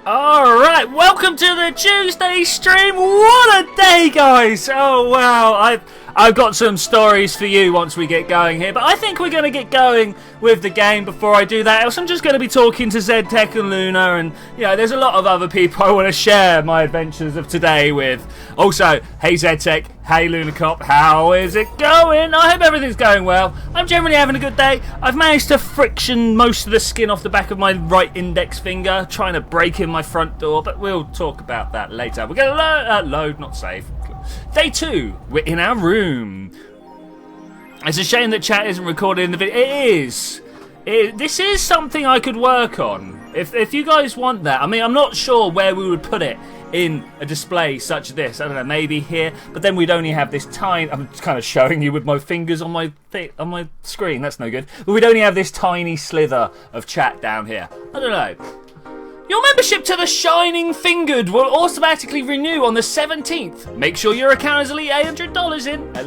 Alright, welcome to the Tuesday stream. What a day, guys! Oh wow, I've got some stories for you once we get going here, but I think we're going to get going with the game before I do that, else I'm just going to be talking to ZTech and Luna, and there's a lot of other people I want to share my adventures of today with. Also, hey ZTech, hey Luna Cop, how is it going? I hope everything's going well. I'm generally having a good day. I've managed to friction most of the skin off the back of my right index finger, trying to break in my front door, but we'll talk about that later. We're going to load, not save. Day 2, we're in our room. It's a shame that chat isn't recorded in the video. It is. This is something I could work on. If you guys want that. I mean, I'm not sure where we would put it in a display such as this. I don't know, maybe here. But then we'd only have this tiny... I'm kind of showing you with my fingers on my screen. That's no good. But we'd only have this tiny slither of chat down here. I don't know. Your membership to the Shining Fingered will automatically renew on the 17th. Make sure your account is at least $800 in.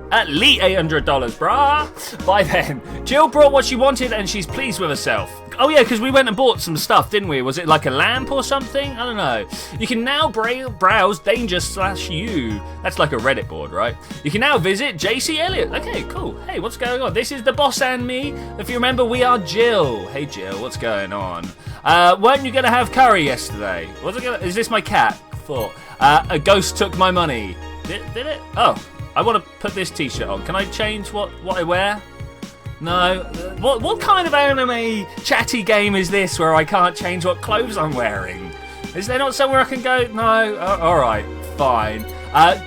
At least $800, brah. By then, Jill brought what she wanted and she's pleased with herself. Oh yeah, because we went and bought some stuff, didn't we? Was it like a lamp or something? I don't know. You can now browse Danger/U. That's like a Reddit board, right? You can now visit JC Elliott. Okay, cool. Hey, what's going on? This is the boss and me. If you remember, we are Jill. Hey Jill, what's going on? Weren't you going to have curry yesterday? Is this my cat? Thought. A ghost took my money. Did it? Oh, I want to put this t-shirt on. Can I change what I wear? No. What kind of anime chatty game is this where I can't change what clothes I'm wearing? Is there not somewhere I can go? No? Alright, fine.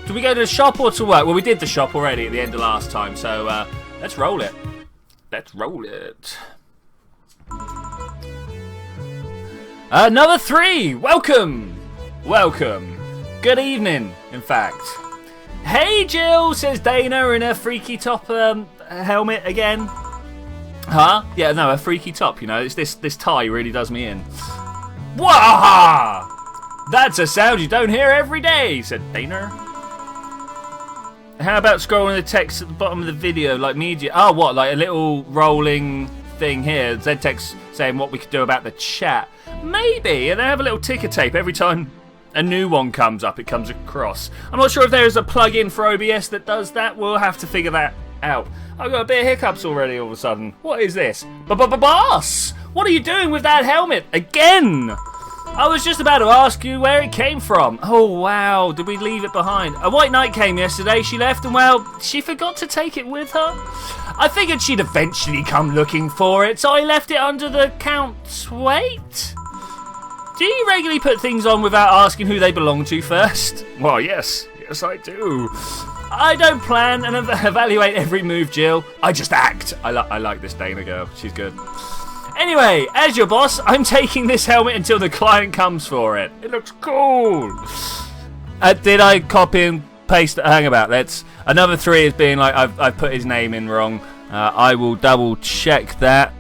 Do we go to the shop or to work? Well, we did the shop already at the end of last time, so let's roll it. Let's roll it. Another 3! Welcome! Welcome. Good evening, in fact. Hey Jill, says Dana in a freaky top helmet again. Huh? Yeah, no, a freaky top, It's this tie really does me in. Wah! That's a sound you don't hear every day, said Dana. How about scrolling the text at the bottom of the video, like media? Oh, what, like a little rolling thing here? ZTech's saying what we could do about the chat. Maybe, and they have a little ticker tape every time a new one comes up, it comes across. I'm not sure if there is a plug-in for OBS that does that. We'll have to figure that out. I've got a bit of hiccups already all of a sudden. What is this? Boss! What are you doing with that helmet? Again! I was just about to ask you where it came from. Oh, wow. Did we leave it behind? A white knight came yesterday. She left and, well, she forgot to take it with her. I figured she'd eventually come looking for it, so I left it under the count's weight. Do you regularly put things on without asking who they belong to first? Well, yes. Yes, I do. I don't plan and evaluate every move, Jill. I just act. I like this Dana girl. She's good. Anyway, as your boss, I'm taking this helmet until the client comes for it. It looks cool. Did I copy and paste? Hang about. Let's. Another 3 is being like I've put his name in wrong. I will double check that.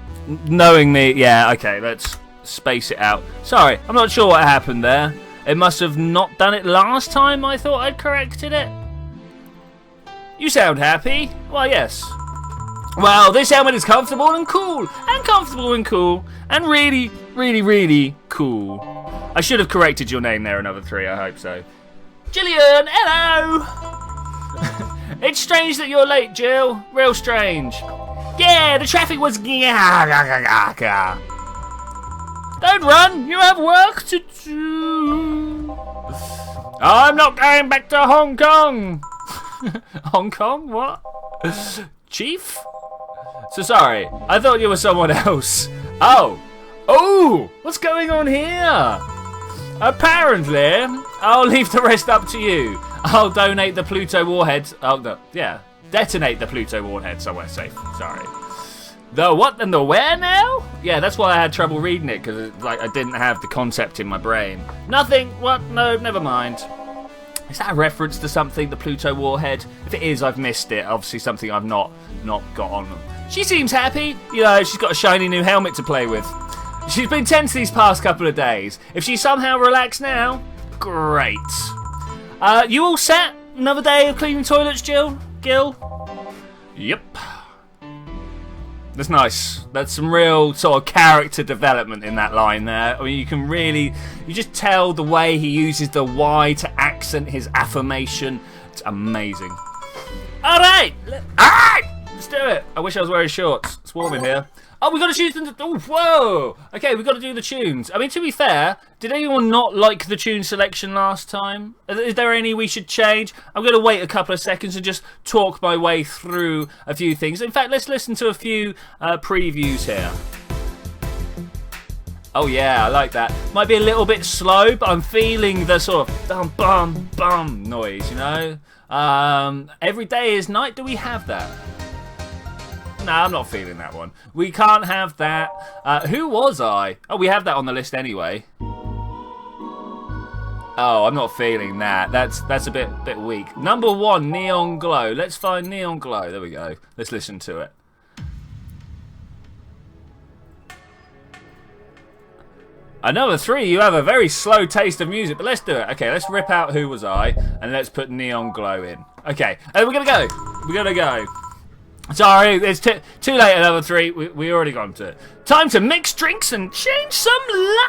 Knowing me, yeah. Okay, let's space it out. Sorry, I'm not sure what happened there. It must have not done it last time. I thought I'd corrected it. You sound happy. Well, yes. Well, this helmet is comfortable and cool. And really, really, really cool. I should have corrected your name there, another 3. I hope so. Jillian, hello. It's strange that you're late, Jill. Real strange. Yeah, the traffic was... Don't run, you have work to do. I'm not going back to Hong Kong. Hong Kong? What? Chief? So sorry, I thought you were someone else. Oh, what's going on here? Apparently, I'll leave the rest up to you. I'll donate the Pluto warheads. Detonate the Pluto warhead somewhere safe. Sorry. The what and the where now? Yeah, that's why I had trouble reading it, because I didn't have the concept in my brain. Nothing. What? No, never mind. Is that a reference to something, the Pluto warhead? If it is, I've missed it. Obviously something I've not got on. She seems happy. She's got a shiny new helmet to play with. She's been tense these past couple of days. If she's somehow relaxed now, great. You all set? Another day of cleaning toilets, Jill? Gil? Yep. That's nice. That's some real sort of character development in that line there. I mean, you just tell the way he uses the Y to accent his affirmation. It's amazing. Alright! Let's do it. I wish I was wearing shorts. It's warm in here. Oh, we got to choose the... Oh, whoa! Okay, we got to do the tunes. I mean, to be fair, did anyone not like the tune selection last time? Is there any we should change? I'm going to wait a couple of seconds and just talk my way through a few things. In fact, let's listen to a few previews here. Oh, yeah, I like that. Might be a little bit slow, but I'm feeling the sort of bum, bum, bum noise, you know? Every day is night. Do we have that? No, I'm not feeling that one. We can't have that. Who was I? Oh, we have that on the list anyway. Oh, I'm not feeling that. That's a bit weak. Number 1, Neon Glow. Let's find Neon Glow. There we go. Let's listen to it. Number 3, you have a very slow taste of music, but let's do it. Okay, let's rip out Who Was I, and let's put Neon Glow in. Okay, and we're gonna go. We're gonna go. Sorry, it's too late at number 3. We already gone to it. Time to mix drinks and change some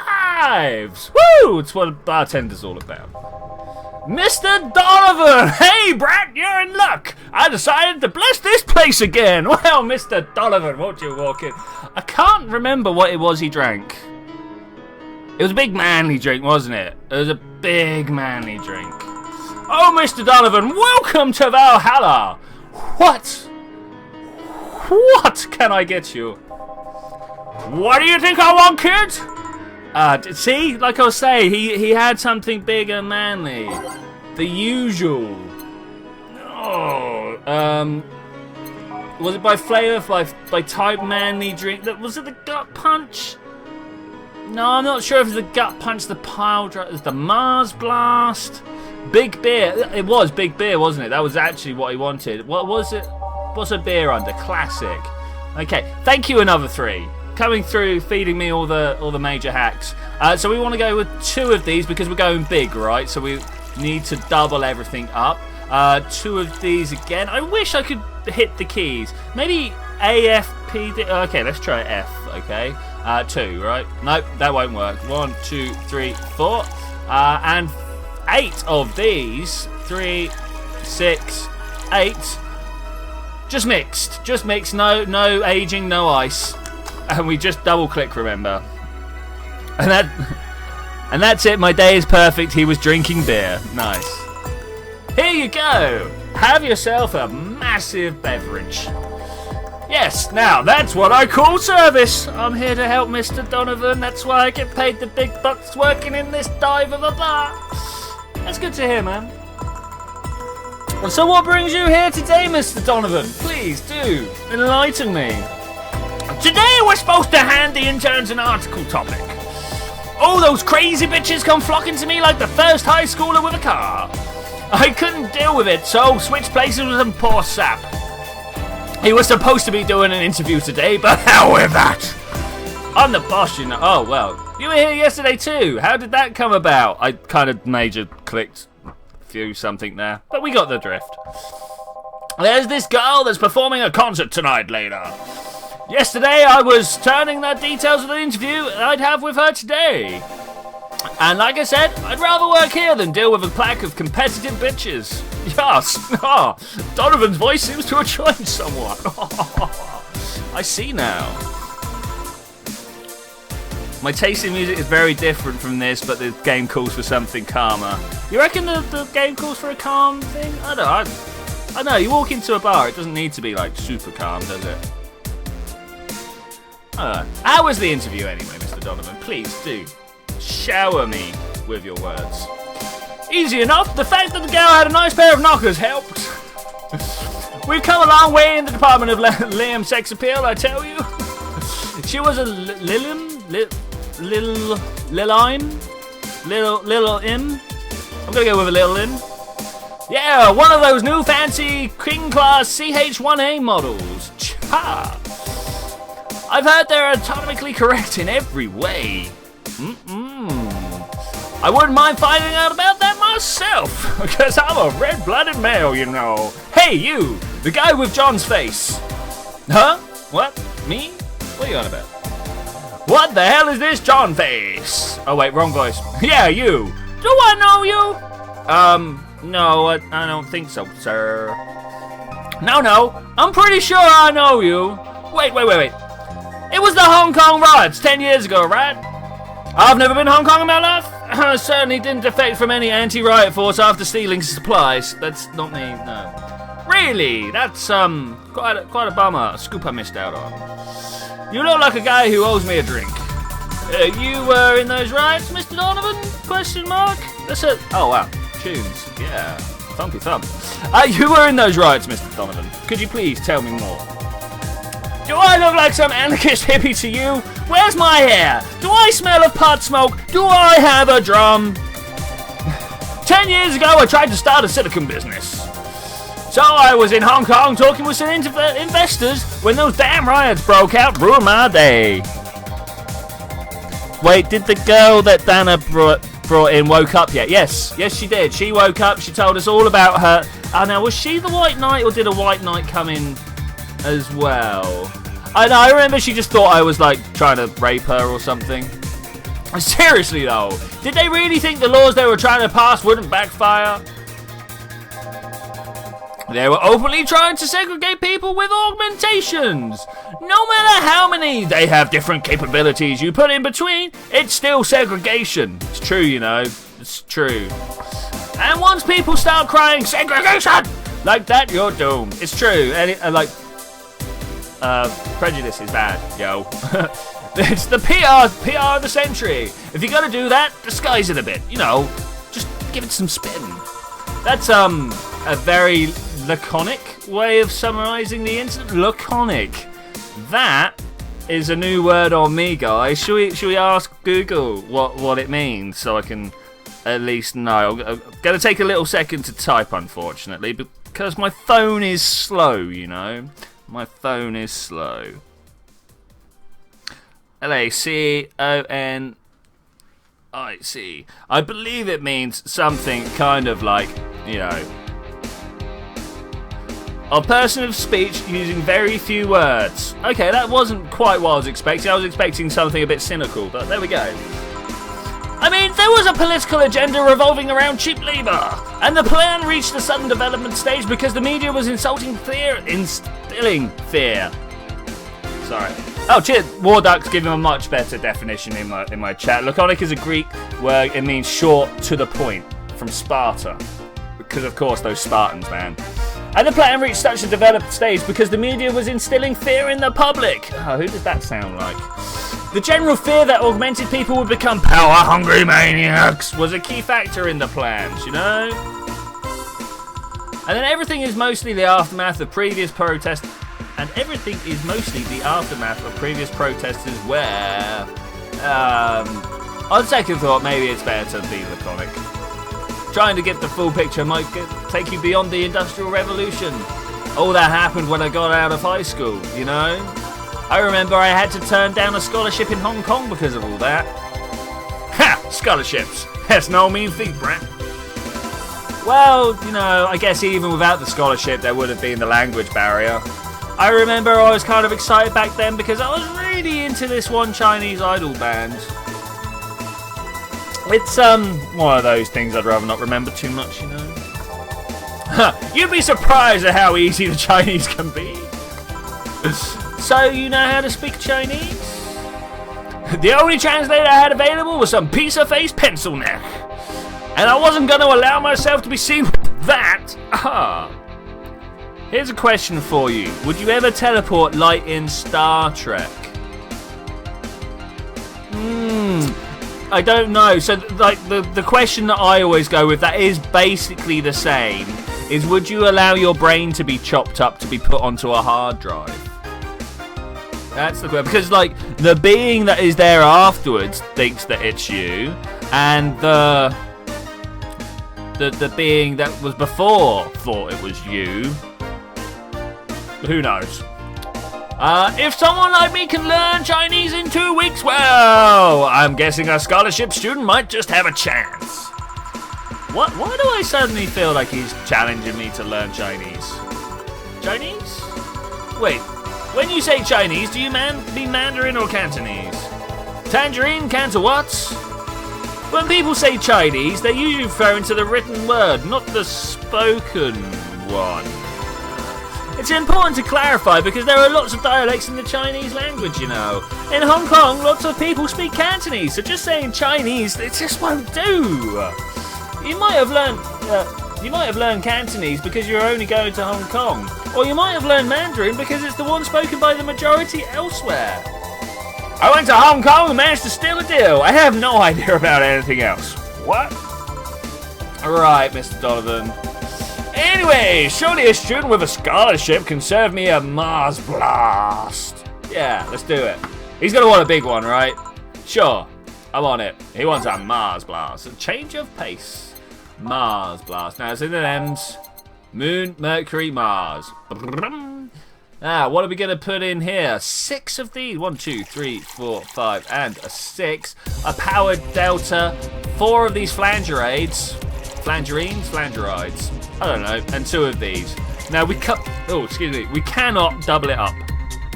lives. Woo! It's what a bartender's all about. Mr. Donovan! Hey, Brat, you're in luck. I decided to bless this place again. Well, Mr. Donovan, won't you walk in? I can't remember what it was he drank. It was a big manly drink, wasn't it? It was a big manly drink. Oh, Mr. Donovan, welcome to Valhalla. What? What can I get you? What do you think I want, kid? See, like I was saying, he had something big and manly. The usual. Oh, was it by flavor, by type manly drink? Was it the gut punch? No, I'm not sure if it's the gut punch, the pile drive, the Mars blast, big beer. It was big beer, wasn't it? That was actually what he wanted. What was it? What's a beer under? Classic. Okay, thank you, another 3. Coming through, feeding me all the major hacks. So we want to go with 2 of these because we're going big, right? So we need to double everything up. 2 of these again. I wish I could hit the keys. Maybe A, F, P, D. Okay, let's try F, okay? 2, right? Nope, that won't work. 1, 2, 3, 4. And 8 of these. 3, 6, 8. Just mixed, no aging, no ice. And we just double click, remember. And that's it, my day is perfect, he was drinking beer. Nice. Here you go, have yourself a massive beverage. Yes, now that's what I call service. I'm here to help Mr. Donovan, that's why I get paid the big bucks working in this dive of a bar. That's good to hear, man. So what brings you here today, Mr. Donovan? Please do enlighten me. Today we're supposed to hand the interns an article topic. All those crazy bitches come flocking to me like the first high schooler with a car. I couldn't deal with it, so switched places with some poor sap. He was supposed to be doing an interview today, but hell with that. I'm the boss, you know. Oh, well, you were here yesterday too. How did that come about? I kind of major clicked through something there, but we got the drift. There's this girl that's performing a concert tonight later. Yesterday I was turning the details of the interview I'd have with her today. And like I said, I'd rather work here than deal with a pack of competitive bitches. Yes, Donovan's voice seems to have changed somewhat. I see now. My taste in music is very different from this, but the game calls for something calmer. You reckon the game calls for a calm thing? I don't know. You walk into a bar, it doesn't need to be like super calm, does it? How was the interview anyway, Mr. Donovan? Please do shower me with your words. Easy enough. The fact that the girl had a nice pair of knockers helped. We've come a long way in the department of Liam sex appeal, I tell you. She was a Lilim. Little Im. I'm gonna go with a little Im. Yeah, one of those new fancy King Class CH1A models. Cha! I've heard they're anatomically correct in every way. I wouldn't mind finding out about that myself, because I'm a red-blooded male, you know. Hey, you! The guy with John's face. Huh? What? Me? What are you on about? What the hell is this John face? Oh wait, wrong voice. Yeah, you. Do I know you? No, I don't think so, sir. No, I'm pretty sure I know you. Wait. It was the Hong Kong riots 10 years ago, right? I've never been to Hong Kong in my life. I certainly didn't defect from any anti-riot force after stealing supplies. That's not me, no. Really? That's, quite a bummer. A scoop I missed out on. You look like a guy who owes me a drink. You were in those riots, Mr. Donovan? Question mark? That's it. Oh, wow. Tunes. Yeah. Thumpy thump. You were in those riots, Mr. Donovan. Could you please tell me more? Do I look like some anarchist hippie to you? Where's my hair? Do I smell of pot smoke? Do I have a drum? 10 years ago, I tried to start a silicon business. So I was in Hong Kong talking with some investors when those damn riots broke out, ruined my day. Wait, did the girl that Dana brought in woke up yet? Yes, she did. She woke up. She told us all about her. Oh, now, was she the White Knight or did a White Knight come in as well? I remember she just thought I was like trying to rape her or something. Seriously though, did they really think the laws they were trying to pass wouldn't backfire? They were openly trying to segregate people with augmentations. No matter how many they have different capabilities you put in between, it's still segregation. It's true, you know. It's true. And once people start crying segregation like that, you're doomed. It's true. And prejudice is bad, yo. It's the PR of the century. If you're gonna do that, disguise it a bit. You know, just give it some spin. That's a very laconic way of summarizing the incident. Laconic. That is a new word on me, guys. Should we ask Google what it means so I can at least know? I'm gonna take a little second to type, unfortunately, because my phone is slow. You know. My phone is slow. Laconnic. I believe it means something kind of like, you know, a person of speech using very few words. Okay, that wasn't quite what I was expecting. I was expecting something a bit cynical, but there we go. I mean, there was a political agenda revolving around cheap labour, and the plan reached a sudden development stage because the media was instilling fear. Sorry. Oh, cheers. War Duck's giving a much better definition in my chat. Laconic is a Greek word. It means short, to the point, from Sparta. Because, of course, those Spartans, man. And the plan reached such a developed stage because the media was instilling fear in the public. Oh, who does that sound like? The general fear that augmented people would become power-hungry maniacs was a key factor in the plans, you know? And then everything is mostly the aftermath of previous protests. And everything is mostly the aftermath of previous protests where... on second thought, maybe it's better to be laconic. Trying to get the full picture might take you beyond the Industrial Revolution. All that happened when I got out of high school, you know? I remember I had to turn down a scholarship in Hong Kong because of all that. Ha! Scholarships. That's no mean feat, brat. Well, you know, I guess even without the scholarship there would have been the language barrier. I remember I was kind of excited back then because I was really into this one Chinese idol band. It's one of those things I'd rather not remember too much, you know. You'd be surprised at how easy the Chinese can be. So you know how to speak Chinese? The only translator I had available was some piece of face pencil neck. And I wasn't going to allow myself to be seen with that. Here's a question for you. Would you ever teleport like in Star Trek? I don't know. So like the question that I always go with that is basically the same. Is would you allow your brain to be chopped up to be put onto a hard drive? That's the question. Because like the being that is there afterwards thinks that it's you, and the being that was before thought it was you. Who knows? If someone like me can learn Chinese in 2 weeks, well, I'm guessing a scholarship student might just have a chance. Why do I suddenly feel like he's challenging me to learn Chinese? Chinese? Wait, When you say Chinese, do you mean Mandarin or Cantonese? Tangerine, Canto what? When people say Chinese, they're usually referring to the written word, not the spoken one. It's important to clarify because there are lots of dialects in the Chinese language, you know. In Hong Kong, lots of people speak Cantonese, so just saying Chinese, it just won't do. You might have learned Cantonese because you're only going to Hong Kong. Or you might have learned Mandarin because it's the one spoken by the majority elsewhere. I went to Hong Kong and managed to steal a deal. I have no idea about anything else. What? Alright, Mr. Donovan. Anyway, surely a student with a scholarship can serve me a Mars Blast. Yeah, let's do it. He's going to want a big one, right? Sure, I'm on it. He wants a Mars Blast. A change of pace. Mars Blast. Now, it's in the M's. Moon, Mercury, Mars. Ah, what are we going to put in here? 6 of these. 1, 2, 3, 4, 5, and a 6. A powered delta. 4 of these flangerades. Flangerides. I don't know. And 2 of these. Now, we cannot double it up.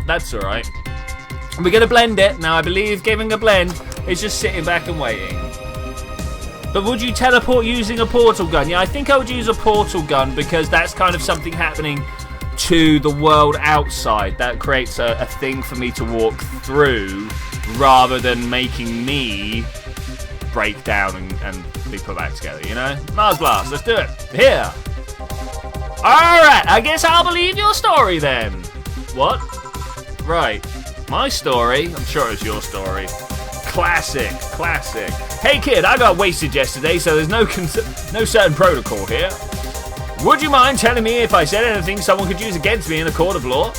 That's alright. We're going to blend it. Now, I believe giving a blend is just sitting back and waiting. But would you teleport using a portal gun? Yeah, I think I would use a portal gun because that's kind of something happening to the world outside. That creates a thing for me to walk through rather than making me break down and be put back together, you know? Mars Blast, let's do it. Here. Alright, I guess I'll believe your story then. What? Right. My story? I'm sure it's your story. Classic. Hey kid, I got wasted yesterday, so there's no certain protocol here. Would you mind telling me if I said anything someone could use against me in a court of law?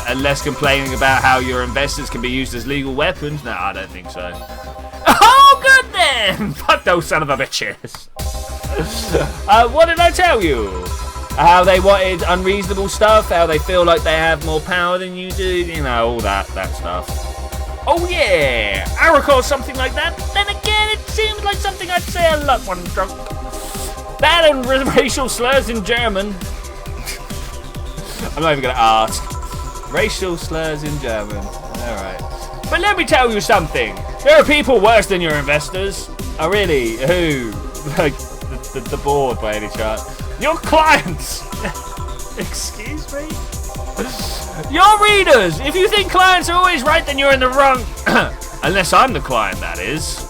Unless complaining about how your investors can be used as legal weapons? No, I don't think so. Oh, good then! Fuck those son of a bitches. What did I tell you? How they wanted unreasonable stuff, how they feel like they have more power than you do, you know, all that stuff. Oh yeah, I recall something like that. Then again, it seems like something I'd say a lot when drunk. That and racial slurs in German. I'm not even going to ask. Racial slurs in German. Alright. But let me tell you something. There are people worse than your investors. Oh really? Who? Like the board by any chance. Your clients. Excuse me? Your readers! If you think clients are always right, then you're in the wrong. Unless I'm the client, that is.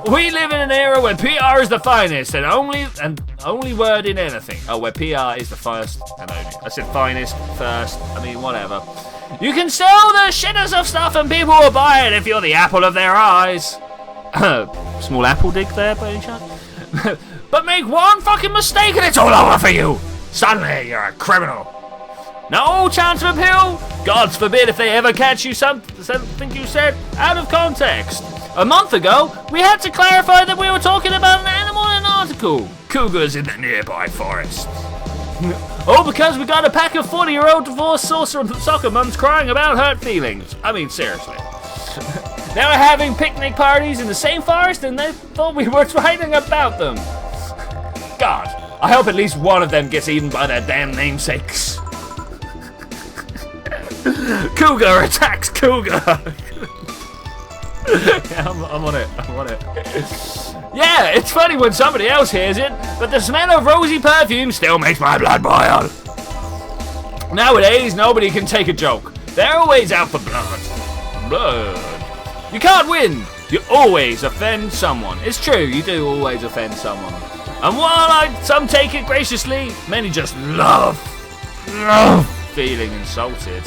We live in an era where PR is the finest and only word in anything. Oh, where PR is the first and only. I said finest first. I mean, whatever. You can sell the shitters of stuff and people will buy it if you're the apple of their eyes. Small apple dig there, by any chance? But make one fucking mistake and it's all over for you. Suddenly, you're a criminal. No chance of appeal? Gods forbid if they ever catch you something you said out of context. A month ago, we had to clarify that we were talking about an animal in an article. Cougars in the nearby forest. Oh, because we got a pack of 40-year-old divorced soccer mums crying about hurt feelings. I mean, seriously. They were having picnic parties in the same forest and they thought we were writing about them. God, I hope at least one of them gets eaten by their damn namesakes. Cougar attacks cougar. Yeah, I'm on it. Yeah, it's funny when somebody else hears it, but the smell of rosy perfume still makes my blood boil. Nowadays, nobody can take a joke. They're always out for blood. You can't win. You always offend someone. It's true, you do always offend someone. And while some take it graciously, many just love feeling insulted.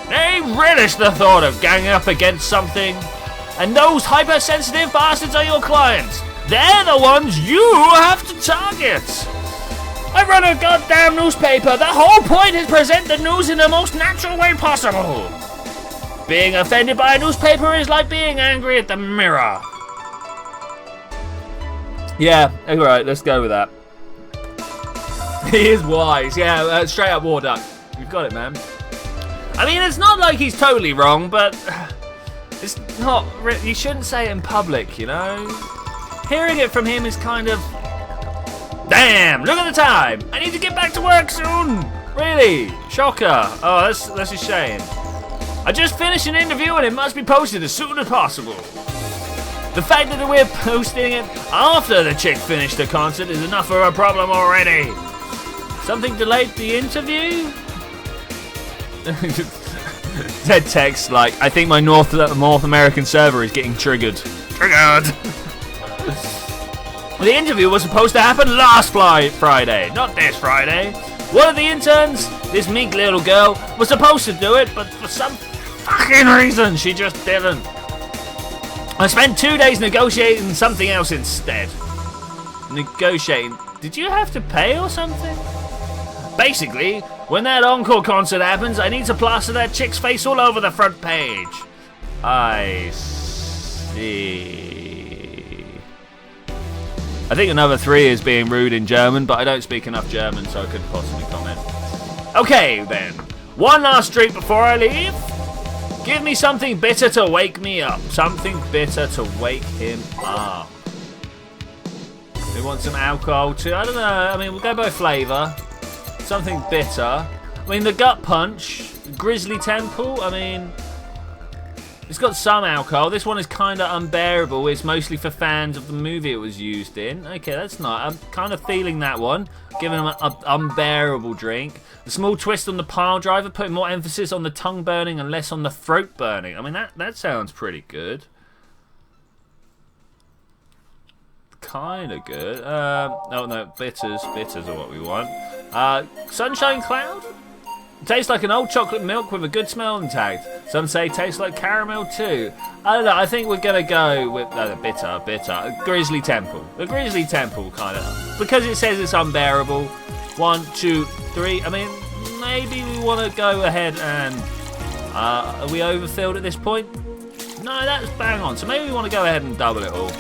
They relish the thought of ganging up against something. And those hypersensitive bastards are your clients. They're the ones you have to target. I run a goddamn newspaper. The whole point is present the news in the most natural way possible. Being offended by a newspaper is like being angry at the mirror. Yeah, alright, let's go with that. He is wise. Yeah, straight up war duck. You've got it, man. I mean, it's not like he's totally wrong, but it's not. You shouldn't say it in public, you know? Hearing it from him is kind of. Damn, look at the time. I need to get back to work soon. Really? Shocker. Oh, that's a shame. I just finished an interview and it must be posted as soon as possible. The fact that we're posting it after the chick finished the concert is enough of a problem already. Something delayed the interview? Dead text like, I think my North American server is getting triggered. Triggered! The interview was supposed to happen last Friday, not this Friday. One of the interns, this meek little girl, was supposed to do it, but for some fucking reason she just didn't. I spent 2 days negotiating something else instead. Negotiating? Did you have to pay or something? Basically, when that encore concert happens, I need to plaster that chick's face all over the front page. I see. I think another 3 is being rude in German, but I don't speak enough German, so I couldn't possibly comment. Okay, then. One last drink before I leave. Give me something bitter to wake me up. Something bitter to wake him up. We want some alcohol too. I don't know. I mean, we'll go by flavour. Something bitter. I mean, the gut punch, Grizzly Temple. I mean, it's got some alcohol. This one is kind of unbearable. It's mostly for fans of the movie it was used in. Okay, that's not. I'm kind of feeling that one. Giving them an unbearable drink. A small twist on the pile driver, putting more emphasis on the tongue burning and less on the throat burning. I mean, that sounds pretty good. Kind of good. Oh no, bitters. Bitters are what we want. Sunshine Cloud? Tastes like an old chocolate milk with a good smell intact. Some say tastes like caramel too. I don't know, I think we're going to go with the bitter. Grizzly Temple. The Grizzly Temple, kind of. Because it says it's unbearable. 1, 2, 3. I mean, maybe we want to go ahead and... are we overfilled at this point? No, that's bang on. So maybe we want to go ahead and double it all.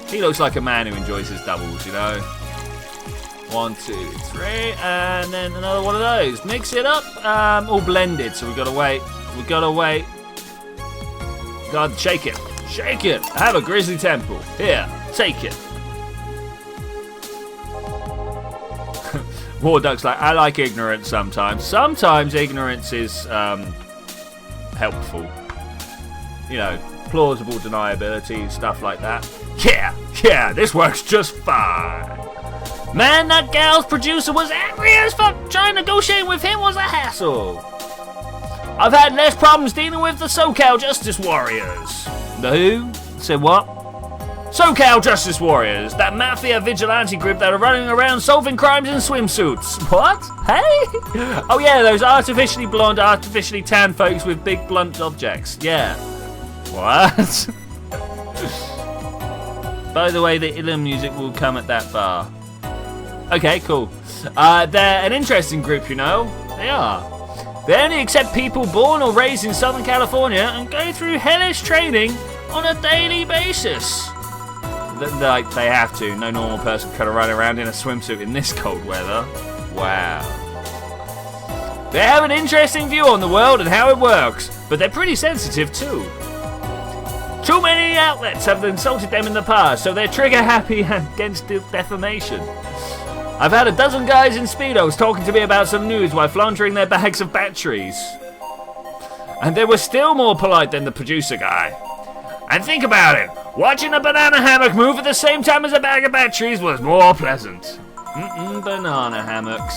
He looks like a man who enjoys his doubles, you know. 1, 2, 3, and then another one of those. Mix it up. All blended, so we've got to wait. God, shake it. Shake it. Have a Grizzly Temple. Here, take it. War Duck's like, I like ignorance sometimes. Sometimes ignorance is helpful. You know, plausible deniability, stuff like that. Yeah, this works just fine. Man, that gal's producer was angry as fuck. Trying to negotiate with him was a hassle. I've had less problems dealing with the SoCal Justice Warriors. The who? Said what? SoCal Justice Warriors, that mafia vigilante group that are running around solving crimes in swimsuits. What? Hey? Oh yeah, those artificially blonde, artificially tan folks with big blunt objects. Yeah. What? By the way, the Ilum music will come at that bar. Okay, cool. They're an interesting group, you know. They are. They only accept people born or raised in Southern California and go through hellish training on a daily basis. Like, they have to. No normal person could run around in a swimsuit in this cold weather. Wow. They have an interesting view on the world and how it works, but they're pretty sensitive too. Too many outlets have insulted them in the past, so they're trigger happy against defamation. I've had a dozen guys in Speedos talking to me about some news while flaunting their bags of batteries. And they were still more polite than the producer guy. And think about it, watching a banana hammock move at the same time as a bag of batteries was more pleasant. Banana hammocks.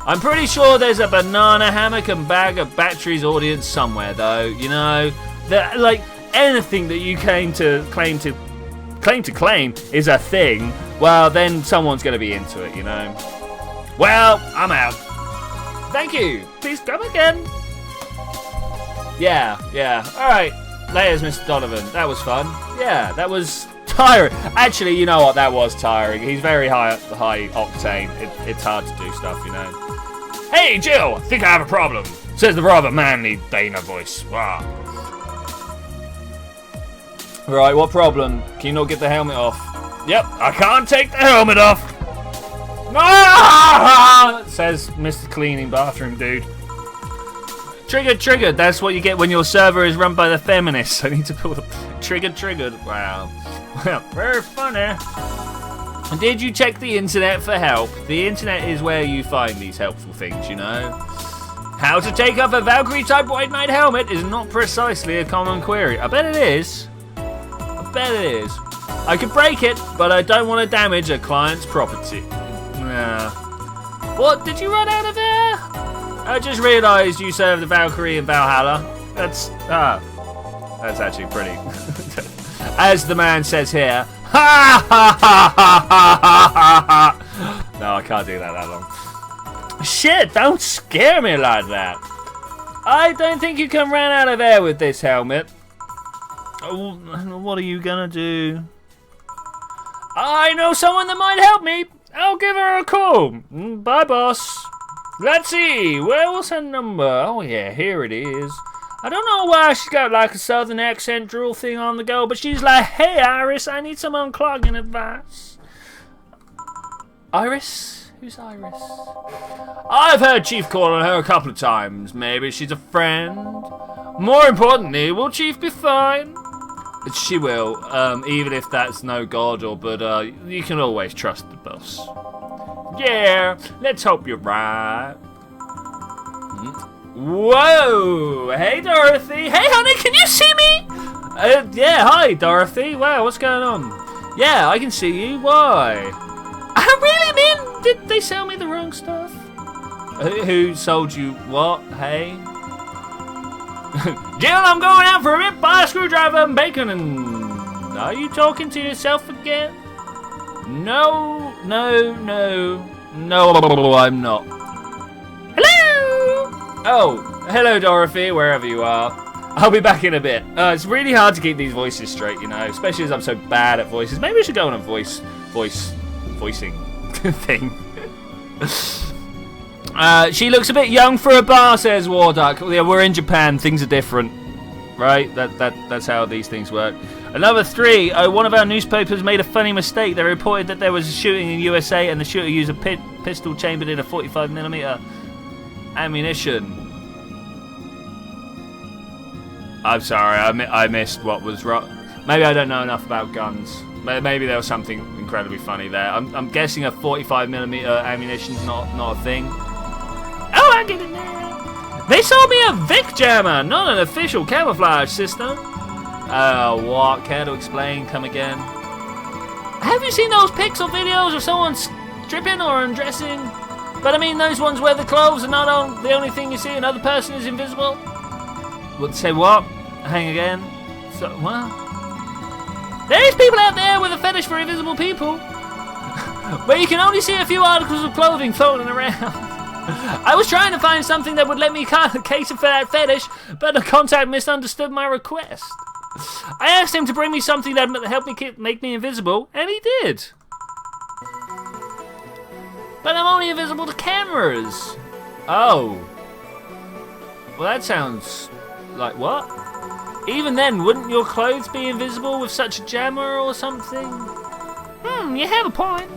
I'm pretty sure there's a banana hammock and bag of batteries audience somewhere though, you know. Like, anything that you claim to claim is a thing, well, then someone's going to be into it, you know. Well, I'm out. Thank you. Please come again. Yeah. All right. Layers, Mr. Donovan. That was fun. Yeah, that was tiring. Actually, you know what? That was tiring. He's very high octane. It's hard to do stuff, you know. Hey, Jill. I think I have a problem, says the rather manly Dana voice. Wow. Right, what problem? Can you not get the helmet off? Yep, I can't take the helmet off. Ah! Says Mr. Cleaning Bathroom Dude. Triggered. That's what you get when your server is run by the feminists. I need to pull the triggered. Wow. Well, very funny. Did you check the internet for help? The internet is where you find these helpful things, you know. How to take off a Valkyrie-type White Knight helmet is not precisely a common query. I bet it is. I bet it is. I could break it, but I don't want to damage a client's property. Nah. What, did you run out of there? I just realised you served the Valkyrie in Valhalla. That's actually pretty. As the man says here, ha ha ha ha ha ha ha. No, I can't do that long. Shit, don't scare me like that. I don't think you can run out of air with this helmet. What are you gonna do? I know someone that might help me. I'll give her a call. Bye, boss. Let's see, where was her number? Oh yeah, here it is. I don't know why she's got like a southern accent drool thing on the go, but she's like, hey Iris, I need some unclogging advice. Iris? Who's Iris? I've heard Chief call on her a couple of times. Maybe she's a friend. More importantly, will Chief be fine? She will, even if that's no god but you can always trust the boss. Yeah, let's hope you're right. Whoa! Hey, Dorothy. Hey, honey, can you see me? Yeah, hi, Dorothy. Wow, what's going on? Yeah, I can see you. Why? I really mean, did they sell me the wrong stuff? Who sold you what? Hey? Jill, I'm going out for a bit. Buy a screwdriver and bacon and... Are you talking to yourself again? No, I'm not. Hello! Oh, hello, Dorothy, wherever you are. I'll be back in a bit. It's really hard to keep these voices straight, you know, especially as I'm so bad at voices. Maybe I should go on a voicing thing. She looks a bit young for a bar, says Warduck. Yeah, we're in Japan. Things are different, right? That's how these things work. Another 3. One of our newspapers made a funny mistake. They reported that there was a shooting in USA and the shooter used a pistol chambered in a 45mm ammunition. I'm sorry, I missed what was wrong. Maybe I don't know enough about guns. Maybe there was something incredibly funny there. I'm guessing a 45mm ammunition's not a thing. Oh, I get it now. They sold me a Vic jammer, not an official camouflage system. What? Care to explain? Come again. Have you seen those pics or videos of someone stripping or undressing? But I mean those ones where the clothes are not the only thing you see, another person is invisible? What? Say what? Hang again. So what? There's people out there with a fetish for invisible people, where you can only see a few articles of clothing floating around. I was trying to find something that would let me cater for that fetish, but the contact misunderstood my request. I asked him to bring me something that would help me make me invisible, and he did. But I'm only invisible to cameras. Oh. Well, that sounds like what? Even then, wouldn't your clothes be invisible with such a jammer or something? You have a point.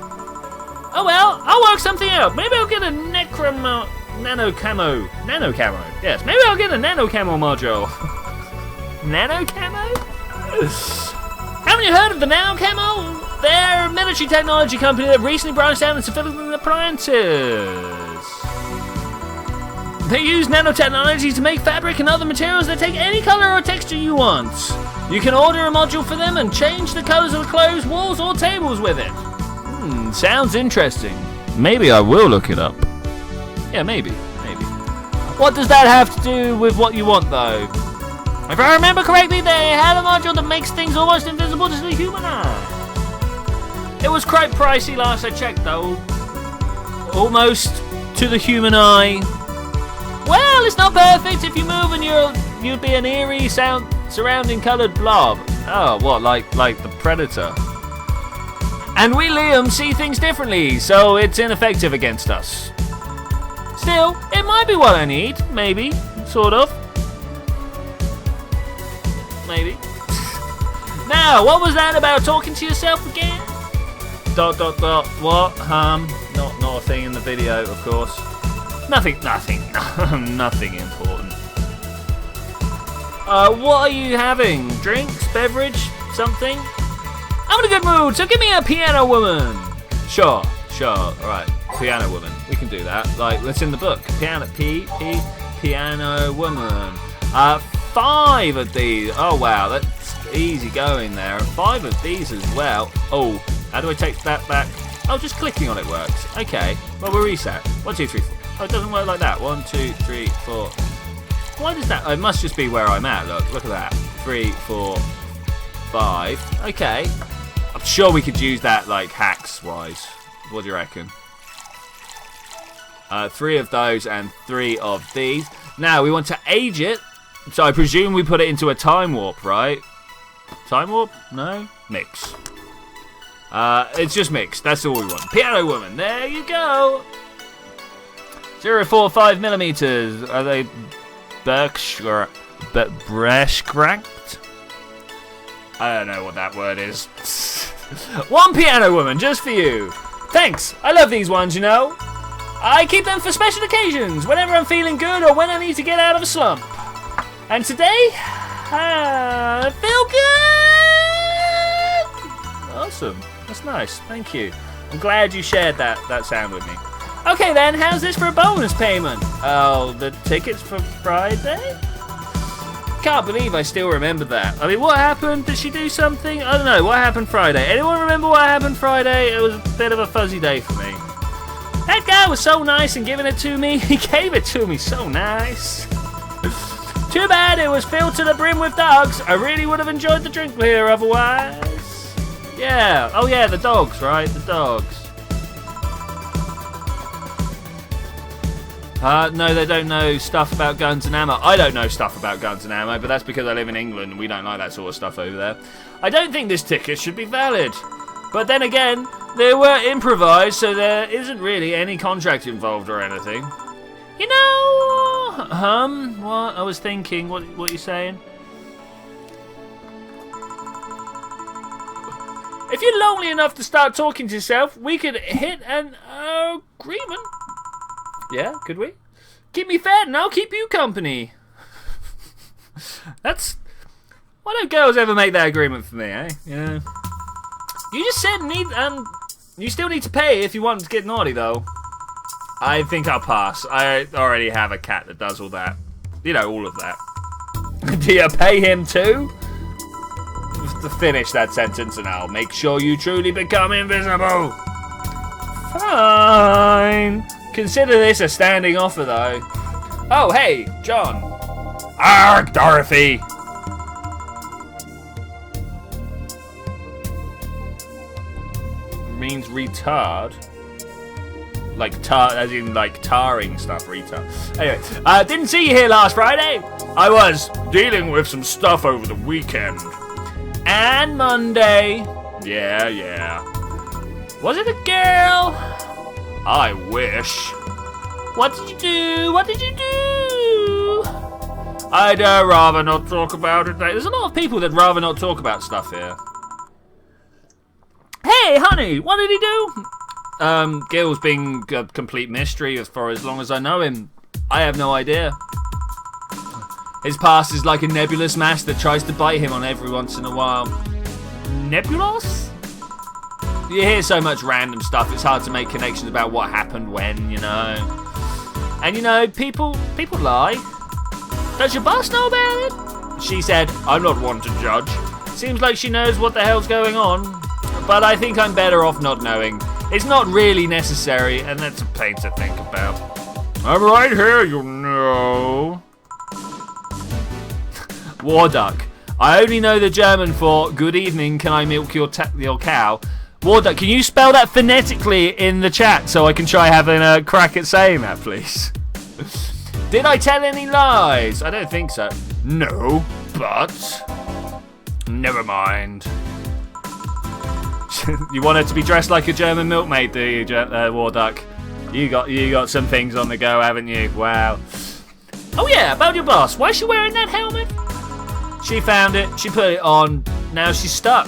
Oh well, I'll work something out. Maybe I'll get a nano camo. Yes, maybe I'll get a nano camo module. Nano camo? Haven't you heard of the nano camo? They're a military technology company that recently branched out into civilian appliances. They use nanotechnology to make fabric and other materials that take any color or texture you want. You can order a module for them and change the colors of the clothes, walls, or tables with it. Sounds interesting. Maybe I will look it up. Yeah, maybe. What does that have to do with what you want, though? If I remember correctly, they had a module that makes things almost invisible to the human eye. It was quite pricey last I checked, though. Almost to the human eye. Well, it's not perfect. If you move and you'd be an eerie surrounding coloured blob. Oh, what, like the Predator? And we, Liam, see things differently, so it's ineffective against us. Still, it might be what I need. Maybe. Sort of. Maybe. Now, what was that about talking to yourself again? ... What? Not a thing in the video, of course. Nothing important. What are you having? Drinks? Beverage? Something? I'm in a good mood, so give me a piano woman. Sure. Alright. Piano woman. We can do that. Like, what's in the book? Piano woman. 5 of these. Oh, wow. That's easy going there. 5 of these as well. Oh, how do I take that back? Oh, just clicking on it works. Okay. Well, we'll reset. 1, 2, 3, 4. Oh, it doesn't work like that. 1, 2, 3, 4. Why does that? It must just be where I'm at. Look at that. 3, 4, 5. Okay. I'm sure we could use that, like, hacks-wise. What do you reckon? 3 of those and 3 of these. Now, we want to age it. So I presume we put it into a time warp, right? Time warp? No? Mix. It's just mixed. That's all we want. Piano woman. There you go. 0.45 millimeters. Are they Breshcranked? I don't know what that word is. 1 piano woman, just for you. Thanks. I love these ones, you know. I keep them for special occasions, whenever I'm feeling good or when I need to get out of a slump. And today, I feel good. Awesome. That's nice. Thank you. I'm glad you shared that sound with me. Okay then, how's this for a bonus payment? Oh, the tickets for Friday? Can't believe I still remember that. I mean, what happened? Did she do something? I don't know. What happened Friday? Anyone remember what happened Friday? It was a bit of a fuzzy day for me. That guy was so nice in giving it to me. He gave it to me so nice. Too bad it was filled to the brim with dogs. I really would have enjoyed the drink here otherwise. Yeah. Oh, yeah, the dogs, right? The dogs. No, they don't know stuff about guns and ammo. I don't know stuff about guns and ammo, but that's because I live in England and we don't like that sort of stuff over there. I don't think this ticket should be valid. But then again, they were improvised, so there isn't really any contract involved or anything. You know, what? I was thinking, what are you saying? If you're lonely enough to start talking to yourself, we could hit an agreement. Yeah, could we? Keep me fed and I'll keep you company. That's... Why don't girls ever make that agreement for me, eh? Yeah. You just said you still need to pay if you want to get naughty, though. I think I'll pass. I already have a cat that does all that. You know, all of that. Do you pay him too? Just to finish that sentence and I'll make sure you truly become invisible. Fine. Consider this a standing offer, though. Oh, hey, John. Arg, Dorothy. Means retard. Like as in like tarring stuff, retard. Anyway, didn't see you here last Friday. I was dealing with some stuff over the weekend. And Monday. Yeah. Was it a girl? I wish. What did you do? I'd rather not talk about it. There's a lot of people that'd rather not talk about stuff here. Hey, honey, what did he do? Gil's been a complete mystery for as long as I know him. I have no idea. His past is like a nebulous mass that tries to bite him on every once in a while. Nebulous? You hear so much random stuff, it's hard to make connections about what happened when, you know. And you know, people lie. Does your boss know about it? She said, I'm not one to judge. Seems like she knows what the hell's going on. But I think I'm better off not knowing. It's not really necessary, and that's a pain to think about. I'm right here, you know. War Duck. I only know the German for good evening, can I milk your cow? War Duck, can you spell that phonetically in the chat so I can try having a crack at saying that, please? Did I tell any lies? I don't think so. No, but... Never mind. You want her to be dressed like a German milkmaid, do you, War Duck? You got some things on the go, haven't you? Wow. Oh yeah, about your boss. Why is she wearing that helmet? She found it. She put it on. Now she's stuck.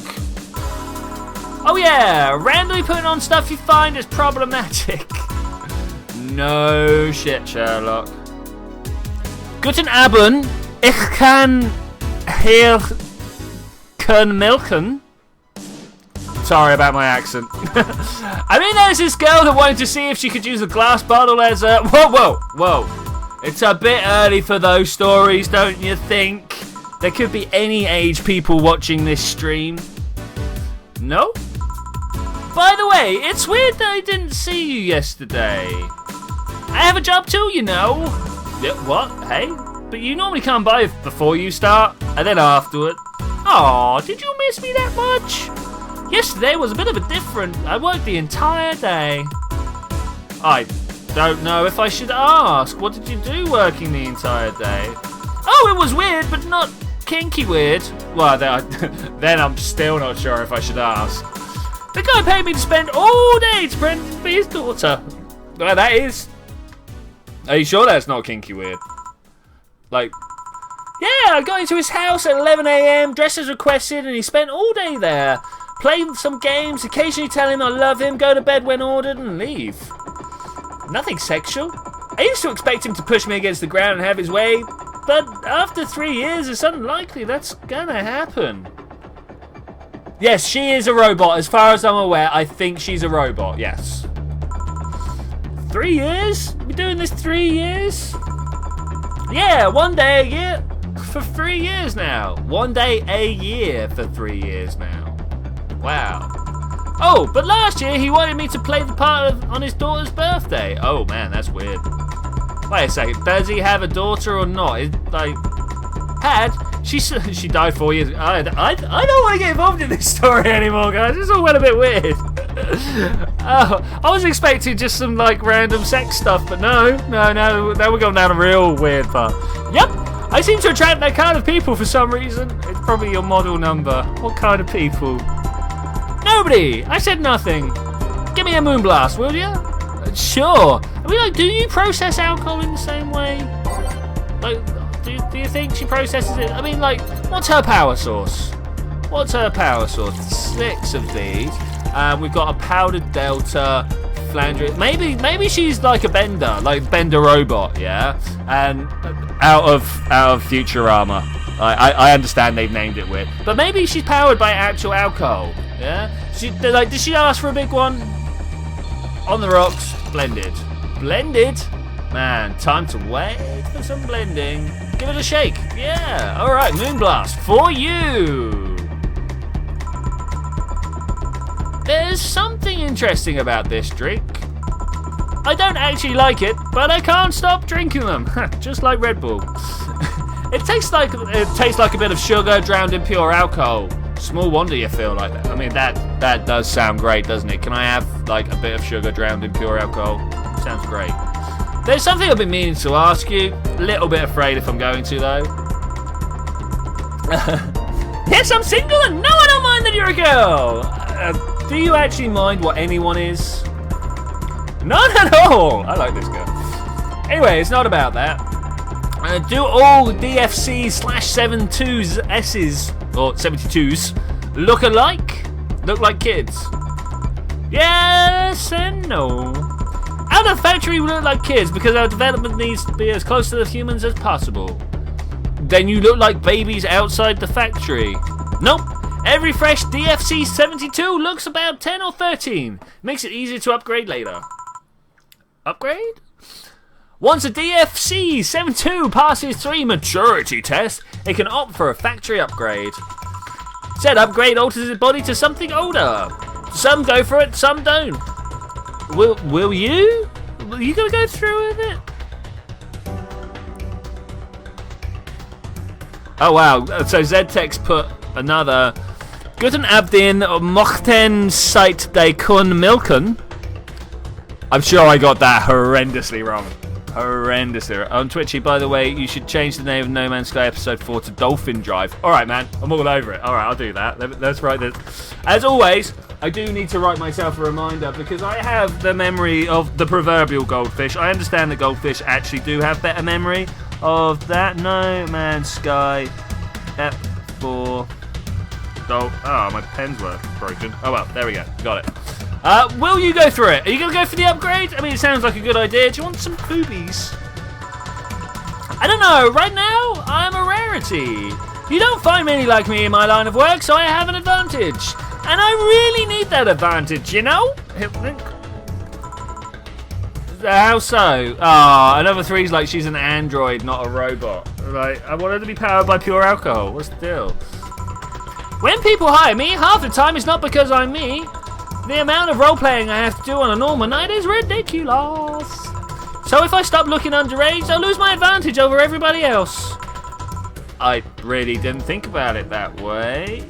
Oh yeah, randomly putting on stuff you find is problematic. No shit, Sherlock. Guten Abend. Ich kann hier milken. sorry about my accent. I mean, there's this girl that wanted to see if she could use a glass bottle as a... Whoa. It's a bit early for those stories, don't you think? There could be any age people watching this stream. No? By the way, it's weird that I didn't see you yesterday. I have a job too, you know. Yeah, what? Hey? But you normally come by before you start, and then afterward. Aw, did you miss me that much? Yesterday was a bit of a different. I worked the entire day. I don't know if I should ask. What did you do working the entire day? Oh, it was weird, but not kinky weird. Well, then I'm still not sure if I should ask. The guy paid me to spend all day to pretend to be his daughter. Well, that is. Are you sure that's not kinky weird? Like, yeah, I got into his house at 11 AM, dressed as requested, and he spent all day there. Played some games, occasionally tell him I love him, go to bed when ordered, and leave. Nothing sexual. I used to expect him to push me against the ground and have his way, but after 3 years, it's unlikely that's gonna happen. Yes, she is a robot. As far as I'm aware, I think she's a robot, yes. 3 years? We're doing this 3 years? Yeah, 1 day a year for 3 years now. 1 day a year for 3 years now. Wow. Oh, but last year he wanted me to play the part on his daughter's birthday. Oh man, that's weird. Wait a second, does he have a daughter or not? She died 4 years ago. I don't want to get involved in this story anymore, guys. This all went a bit weird. Oh, I was expecting just some like random sex stuff, but no, we're going down a real weird path. Yep, I seem to attract that kind of people for some reason. It's probably your model number. What kind of people? Nobody. I said nothing. Give me a moonblast, will you? Sure. I mean, like, do you process alcohol in the same way? Like, do you think she processes it? I mean, like, what's her power source? What's her power source? 6 of these. We've got a powdered delta, flanger. Maybe she's like a bender, like bender robot, yeah. And out of Futurama. I understand they've named it weird, but maybe she's powered by actual alcohol, yeah. Did she ask for a big one? On the rocks, blended. Man, time to wait for some blending. Give it a shake. Yeah. All right, Moonblast for you. There's something interesting about this drink. I don't actually like it, but I can't stop drinking them. Just like Red Bull. It tastes like a bit of sugar drowned in pure alcohol. Small wonder you feel like that. I mean, that does sound great, doesn't it? Can I have like a bit of sugar drowned in pure alcohol? Sounds great. There's something I've been meaning to ask you. A little bit afraid if I'm going to, though. Yes, I'm single, and no, I don't mind that you're a girl. Do you actually mind what anyone is? Not at all. I like this girl. Anyway, it's not about that. Do all DFC/72s S's or 72s look alike? Look like kids? Yes and no. Out of the factory, we look like kids because our development needs to be as close to the humans as possible. Then you look like babies outside the factory. Nope. Every fresh DFC 72 looks about 10 or 13. Makes it easier to upgrade later. Upgrade? Once a DFC 72 passes 3 maturity tests, it can opt for a factory upgrade. Said upgrade alters its body to something older. Some go for it, some don't. Will you? Are you gonna go through with it? Oh wow, so Ztex put another Guten Abdin Mochten seit de kun milken. I'm sure I got that horrendously wrong. On Twitchy, by the way, you should change the name of No Man's Sky Episode 4 to Dolphin Drive. Alright, man, I'm all over it. Alright, I'll do that. Let's write this. As always, I do need to write myself a reminder because I have the memory of the proverbial goldfish. I understand that goldfish actually do have better memory of that. No Man's Sky Ep4. Oh, my pen's were broken. Oh well, there we go. Got it. Will you go through it? Are you going to go for the upgrade? I mean, it sounds like a good idea. Do you want some boobies? I don't know. Right now, I'm a rarity. You don't find many like me in my line of work, so I have an advantage. And I really need that advantage, you know? How so? Ah, another 3's like she's an android, not a robot. Like, I want her to be powered by pure alcohol. What's the deal? When people hire me, half the time it's not because I'm me. The amount of role-playing I have to do on a normal night is ridiculous. So if I stop looking underage, I'll lose my advantage over everybody else. I really didn't think about it that way.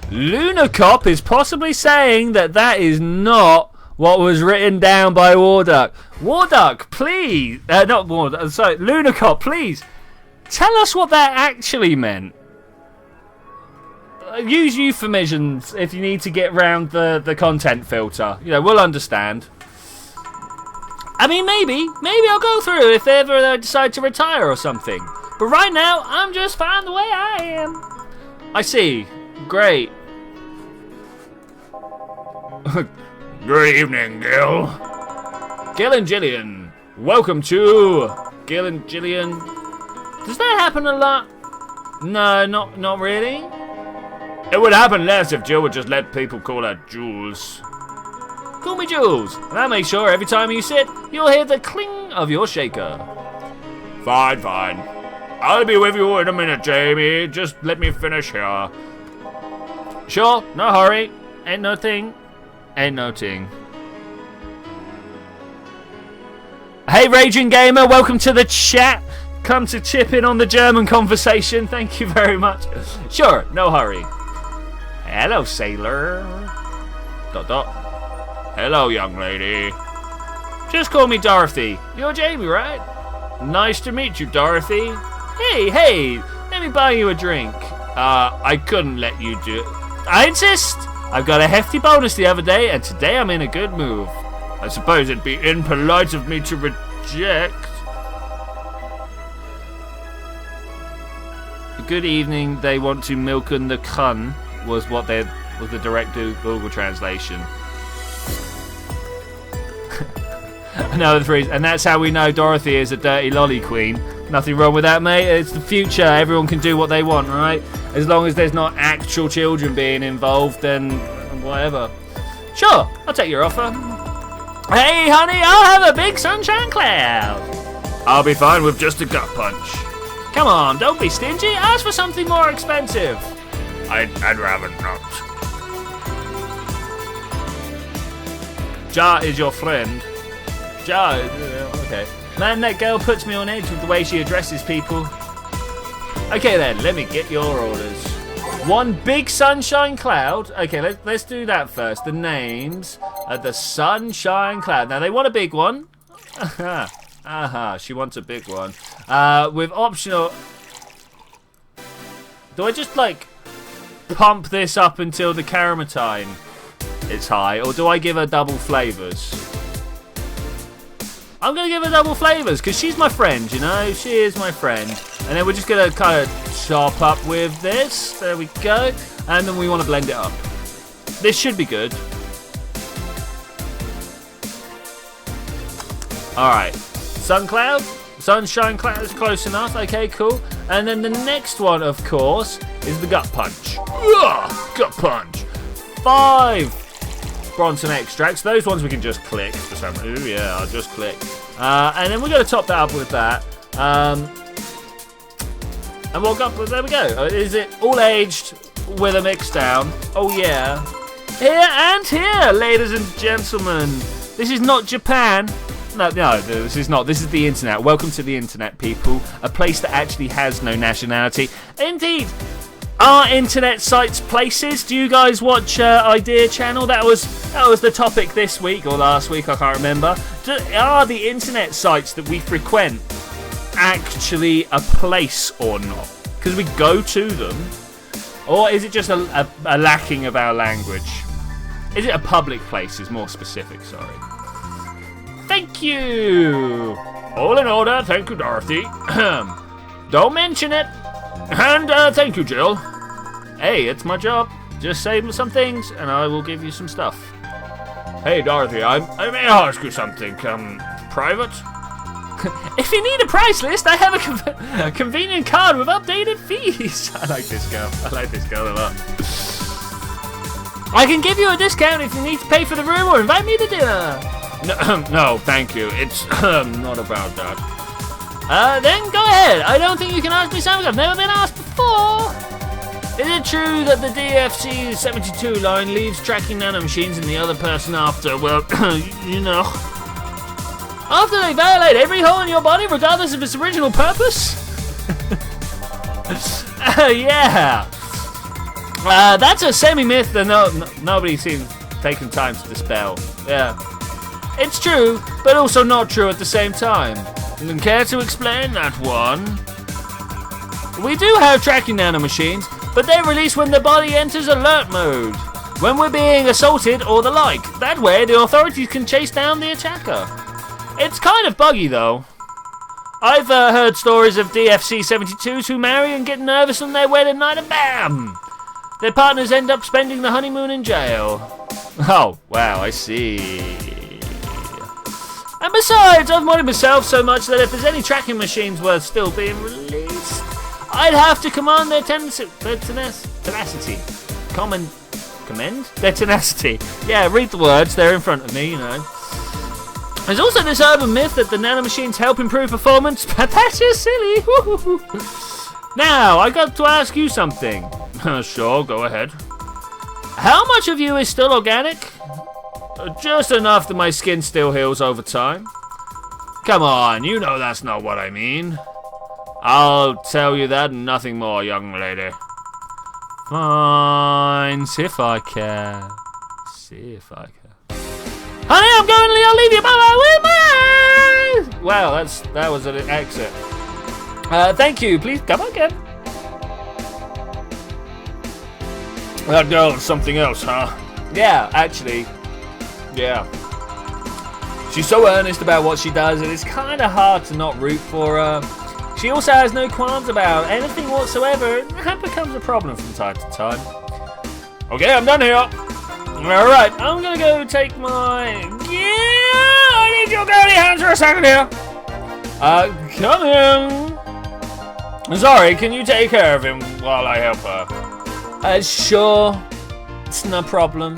Luna Cop is possibly saying that is not what was written down by Warduck. Warduck, please. Not Warduck, sorry. Luna Cop, please. Tell us what that actually meant. Use euphemisms if you need to get around the content filter. You know, we'll understand. I mean, maybe I'll go through if ever I decide to retire or something. But right now, I'm just fine the way I am. I see. Great. Good evening, Gil. Gil and Jillian. Welcome to Gil and Jillian. Does that happen a lot? No, not really. It would happen less if Jill would just let people call her Jules. Call me Jules, and I'll make sure every time you sit, you'll hear the cling of your shaker. Fine. I'll be with you in a minute, Jamie. Just let me finish here. Sure, no hurry. Ain't no thing. Hey, Raging Gamer, welcome to the chat. Come to chip in on the German conversation. Thank you very much. Sure, no hurry. Hello, sailor. ... Hello, young lady. Just call me Dorothy. You're Jamie, right? Nice to meet you, Dorothy. Hey, let me buy you a drink. I couldn't let you do it. I insist. I've got a hefty bonus the other day, and today I'm in a good mood. I suppose it'd be impolite of me to reject. Good evening, they want to milk in the kun was the direct Google translation. Another 3, and that's how we know Dorothy is a dirty lolly queen. Nothing wrong with that, mate. It's the future. Everyone can do what they want, right? As long as there's not actual children being involved, then whatever. Sure, I'll take your offer. Hey, honey, I'll have a big sunshine cloud. I'll be fine with just a gut punch. Come on, don't be stingy. Ask for something more expensive. I'd rather not. Ja is your friend. Ja, okay. Man, that girl puts me on edge with the way she addresses people. Okay then, let me get your orders. One big sunshine cloud. Okay, let's do that first. The names of the sunshine cloud. Now they want a big one. She wants a big one. With optional. Do I just like pump this up until the caramatine is high, or do I give her double flavors? I'm going to give her double flavors because she's my friend, you know? She is my friend. And then we're just going to kind of chop up with this. There we go. And then we want to blend it up. This should be good. Alright. Suncloud. Sunshine cloud is close enough. Okay, cool. And then the next one, of course, is the gut punch. Ugh, gut punch. 5 Bronson extracts. Those ones we can just click. Ooh, yeah, I'll just click. And then we're going to top that up with that. And we'll go, there we go. Is it all aged with a mix down? Oh, yeah. Here and here, ladies and gentlemen. This is not Japan. No, this is not. This is the internet. Welcome to the internet, people. A place that actually has no nationality. Indeed. Are internet sites places? Do you guys watch Idea Channel? That was the topic this week or last week, I can't remember. Are the internet sites that we frequent actually a place or not? Because we go to them, or is it just a lacking of our language? Is it a public place? Is more specific. Sorry. Thank you. All in order. Thank you, Dorothy. Don't mention it. And thank you, Jill. Hey, it's my job. Just say some things, and I will give you some stuff. Hey, Dorothy, I may ask you something, private? If you need a price list, I have a convenient card with updated fees. I like this girl. I like this girl a lot. I can give you a discount if you need to pay for the room or invite me to dinner. No, thank you. It's not about that. Then go ahead. I don't think you can ask me something I've never been asked before. Is it true that the DFC-72 line leaves tracking nanomachines in the other person after, well, you know... After they violate every hole in your body, regardless of its original purpose? Yeah. That's a semi-myth that nobody seems taking time to dispel. Yeah. It's true, but also not true at the same time. Care to explain that one? We do have tracking nanomachines, but they're released when the body enters alert mode, when we're being assaulted or the like. That way, the authorities can chase down the attacker. It's kind of buggy, though. I've heard stories of DFC-72s who marry and get nervous on their wedding night and BAM! Their partners end up spending the honeymoon in jail. Oh, wow, I see. And besides, I've modded myself so much that if there's any tracking machines worth still being released, I'd have to command their tenacity. Commend? Their tenacity. Yeah, read the words, they're in front of me, you know. There's also this urban myth that the nanomachines help improve performance, but that's just silly. Now, I got to ask you something. Sure, go ahead. How much of you is still organic? Just enough that my skin still heals over time. Come on, you know that's not what I mean. I'll tell you that and nothing more, young lady. Fine, see if I can. Honey, I'm going to leave you. Bye-bye with me. Wow, that was an exit. Thank you. Please come again. That girl's something else, huh? Yeah, actually. Yeah. She's so earnest about what she does, and it's kind of hard to not root for her. She also has no qualms about anything whatsoever, and that becomes a problem from time to time. Okay, I'm done here. Alright, I'm gonna go take my... Yeah! I need your girly hands for a second here! Come in! Sorry, can you take care of him while I help her? Sure. It's no problem.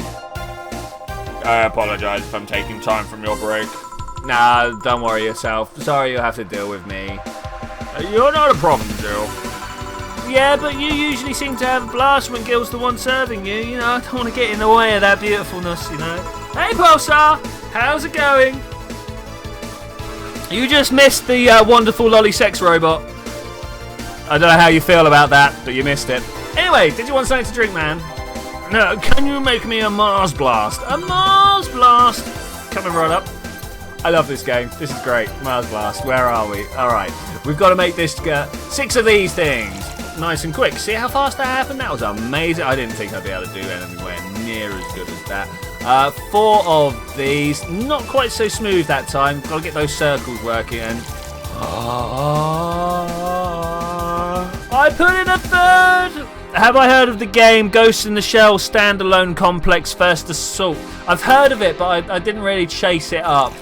I apologize if I'm taking time from your break. Nah, don't worry yourself. Sorry you have to deal with me. You're not a problem, Jill. Yeah, but you usually seem to have a blast when Gil's the one serving you. You know, I don't want to get in the way of that beautifulness, you know. Hey, Pulsar! How's it going? You just missed the wonderful lolly sex robot. I don't know how you feel about that, but you missed it. Anyway, did you want something to drink, man? No, can you make me a Mars Blast? A Mars Blast! Coming right up. I love this game. This is great. Mars Blast. Where are we? Alright. We've got to make this 6 of these things. Nice and quick. See how fast that happened? That was amazing. I didn't think I'd be able to do anywhere near as good as that. 4 of these. Not quite so smooth that time. Got to get those circles working. And I put in a 3rd. Have I heard of the game Ghost in the Shell Standalone Complex First Assault? I've heard of it, but I didn't really chase it up.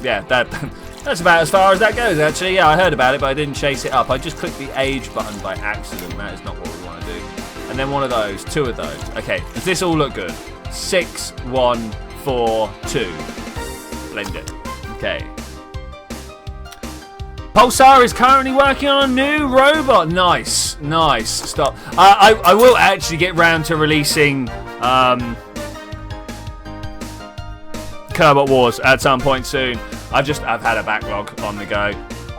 Yeah, that's about as far as that goes, actually. Yeah, I heard about it, but I didn't chase it up. I just clicked the age button by accident. That is not what we want to do. And then one of those, 2 of those. Okay, does this all look good? 6, 1, 4, 2. Blend it. Okay. Pulsar is currently working on a new robot. Nice, nice. Stop. I will actually get round to releasing Kerbot Wars at some point soon. I've had a backlog on the go,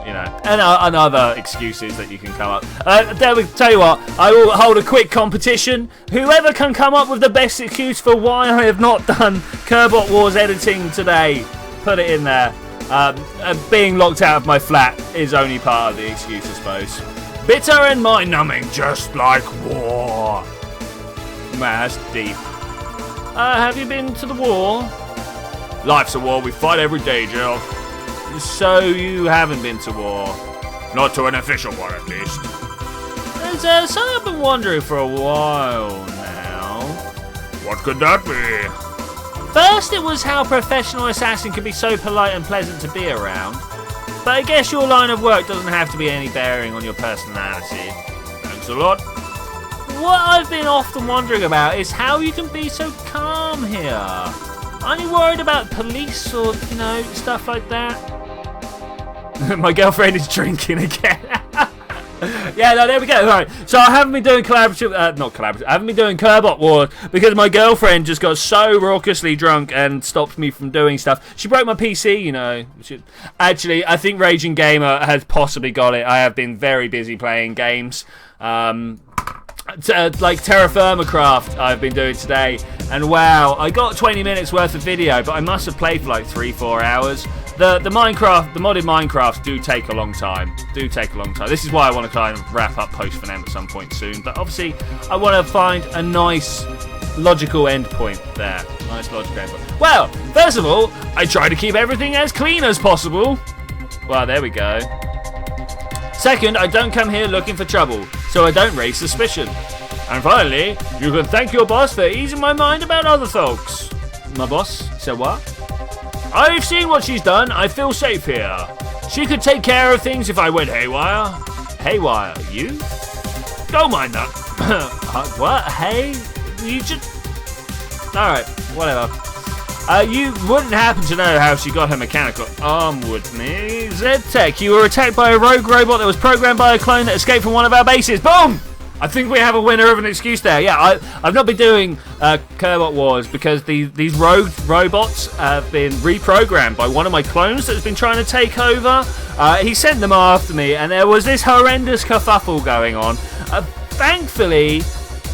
you know, and other excuses that you can come up. Tell you what, I will hold a quick competition. Whoever can come up with the best excuse for why I have not done Kerbot Wars editing today, put it in there. Being locked out of my flat is only part of the excuse, I suppose. Bitter and mind-numbing, just like war. Man, that's deep. Have you been to the war? Life's a war, we fight every day, Jill. So you haven't been to war? Not to an official war, at least. There's something I've been wondering for a while now. What could that be? First, it was how professional assassin can be so polite and pleasant to be around. But I guess your line of work doesn't have to be any bearing on your personality. Thanks a lot. What I've been often wondering about is how you can be so calm here. Aren't you worried about police or, you know, stuff like that? My girlfriend is drinking again. Yeah, no, there we go. Right, so I haven't been doing I haven't been doing Kerbot Wars because my girlfriend just got so raucously drunk and stopped me from doing stuff. She broke my PC, you know. Actually, I think Raging Gamer has possibly got it. I have been very busy playing games. Like Terra Firma Craft I've been doing today, and wow, I got 20 minutes worth of video, but I must have played for like 3-4 hours. The modded Minecrafts do take a long time. This is why I want to kind of wrap up Post for them at some point soon, but obviously I want to find a nice logical end point there. Well, first of all, I try to keep everything as clean as possible. Well, there we go. Second, I don't come here looking for trouble, so I don't raise suspicion. And finally, you can thank your boss for easing my mind about other folks. My boss said what? I've seen what she's done. I feel safe here. She could take care of things if I went haywire. Haywire? You? Don't mind that. What? Hey? You just... Alright, whatever. You wouldn't happen to know how she got her mechanical arm, would me? Z-Tech, you were attacked by a rogue robot that was programmed by a clone that escaped from one of our bases. Boom! I think we have a winner of an excuse there. Yeah, I've not been doing Kerbot Wars because these rogue robots have been reprogrammed by one of my clones that's been trying to take over. He sent them after me, and there was this horrendous kerfuffle going on. Thankfully,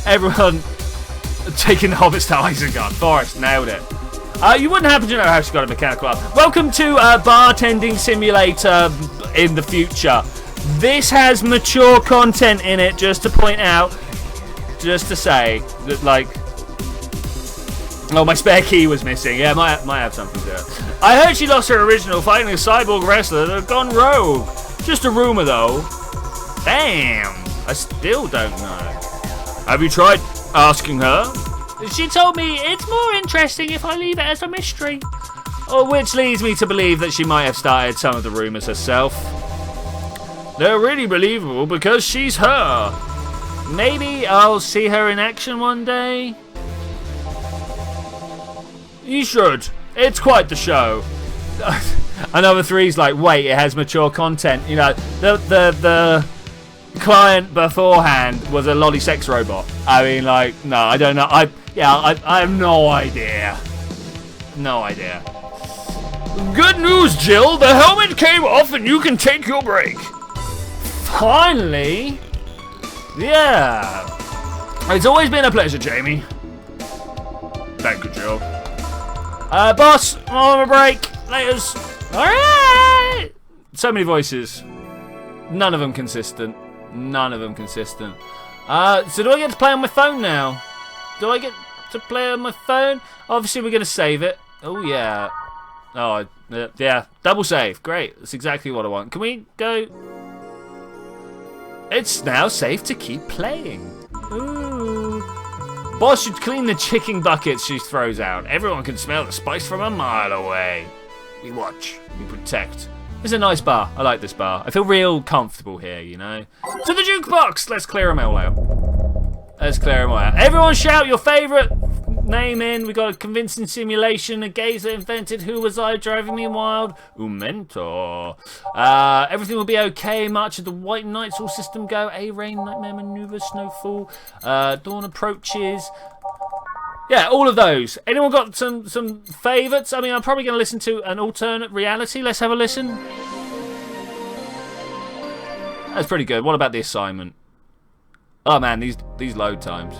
everyone taking the hobbits to Isengard. Forrest nailed it. You wouldn't happen to know how she got a mechanical arm. Welcome to Bartending Simulator in the future. This has mature content in it, just to point out, just to say that, like, oh, my spare key was missing. Yeah, might have something to do. I heard she lost her original fighting a cyborg wrestler that had gone rogue. Just a rumor, though. Damn, I still don't know. Have you tried asking her? She told me it's more interesting if I leave it as a mystery. Which leads me to believe that she might have started some of the rumors herself. They're really believable because she's her. Maybe I'll see her in action one day. You should. It's quite the show. Another three's like, wait, it has mature content. You know, the client beforehand was a lolly sex robot. I mean, like, no, I don't know. I have no idea. No idea. Good news, Jill. The helmet came off and you can take your break. Finally. Yeah. It's always been a pleasure, Jamie. Thank you, Jill. Boss, I'm on a break. Laters. Alright. So many voices. None of them consistent. None of them consistent. So do I get to play on my phone now? Do I get to play on my phone? Obviously, we're going to save it. Oh, yeah. Oh, yeah. Double save. Great. That's exactly what I want. Can we go? It's now safe to keep playing. Ooh. Boss should clean the chicken buckets she throws out. Everyone can smell the spice from a mile away. We watch. We protect. It's a nice bar. I like this bar. I feel real comfortable here, you know. To the jukebox! Let's clear them all out. Let's clear them all out. Everyone shout your favourite name in. We got a convincing simulation. A gaze that invented Who Was I Driving Me Wild? Mentor. Everything will be okay. March of the White Knights. All system go. A-Rain, Nightmare Maneuver, Snowfall. Dawn Approaches. Yeah, all of those. Anyone got some favourites? I mean, I'm probably going to listen to an alternate reality. Let's have a listen. That's pretty good. What about the assignment? Oh man, these load times.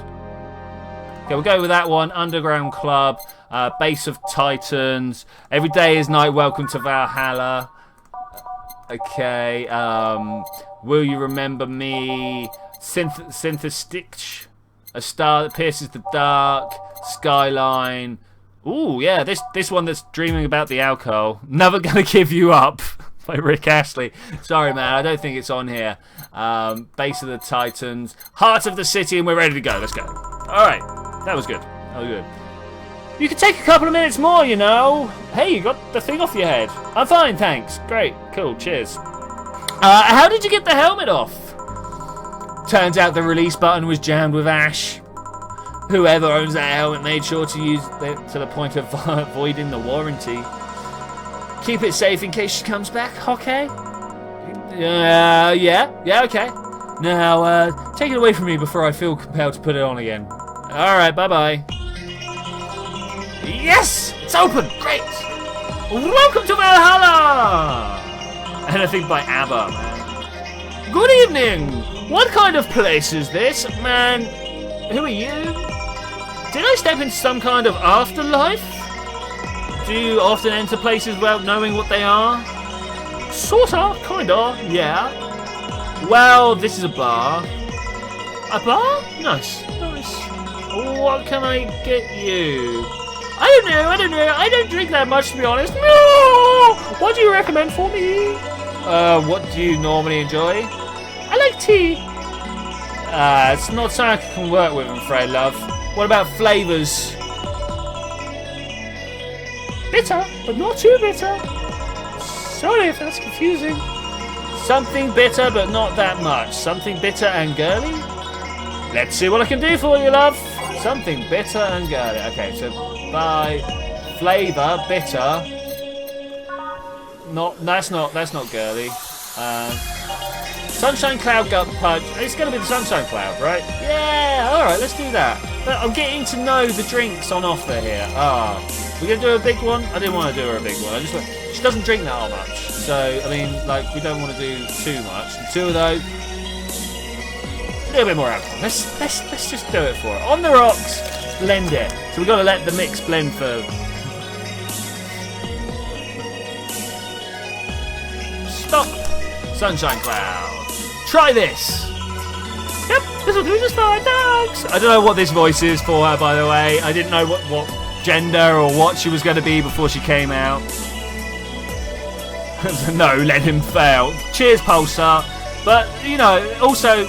Okay, we'll go with that one. Underground Club, Base of Titans, Every Day is Night, Welcome to Valhalla. Okay, Will You Remember Me? Synthestitch, A Star That Pierces the Dark, Skyline. Ooh, yeah, this one that's dreaming about the alcohol. Never Gonna Give You Up by Rick Astley. Sorry, man, I don't think it's on here. Base of the Titans, Heart of the City, and we're ready to go. Let's go. All right, that was good. That was good. You could take a couple of minutes more, you know. Hey, you got the thing off your head. I'm fine, thanks. Great, cool, cheers. How did you get the helmet off? Turns out the release button was jammed with ash. Whoever owns that helmet made sure to use it to the point of voiding the warranty. Keep it safe in case she comes back, okay? Yeah, okay. Now, take it away from me before I feel compelled to put it on again. Alright, bye-bye. Yes! It's open! Great! Welcome to Valhalla! Anything by ABBA, man. Good evening! What kind of place is this? Man, who are you? Did I step into some kind of afterlife? Do you often enter places without knowing what they are? Sorta, kinda, yeah. Well, this is a bar. A bar? Nice. What can I get you? I don't know. I don't drink that much, to be honest. No! What do you recommend for me? What do you normally enjoy? I like tea. It's not something I can work with, I'm afraid, love. What about flavours? Bitter, but not too bitter. Sorry if that's confusing. Something bitter, but not that much. Something bitter and girly? Let's see what I can do for you, love. Something bitter and girly. Okay, so by flavour, bitter. That's not girly. Sunshine Cloud Gut Punch. It's going to be the Sunshine Cloud, right? Yeah, alright, let's do that. But I'm getting to know the drinks on offer here. We're going to do a big one? I didn't want to do her a big one. She doesn't drink that much. So, I mean, like, we don't want to do too much. And two of those, a little bit more alcohol. Let's just do it for her. On the rocks, blend it. So we've got to let the mix blend for... Stop! Sunshine Cloud. Try this! Yep, this will do just fine, thanks! I don't know what this voice is for her, by the way. I didn't know what gender or what she was going to be before she came out. No, let him fail. Cheers, Pulsar. But, you know, also,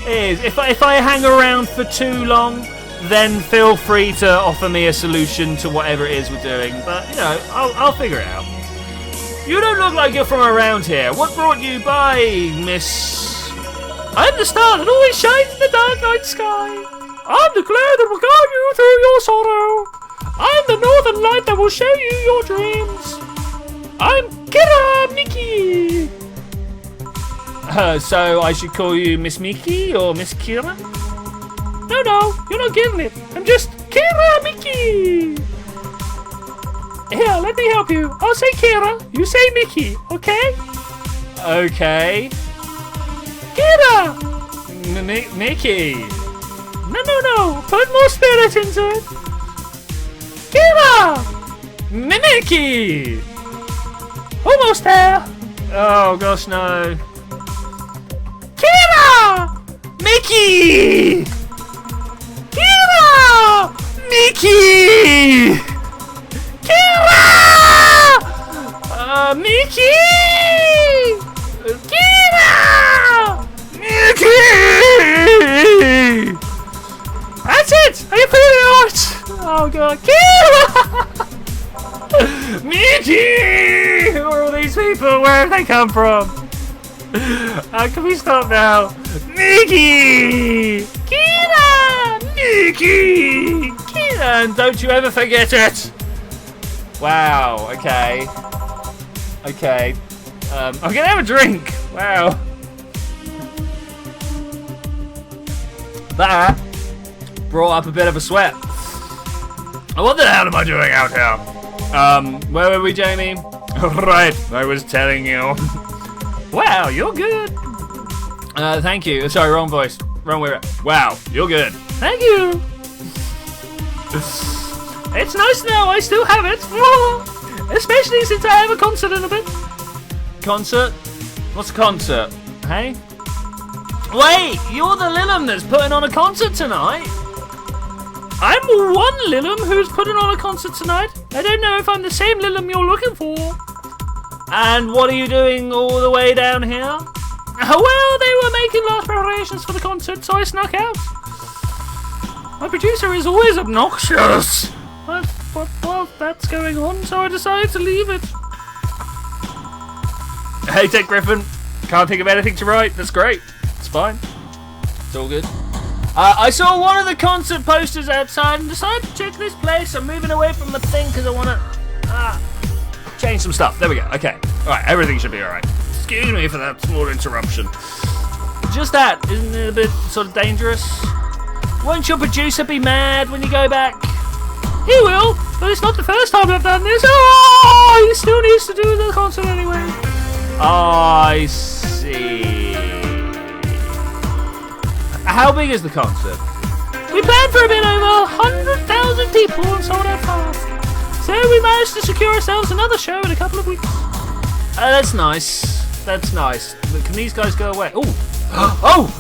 if I hang around for too long, then feel free to offer me a solution to whatever it is we're doing. But, you know, I'll figure it out. You don't look like you're from around here. What brought you by, Miss... I'm the star that always shines in the dark night sky. I'm the glare that will guide you through your sorrow. I'm the northern light that will show you your dreams. I'm Kira Miki. So I should call you Miss Miki or Miss Kira? No, you're not getting it. I'm just Kira Miki. Here, let me help you. I'll say Kira, you say Mickey, okay? Okay. Kira! Mickey! No. Put more spirit into it. Kira! Mickey! Almost there. Oh, gosh, no. Kira! Mickey! Kira! Mickey! Kira! Mickey! Kira! Mickey! That's it! Are you feeling it? Oh god, Kira! Mickey! Who are all these people? Where have they come from? Can we stop now? Mickey! Kira! Mickey! Kira! And don't you ever forget it! Wow, okay. I'm gonna have a drink. Wow. That brought up a bit of a sweat. What the hell am I doing out here? Where were we, Jamie? Right, I was telling you. Wow, you're good. Thank you. Sorry, wrong voice. Wrong way around. Wow, you're good. Thank you. It's nice now, I still have it. Especially since I have a concert in a bit. Concert? What's a concert? Hey? Wait, you're the Lillum that's putting on a concert tonight? I'm one Lillum who's putting on a concert tonight. I don't know if I'm the same Lillum you're looking for. And what are you doing all the way down here? Well, they were making last preparations for the concert, so I snuck out. My producer is always obnoxious. What? but, well, that's going on, so I decided to leave it. Hey, Ted Griffin. Can't think of anything to write. That's great. It's fine. It's all good. I saw one of the concert posters outside and decided to check this place. I'm moving away from the thing because I want to change some stuff. There we go. Okay. All right. Everything should be all right. Excuse me for that small interruption. Just that. Isn't it a bit sort of dangerous? Won't your producer be mad when you go back? He will, but it's not the first time I've done this. Oh, he still needs to do the concert anyway. I see. How big is the concert? We planned for a bit over 100,000 people and sold out fast. So we managed to secure ourselves another show in a couple of weeks. That's nice. That's nice. But can these guys go away? Oh,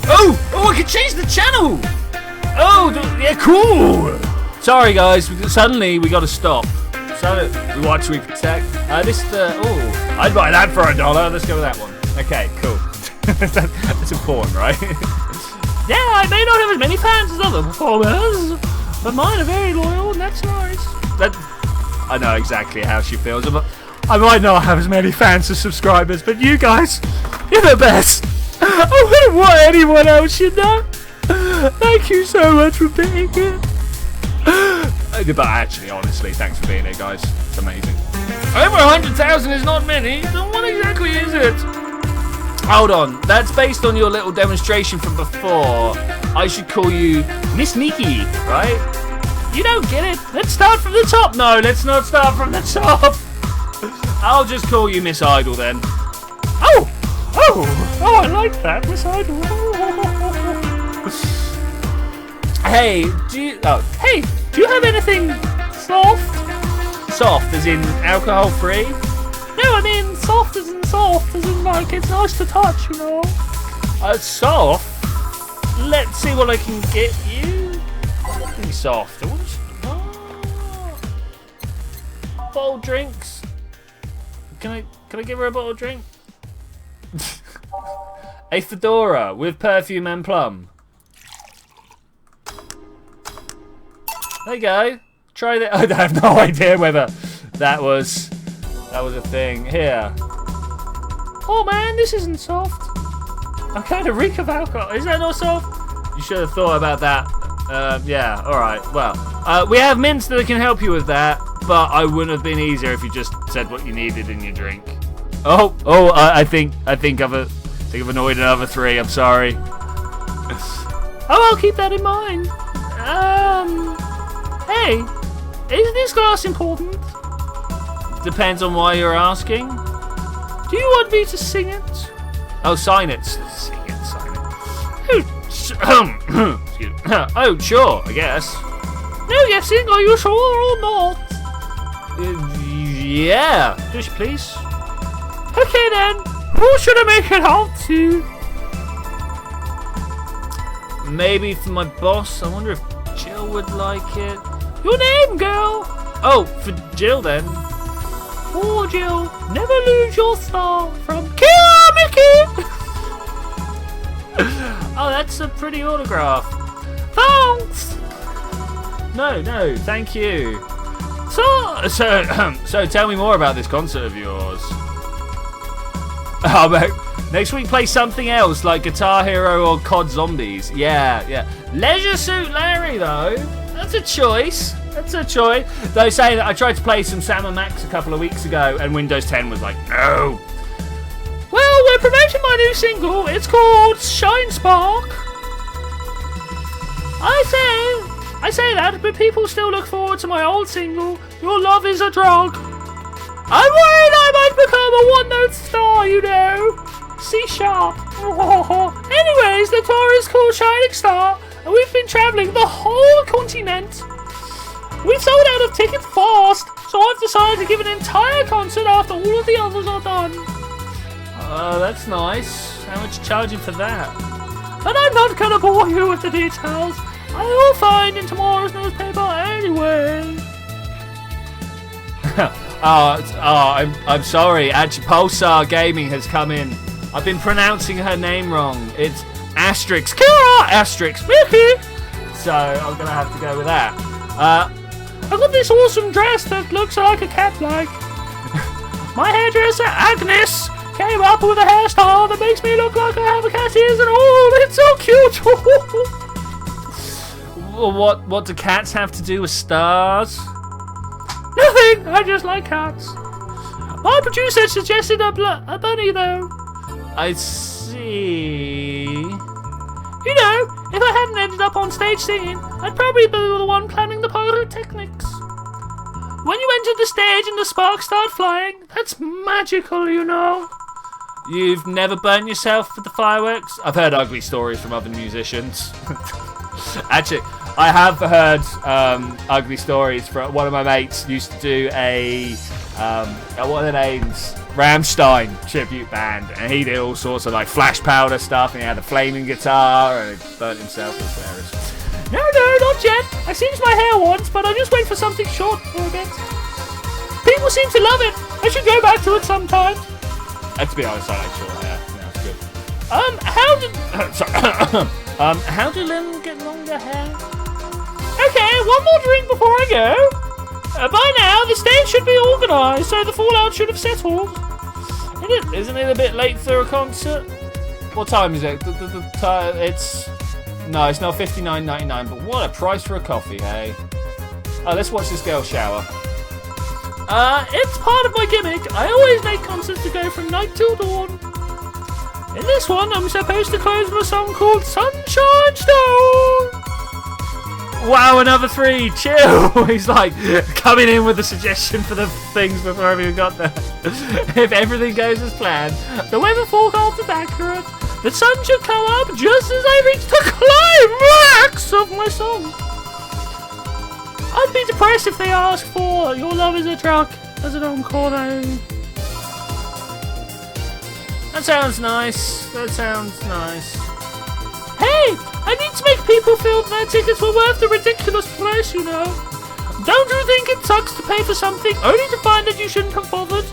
I can change the channel. Oh, yeah, cool. Sorry, guys. Suddenly, we got to stop. So, we watch, we protect. I'd buy that for $1. Let's go with that one. Okay, cool. That's important, right? Yeah, I may not have as many fans as other performers, but mine are very loyal, and that's nice. I know exactly how she feels. I might not have as many fans as subscribers, but you guys, you're the best. I wouldn't want anyone else, you know. Thank you so much for being here. But actually, honestly, thanks for being here, guys. It's amazing. Over 100,000 is not many. Then what exactly is it? Hold on. That's based on your little demonstration from before. I should call you Miss Nikki, right? You don't get it. Let's start from the top. No, let's not start from the top. I'll just call you Miss Idol then. Oh, I like that, Miss Idol. Hey, do you have anything soft? Soft as in alcohol free? No, I mean soft as in like it's nice to touch, you know. Soft? Let's see what I can get you. Something soft. Bottled drinks. Can I give her a bottle of drink? A fedora with perfume and plum. There you go. Try that. I have no idea whether that was a thing. Here. Oh man, this isn't soft. I'm kind of reek of alcohol. Is that not soft? You should have thought about that. Yeah. All right. Well, we have mints that can help you with that, but I wouldn't have been easier if you just said what you needed in your drink. I think I've annoyed another 3. I'm sorry. I'll keep that in mind. Hey, is this glass important? Depends on why you're asking. Do you want me to sing it? Oh, sign it. Sing it, sign it. Oh, sure, I guess. No guessing, are you sure or not? Yeah. Just please. Okay then, who should I make it out to? Maybe for my boss. I wonder if Jill would like it. Your name, girl? Oh, for Jill then. Oh, Jill, never lose your star from Kira Mickey. Oh, that's a pretty autograph. Thanks. No, thank you. So tell me more about this concert of yours. Oh, next week play something else like Guitar Hero or COD Zombies. Yeah. Leisure Suit Larry though. That's a choice. Though saying that I tried to play some Sam & Max a couple of weeks ago and Windows 10 was like, no. Well, we're promoting my new single. It's called Shine Spark. I say that, but people still look forward to my old single, Your Love Is a Drug. I'm worried I might become a one-note star, you know. C#. Anyways, the tour is called Shining Star, and we've been travelling the whole continent. We've sold out of tickets fast, so I've decided to give an entire concert after all of the others are done. That's nice. How much are you charging for that? But I'm not going to bore you with the details. I will find in tomorrow's newspaper anyway. I'm sorry. Actually, Pulsar Gaming has come in. I've been pronouncing her name wrong. It's Asterix Kira Asterix Mickey. So I'm gonna have to go with that. I've got this awesome dress that looks like a cat like. My hairdresser, Agnes, came up with a hairstyle that makes me look like I have a cat ears and all. It's so cute. What do cats have to do with stars? Nothing. I just like cats. My producer suggested a bunny, though. I see. You know, if I hadn't ended up on stage singing, I'd probably be the one planning the pyrotechnics. When you enter the stage and the sparks start flying, that's magical, you know. You've never burnt yourself with the fireworks? I've heard ugly stories from other musicians. Actually, I have heard ugly stories from one of my mates used to do what are the names? Rammstein tribute band, and he did all sorts of like flash powder stuff, and he had a flaming guitar, and he burnt himself. It was hilarious. No, not yet. I singed my hair once, but I just went for something short for a bit. People seem to love it. I should go back to it sometime. To be honest, I like short hair. Yeah, that's good. How do men get longer hair? Okay, one more drink before I go. By now, the stage should be organised, so the fallout should have settled. Isn't it a bit late for a concert? What time is it? It's not $59.99, but what a price for a coffee, hey? Oh, let's watch this girl shower. It's part of my gimmick. I always make concerts to go from night till dawn. In this one, I'm supposed to close with a song called Sunshine Stone. Wow, another 3. Chill. He's like coming in with a suggestion for the things before I've even got there. If everything goes as planned, the weather forecast is accurate. The sun should come up just as I reach the climax of my song. I'd be depressed if they asked for Your Love Is a Truck as an encore though. That sounds nice. Hey, I need to make people feel their tickets were worth the ridiculous price, you know. Don't you think it sucks to pay for something only to find that you shouldn't have bothered?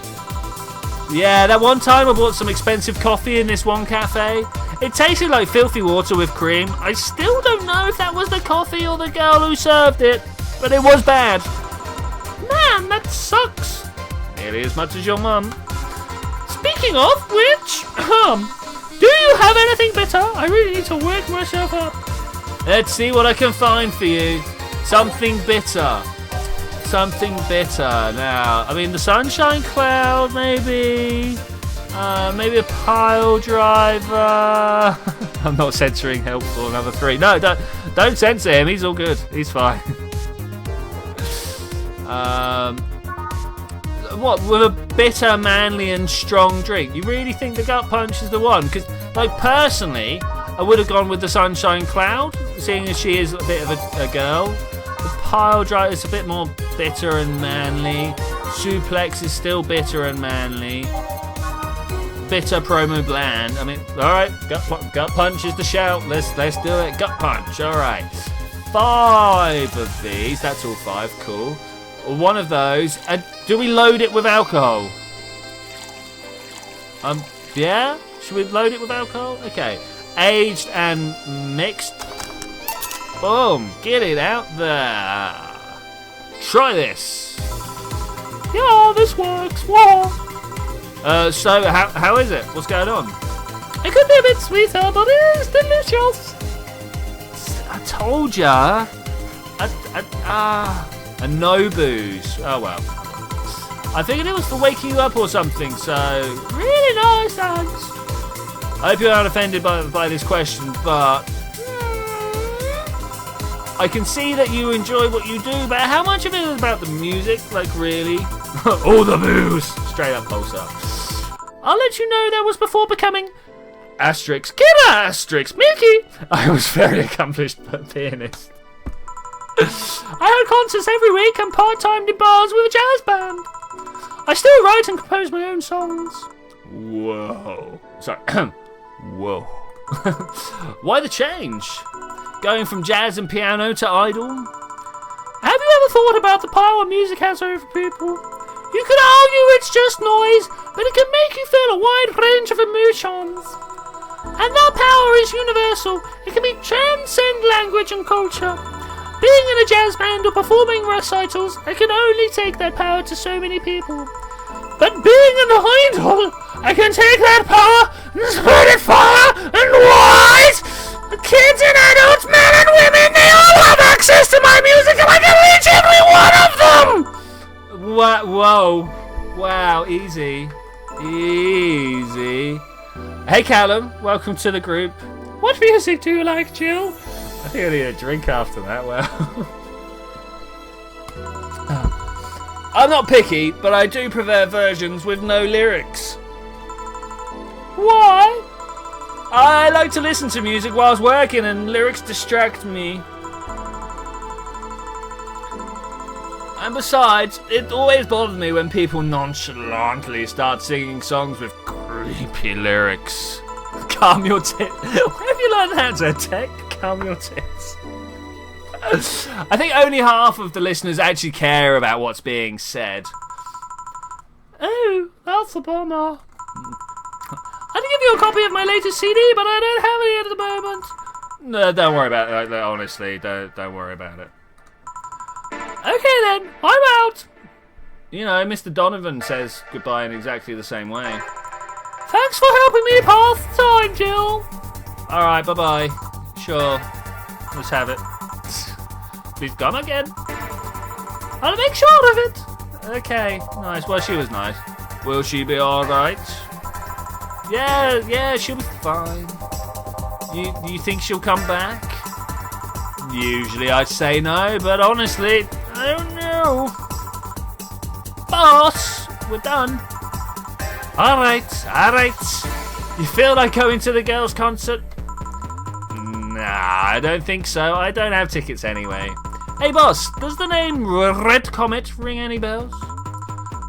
Yeah, that one time I bought some expensive coffee in this one cafe. It tasted like filthy water with cream. I still don't know if that was the coffee or the girl who served it, but it was bad. Man, that sucks. Nearly as much as your mum. Speaking of which, do you have anything better? I really need to work myself up. Let's see what I can find for you. Something bitter. Now, I mean, the sunshine cloud, maybe. Maybe a pile driver. I'm not censoring helpful. Another 3. No, don't censor him. He's all good. He's fine. What, with a bitter, manly and strong drink? You really think the gut punch is the one? Because, like, personally, I would have gone with the sunshine cloud, seeing as she is a bit of a girl. The pile driver is a bit more bitter and manly. Suplex is still bitter and manly. Bitter promo bland. I mean, alright, gut punch is the shout. Let's do it. Gut punch, alright. 5 of these, that's all 5, cool. One of those, and do we load it with alcohol? Yeah? Should we load it with alcohol? Okay. Aged and mixed. Boom, get it out there. Try this. Yeah, this works. Whoa. So how is it? What's going on? It could be a bit sweeter, but it is delicious. I told ya. A no booze. Oh well. I figured it was for waking you up or something, so really nice, thanks. I hope you aren't offended by this question, but I can see that you enjoy what you do, but how much of it is about the music? Like, really? All the booze! Straight up Pulsar. I'll let you know that was before becoming Asterix. Killer Asterix! Milky! I was very accomplished pianist. I had concerts every week and part-time in bars with a jazz band. I still write and compose my own songs. Whoa. Sorry. Whoa. Why the change? Going from jazz and piano to idol? Have you ever thought about the power music has over people? You could argue it's just noise, but it can make you feel a wide range of emotions. And that power is universal. It can transcend language and culture. Being in a jazz band or performing recitals, I can only take that power to so many people. But being in the hind hole, I can take that power and spread it far and wide. The kids and adults, men and women, they all have access to my music and I can reach every one of them! Whoa. Wow, easy. Easy. Hey Callum, welcome to the group. What music do you like, Jill? I think I need a drink after that, well. I'm not picky, but I do prefer versions with no lyrics. Why? I like to listen to music whilst working and lyrics distract me. And besides, it always bothers me when people nonchalantly start singing songs with creepy lyrics. Calm your tits. Where have you learned that, Zedtech? Calm your tits. I think only half of the listeners actually care about what's being said. Oh, that's a bummer. I can give you a copy of my latest CD, but I don't have any at the moment. No, don't worry about it. Honestly, don't worry about it. Okay then, I'm out. You know, Mr. Donovan says goodbye in exactly the same way. Thanks for helping me pass the time, Jill. All right, bye-bye. Sure, let's have it. Please come again. I'll make sure of it. Okay, nice. Well, she was nice. Will she be all right? Yeah, she'll be fine. You think she'll come back? Usually I'd say no, but honestly, I don't know. Boss, we're done. All right. You feel like going to the girls' concert? Nah, I don't think so. I don't have tickets anyway. Hey boss, does the name Red Comet ring any bells?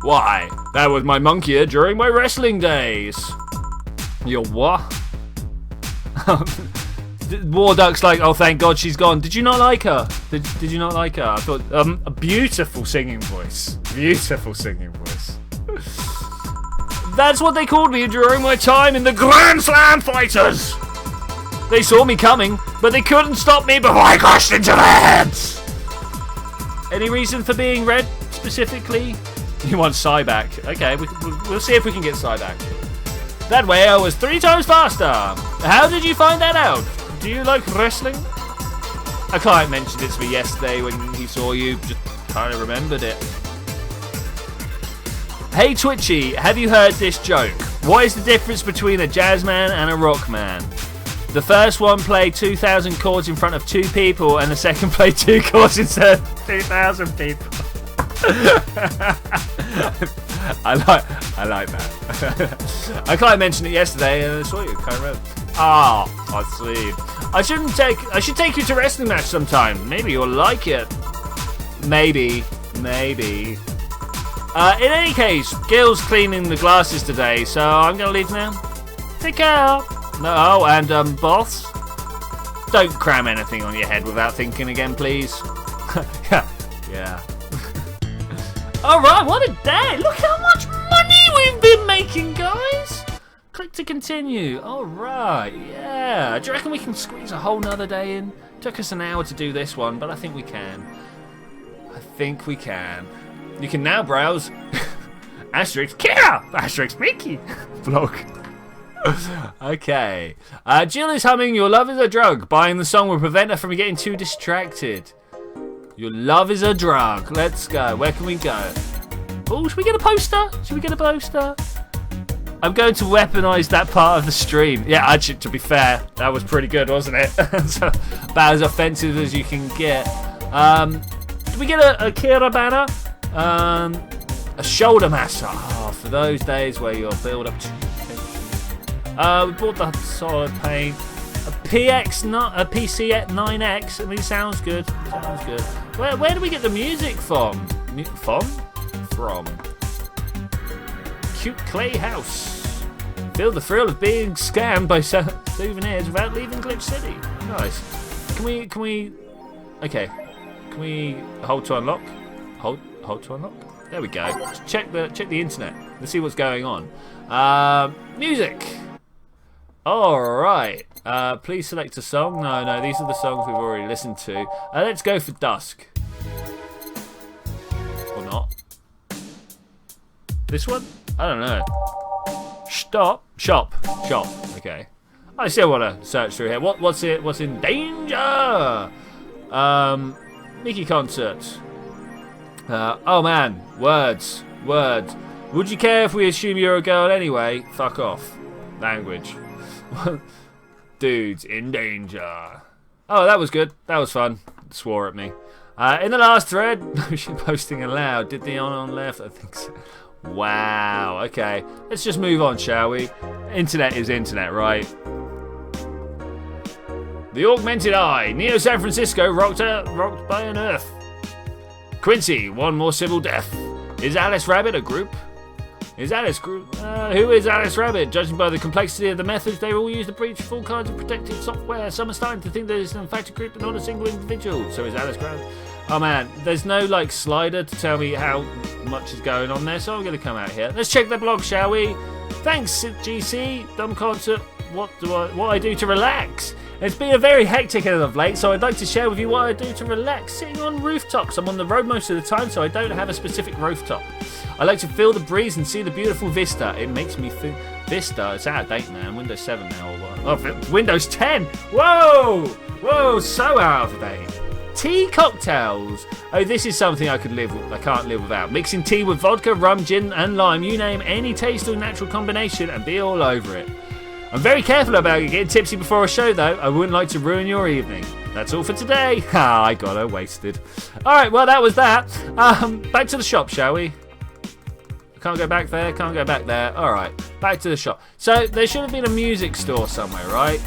Why, that was my monkey during my wrestling days. Your what? War Duck's like, oh thank God she's gone. Did you not like her? Did you not like her? I thought, a beautiful singing voice. Beautiful singing voice. That's what they called me during my time in the Grand Slam Fighters. They saw me coming, but they couldn't stop me before I crashed into their heads. Any reason for being red, specifically? You want Psy back. Okay, we'll see if we can get Psy back. That way I was 3 times faster. How did you find that out? Do you like wrestling? A client mentioned it to me yesterday when he saw you. Just kind of remembered it. Hey Twitchy, have you heard this joke? What is the difference between a jazz man and a rock man? The first one played 2,000 chords in front of 2 people, and the second played 2 chords instead of 2,000 people. I like that. I kind of mentioned it yesterday, and I saw you. Kind of remember. Ah, I see. I should take you to a wrestling match sometime. Maybe you'll like it. Maybe. In any case, Gil's cleaning the glasses today, so I'm gonna leave now. Take care. No, and boss, don't cram anything on your head without thinking again, please. Yeah. All right, what a day! Look how much money we've been making, guys. Click to continue. All right, yeah. Do you reckon we can squeeze a whole nother day in? Took us an hour to do this one, but I think we can. You can now browse asterisk Kira, asterisk Mickey vlog. Okay. Jill is humming Your Love is a Drug. Buying the song will prevent her from getting too distracted. Your love is a drug. Let's go. Where can we go? Oh, should we get a poster? I'm going to weaponize that part of the stream. Yeah, actually, to be fair, that was pretty good, wasn't it? So, about as offensive as you can get. Did we get a Kira banner? A shoulder massage. Oh, for those days where you're build up to we bought the solid paint. A PC 9X. I mean, sounds good. Where do we get the music from? From Cute Clay House. Feel the thrill of being scammed by souvenirs without leaving Glitch City. Nice. Can we? Okay. Can we hold to unlock? Hold to unlock. There we go. Check the internet. Let's see what's going on. Music. Alright. Please select a song. No, these are the songs we've already listened to. Let's go for Dusk. Or not. This one? I don't know. Shop. Okay. I still want to search through here. What's in danger? Mickey concert. Oh man, words. Would you care if we assume you're a girl anyway? Fuck off. Language. Dudes in danger. Oh, that was good. That was fun. Swore at me. In the last thread, no shit posting allowed. Did the on left? I think so. Wow. Okay. Let's just move on, shall we? Internet is internet, right? The Augmented Eye. Neo San Francisco rocked by an Earth. Quincy. One more civil death. Is Alice Rabbit a group? Who is Alice Rabbit? Judging by the complexity of the methods they all use to breach full kinds of protective software, some are starting to think there is in fact a group and not a single individual. So is Alice Rabbit? Oh man, there's no like slider to tell me how much is going on there, so I'm going to come out here. Let's check the blog, shall we? Thanks, GC. Dumb concert. What I do to relax? It's been a very hectic as of late, so I'd like to share with you what I do to relax. Sitting on rooftops. I'm on the road most of the time, so I don't have a specific rooftop. I like to feel the breeze and see the beautiful vista. It makes me feel... Vista? It's out of date, man. Windows 7 now or what? Oh, Windows 10! Whoa, so out of date. Tea cocktails. Oh, this is something I can't live without. Mixing tea with vodka, rum, gin, and lime. You name any taste or natural combination and be all over it. I'm very careful about getting tipsy before a show, though. I wouldn't like to ruin your evening. That's all for today. I got her wasted. Alright, well, that was that. Back to the shop, shall we? Can't go back there, can't go back there. Alright, back to the shop. So, there should have been a music store somewhere, right?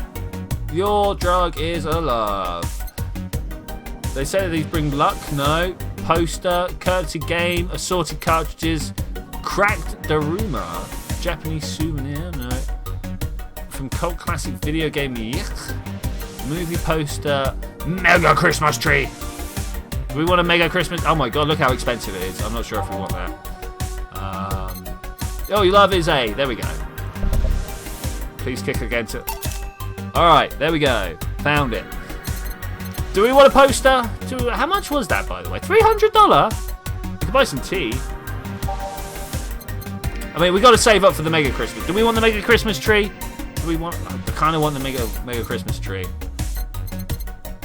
Your drug is a love. They say that these bring luck. No. Poster, courtesy game, assorted cartridges, cracked Daruma, Japanese souvenir. No. From cult classic video game movie poster, mega Christmas tree. Do we want a mega Christmas? Oh my god, look how expensive it is. I'm not sure if we want that. Oh, you love is A. There we go. Please kick against it. Alright, there we go. Found it. Do we want a poster? How much was that, by the way? $300? We could buy some tea. I mean, we got to save up for the mega Christmas. Do we want the mega Christmas tree? I kind of want the mega Christmas tree.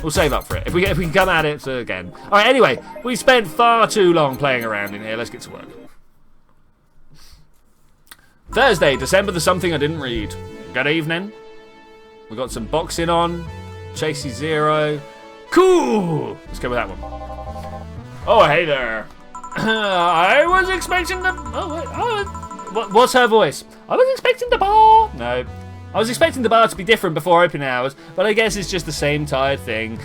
We'll save up for it. If we can come at it again. Alright, anyway. We've spent far too long playing around in here. Let's get to work. Thursday, December the something I didn't read. Good evening. We got some boxing on. Chasey Zero. Cool! Let's go with that one. Oh, hey there. I was expecting the... what's her voice? I was expecting the bar. No. I was expecting the bar to be different before opening hours, but I guess it's just the same tired thing.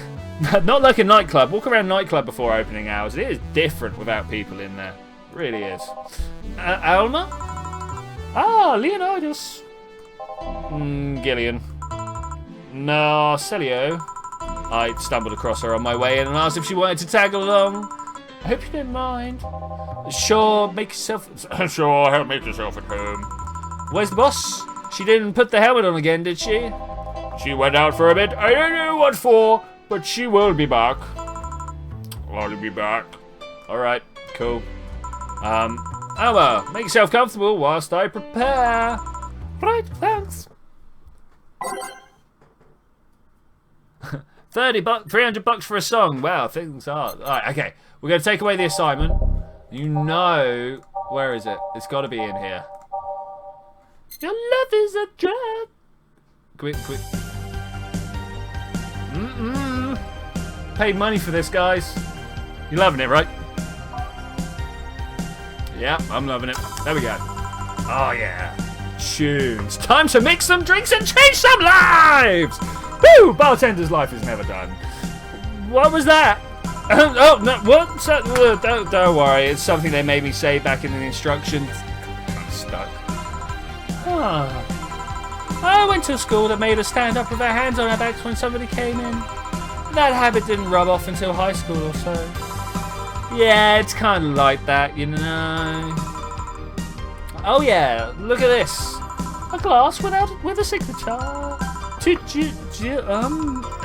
Not like a nightclub. Walk around a nightclub before opening hours. It is different without people in there. It really is. Alma? Ah, Leonidas. Gillian. No, Celio. I stumbled across her on my way in and asked if she wanted to tag along. I hope you didn't mind. Sure, make yourself... Sure, make yourself at home. Where's the boss? She didn't put the helmet on again, did she? She went out for a bit. I don't know what for, but she will be back. I'll be back. Alright, cool. Alma, make yourself comfortable whilst I prepare. Right, thanks. 300 bucks for a song. Wow, things are... Alright, okay. We're going to take away the assignment. You know... Where is it? It's got to be in here. Your love is a drug. Quick. Paid money for this, guys. You're loving it, right? Yeah, I'm loving it. There we go. Oh, yeah. Tunes. Time to mix some drinks and change some lives! Woo! Bartender's life is never done. What was that? Oh, no, what? Don't worry, it's something they made me say back in the instructions. I'm stuck. I went to a school that made us stand up with our hands on our backs when somebody came in. That habit didn't rub off until high school or so. Yeah, it's kind of like that, you know. Oh yeah, look at this. A glass with a signature.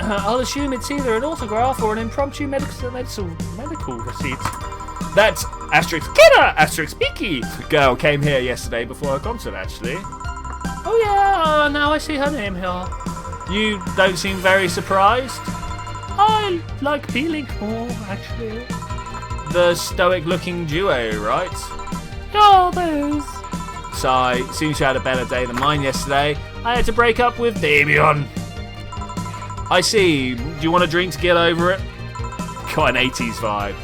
I'll assume it's either an autograph or an impromptu medical receipt. That's Asterix Kidder, Asterix Beaky. Girl came here yesterday before a concert, actually. Oh yeah, now I see her name here. You don't seem very surprised. I like B-Link more, actually. The stoic-looking duo, right? Yeah, those. Sigh, seems you had a better day than mine yesterday. I had to break up with Damien. I see. Do you want a drink to get over it? Got an 80s vibe.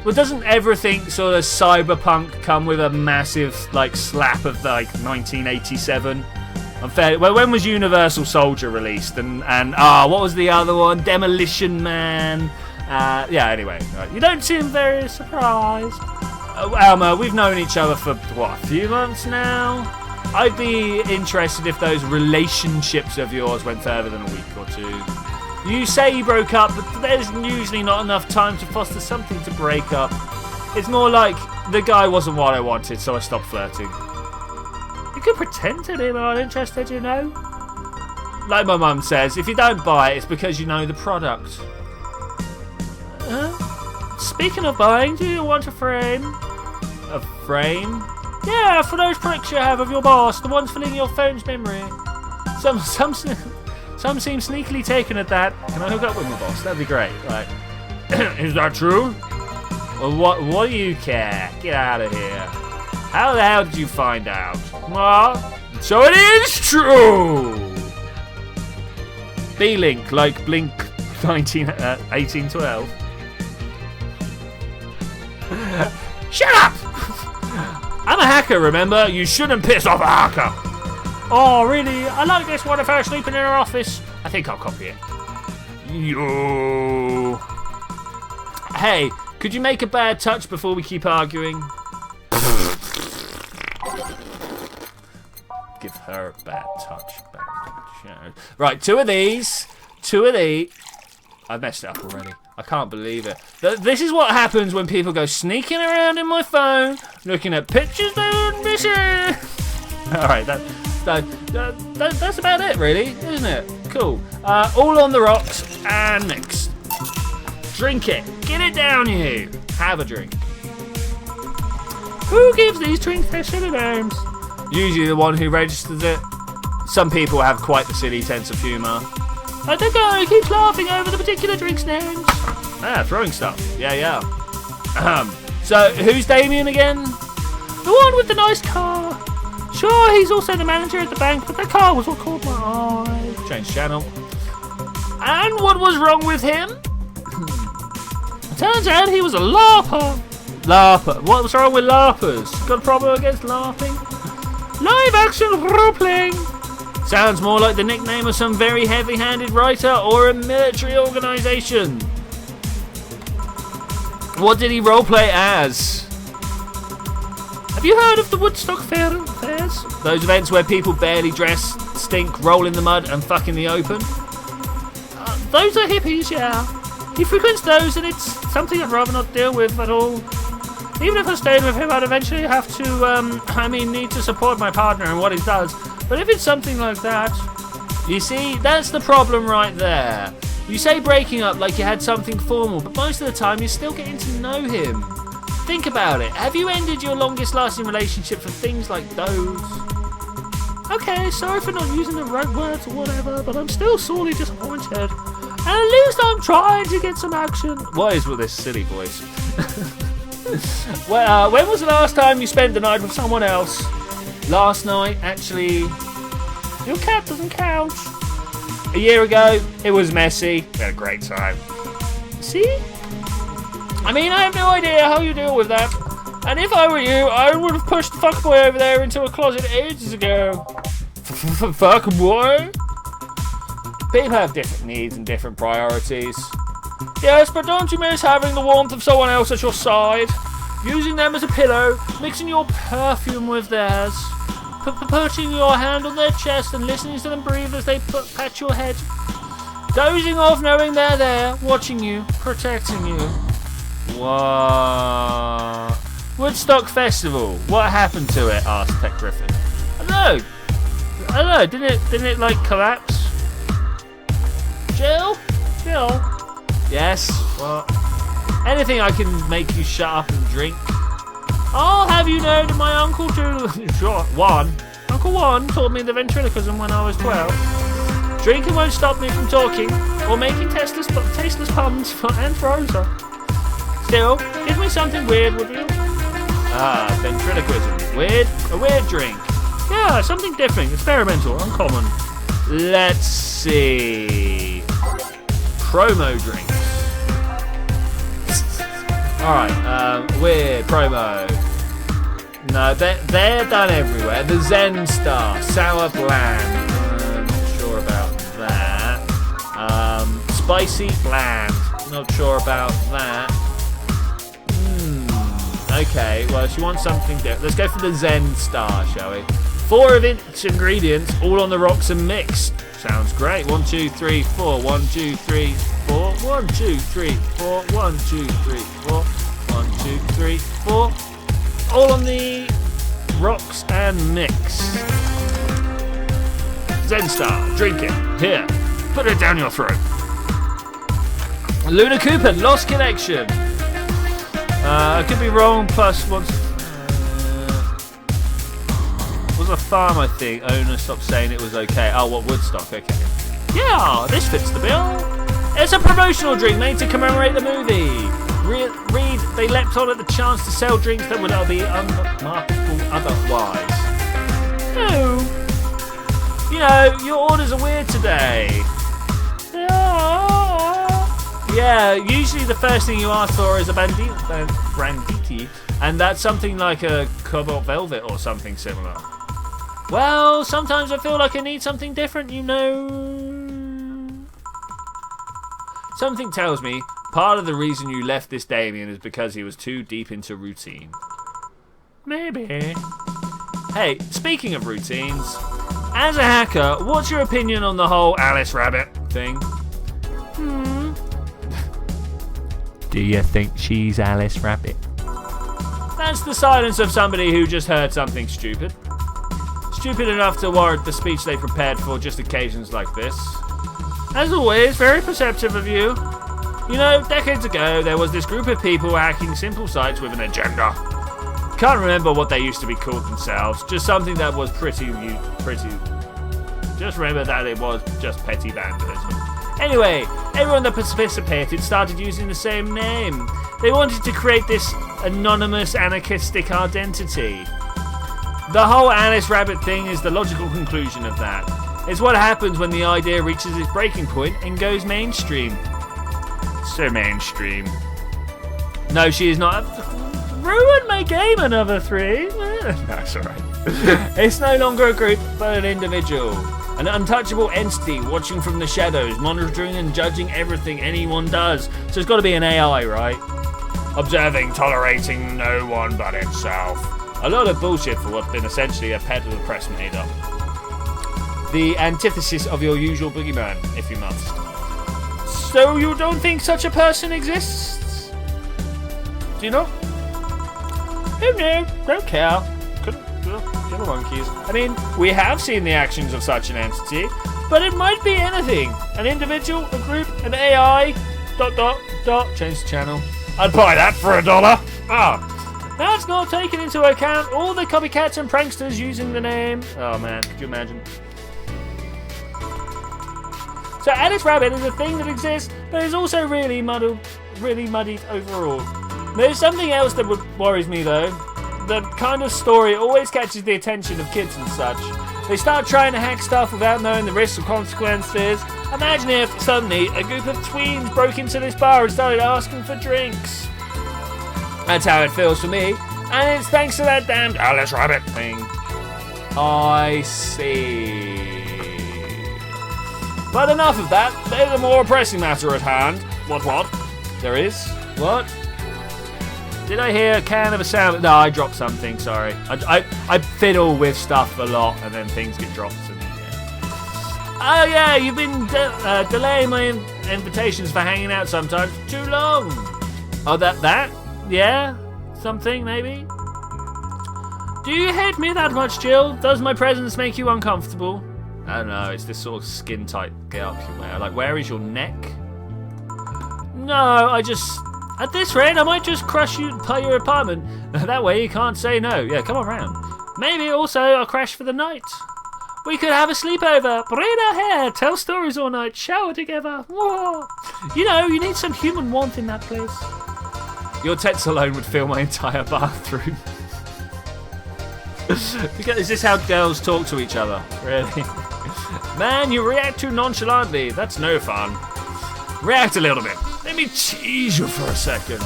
Well, doesn't everything sort of cyberpunk come with a massive slap of 1987? Well, when was Universal Soldier released? And what was the other one? Demolition Man. Yeah. Anyway, you don't seem very surprised. Alma, we've known each other for a few months now. I'd be interested if those relationships of yours went further than a week or two. You say you broke up, but there's usually not enough time to foster something to break up. It's more like the guy wasn't what I wanted, so I stopped flirting. You could pretend to be more interested, you know. Like my mum says, if you don't buy it, it's because you know the product. Speaking of buying, do you want a frame? A frame? Yeah, for those pricks you have of your boss, the ones filling your phone's memory. Some seem sneakily taken at that. Can I hook up with my boss? That'd be great. Right. Is that true? Well, what do you care? Get out of here. How the hell did you find out? Well, so it is true! B-Link, like Blink 1812. Shut up! I'm a hacker, remember? You shouldn't piss off a hacker. Oh, really? I like this one of her sleeping in her office. I think I'll copy it. Yo. Hey, could you make a bad touch before we keep arguing? Give her a bad touch. Right, two of these. I've messed it up already. I can't believe it. This is what happens when people go sneaking around in my phone, looking at pictures they wouldn't be sharing. Alright, that's about it, really, isn't it? Cool. All on the rocks and mixed. Drink it. Get it down, you. Have a drink. Who gives these drinks their silly names? Usually the one who registers it. Some people have quite the silly sense of humour. Like the guy who keeps laughing over the particular drink's names. Ah, throwing stuff. Yeah. So, who's Damien again? The one with the nice car. Sure, he's also the manager at the bank, but that car was what caught my eye. Change channel. And what was wrong with him? Turns out he was a LARPer. LARPer? What was wrong with LARPers? Got a problem against LARPing? Live action role-playing. Sounds more like the nickname of some very heavy-handed writer or a military organisation. What did he roleplay as? Have you heard of the Woodstock fairs? Those events where people barely dress, stink, roll in the mud and fuck in the open? Those are hippies, yeah. He frequents those and it's something I'd rather not deal with at all. Even if I stayed with him, I'd eventually have to, need to support my partner in what he does. But if it's something like that... You see, that's the problem right there. You say breaking up like you had something formal, but most of the time you're still getting to know him. Think about it. Have you ended your longest lasting relationship for things like those? Okay, sorry for not using the right words or whatever, but I'm still sorely disappointed. And at least I'm trying to get some action. What is with this silly voice? Well, when was the last time you spent the night with someone else? Last night, actually. Your cat doesn't count. A year ago, it was messy. We had a great time. See? I mean, I have no idea how you deal with that. And if I were you, I would have pushed fuckboy over there into a closet ages ago. Fuckboy? People have different needs and different priorities. Yes, but don't you miss having the warmth of someone else at your side? Using them as a pillow, mixing your perfume with theirs, putting your hand on their chest and listening to them breathe as they pat your head. Dozing off knowing they're there, watching you, protecting you. What? Woodstock Festival, what happened to it? Asked Tech Griffin. I don't know. Didn't it like collapse? Jill? Yes. What? Anything I can make you shut up and drink. I'll have you know that my uncle Uncle Juan taught me the ventriloquism when I was 12. Drinking won't stop me from talking or making tasteless puns and Rosa. Still, give me something weird, would you? Ventriloquism. A weird drink. Yeah, something different, experimental, uncommon. Let's see. Promo drinks. Alright, weird promo. No, they're done everywhere. The Zen Star, sour bland. Not sure about that. Spicy bland. Not sure about that. Okay, well, she wants something different. Let's go for the Zen Star, shall we? 4 of its ingredients, all on the rocks and mixed. Sounds great. 1, 2, 3, 4. 1, 2, 3, 4. 1, 2, 3, 4. 1, 2, 3, 4. 1, 2, 3, 4. All on the rocks and mixed. Zen Star, drink it. Here, put it down your throat. Luna Cooper, Lost Connection. I could be wrong. Plus, was a farm, I think. Owner stopped saying it was okay. Oh, what Woodstock? Okay. Yeah, this fits the bill. It's a promotional drink made to commemorate the movie. Read, they leapt on at the chance to sell drinks that would be unmarketable otherwise. No. You know, your orders are weird today. Yeah, usually the first thing you ask for is a branditti, and that's something like a cobalt velvet or something similar. Well, sometimes I feel like I need something different, you know. Something tells me part of the reason you left this Damien is because he was too deep into routine. Maybe. Hey, speaking of routines, as a hacker, what's your opinion on the whole Alice Rabbit thing? Do you think she's Alice Rabbit? That's the silence of somebody who just heard something stupid. Stupid enough to warrant the speech they prepared for just occasions like this. As always, very perceptive of you. You know, decades ago, there was this group of people hacking simple sites with an agenda. Can't remember what they used to be called themselves, just something that was pretty. Just remember that it was just petty vandalism. Anyway, everyone that participated started using the same name. They wanted to create this anonymous anarchistic identity. The whole Alice Rabbit thing is the logical conclusion of that. It's what happens when the idea reaches its breaking point and goes mainstream. So mainstream. No, she is not. Ruined my game, another 3. That's alright. It's no longer a group, but an individual. An untouchable entity watching from the shadows, monitoring and judging everything anyone does. So it's got to be an AI, right? Observing, tolerating no one but itself. A lot of bullshit for what's been essentially a pet of the press made up. The antithesis of your usual boogeyman, if you must. So you don't think such a person exists? Do you not? Oh no, don't care. Give a monkeys. I mean, we have seen the actions of such an entity, but it might be anything. An individual, a group, an AI, ... Change the channel. I'd buy that for $1. That's not taking into account all the copycats and pranksters using the name. Oh man, could you imagine? So Alice Rabbit is a thing that exists, but is also really muddied overall. There's something else that worries me though. The kind of story always catches the attention of kids and such. They start trying to hack stuff without knowing the risks or consequences. Imagine if, suddenly, a group of tweens broke into this bar and started asking for drinks. That's how it feels for me, and it's thanks to that damned Alice Rabbit thing. I see. But enough of that, there's a more pressing matter at hand. What? There is? What? Did I hear a can of a sound? No, I dropped something, sorry. I fiddle with stuff a lot and then things get dropped. Oh yeah, you've been delaying my invitations for hanging out sometimes too long. Oh, that? Yeah? Something, maybe? Do you hate me that much, Jill? Does my presence make you uncomfortable? I don't know, it's this sort of skin-tight get-up you wear. Like, where is your neck? No, at this rate, I might just crush you by your apartment. That way you can't say no. Yeah, come on round. Maybe also I'll crash for the night. We could have a sleepover, braid our hair, tell stories all night, shower together. Whoa. You know, you need some human warmth in that place. Your tits alone would fill my entire bathroom. Is this how girls talk to each other? Really? Man, you react too nonchalantly. That's no fun. React a little bit. Let me tease you for a second.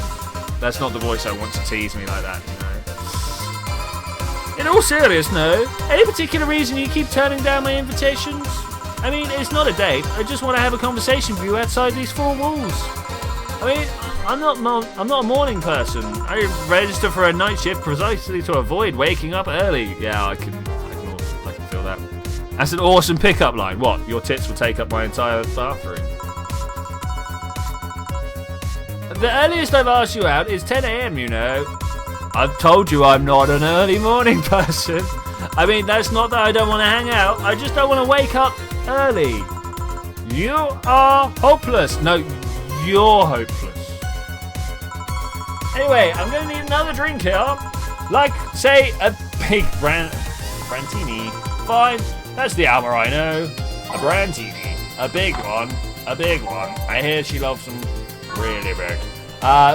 That's not the voice I want to tease me like that, you know. In all seriousness, no. Any particular reason you keep turning down my invitations? I mean, it's not a date. I just want to have a conversation with you outside these four walls. I mean, I'm not a morning person. I register for a night shift precisely to avoid waking up early. Yeah, I can feel that. That's an awesome pickup line. What? Your tits will take up my entire bathroom. The earliest I've asked you out is 10 a.m, you know. I've told you I'm not an early morning person. I mean, that's not that I don't want to hang out. I just don't want to wake up early. You are hopeless. No, you're hopeless. Anyway, I'm going to need another drink here. Like, say, a big Brantini. Fine, that's the Alma I know. A Brantini. A big one. A big one. I hear she loves them really big.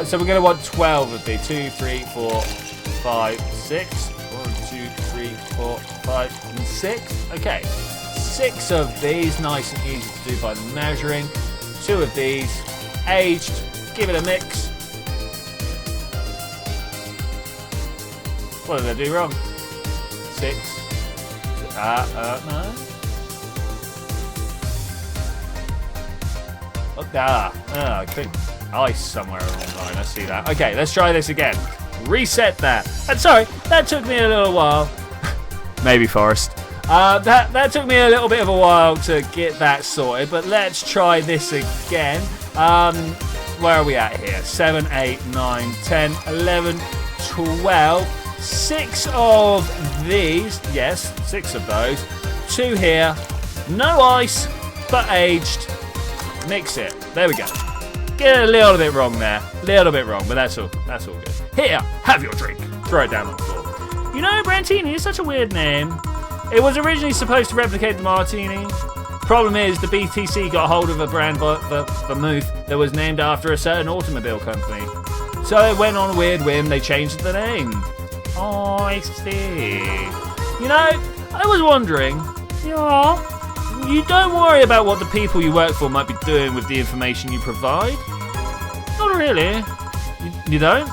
So we're going to want 12 of these. 2, 3, 4, 5, 6. 1, 2, 3, 4, 5, and 6. Okay. 6 of these. Nice and easy to do by the measuring. 2 of these. Aged. Give it a mix. What did I do wrong? 6. No. I clicked ice somewhere along the line. I see that. Okay, let's try this again. Reset that. And sorry, that took me a little while. Maybe Forrest. That took me a little bit of a while to get that sorted, but let's try this again. Where are we at here? 7, 8, 9, 10, 11, 12. 6 of these. Yes, 6 of those. 2 here. No ice, but aged. Mix it. There we go. Get it a little bit wrong there. Little bit wrong, but that's all good. Here, have your drink. Throw it down on the floor. You know, Brantini is such a weird name. It was originally supposed to replicate the Martini. Problem is, the BTC got hold of a brand vermouth that was named after a certain automobile company. So it went on a weird whim, they changed the name. Oh, I see. You know, I was wondering, you don't worry about what the people you work for might be doing with the information you provide? Not really. You don't?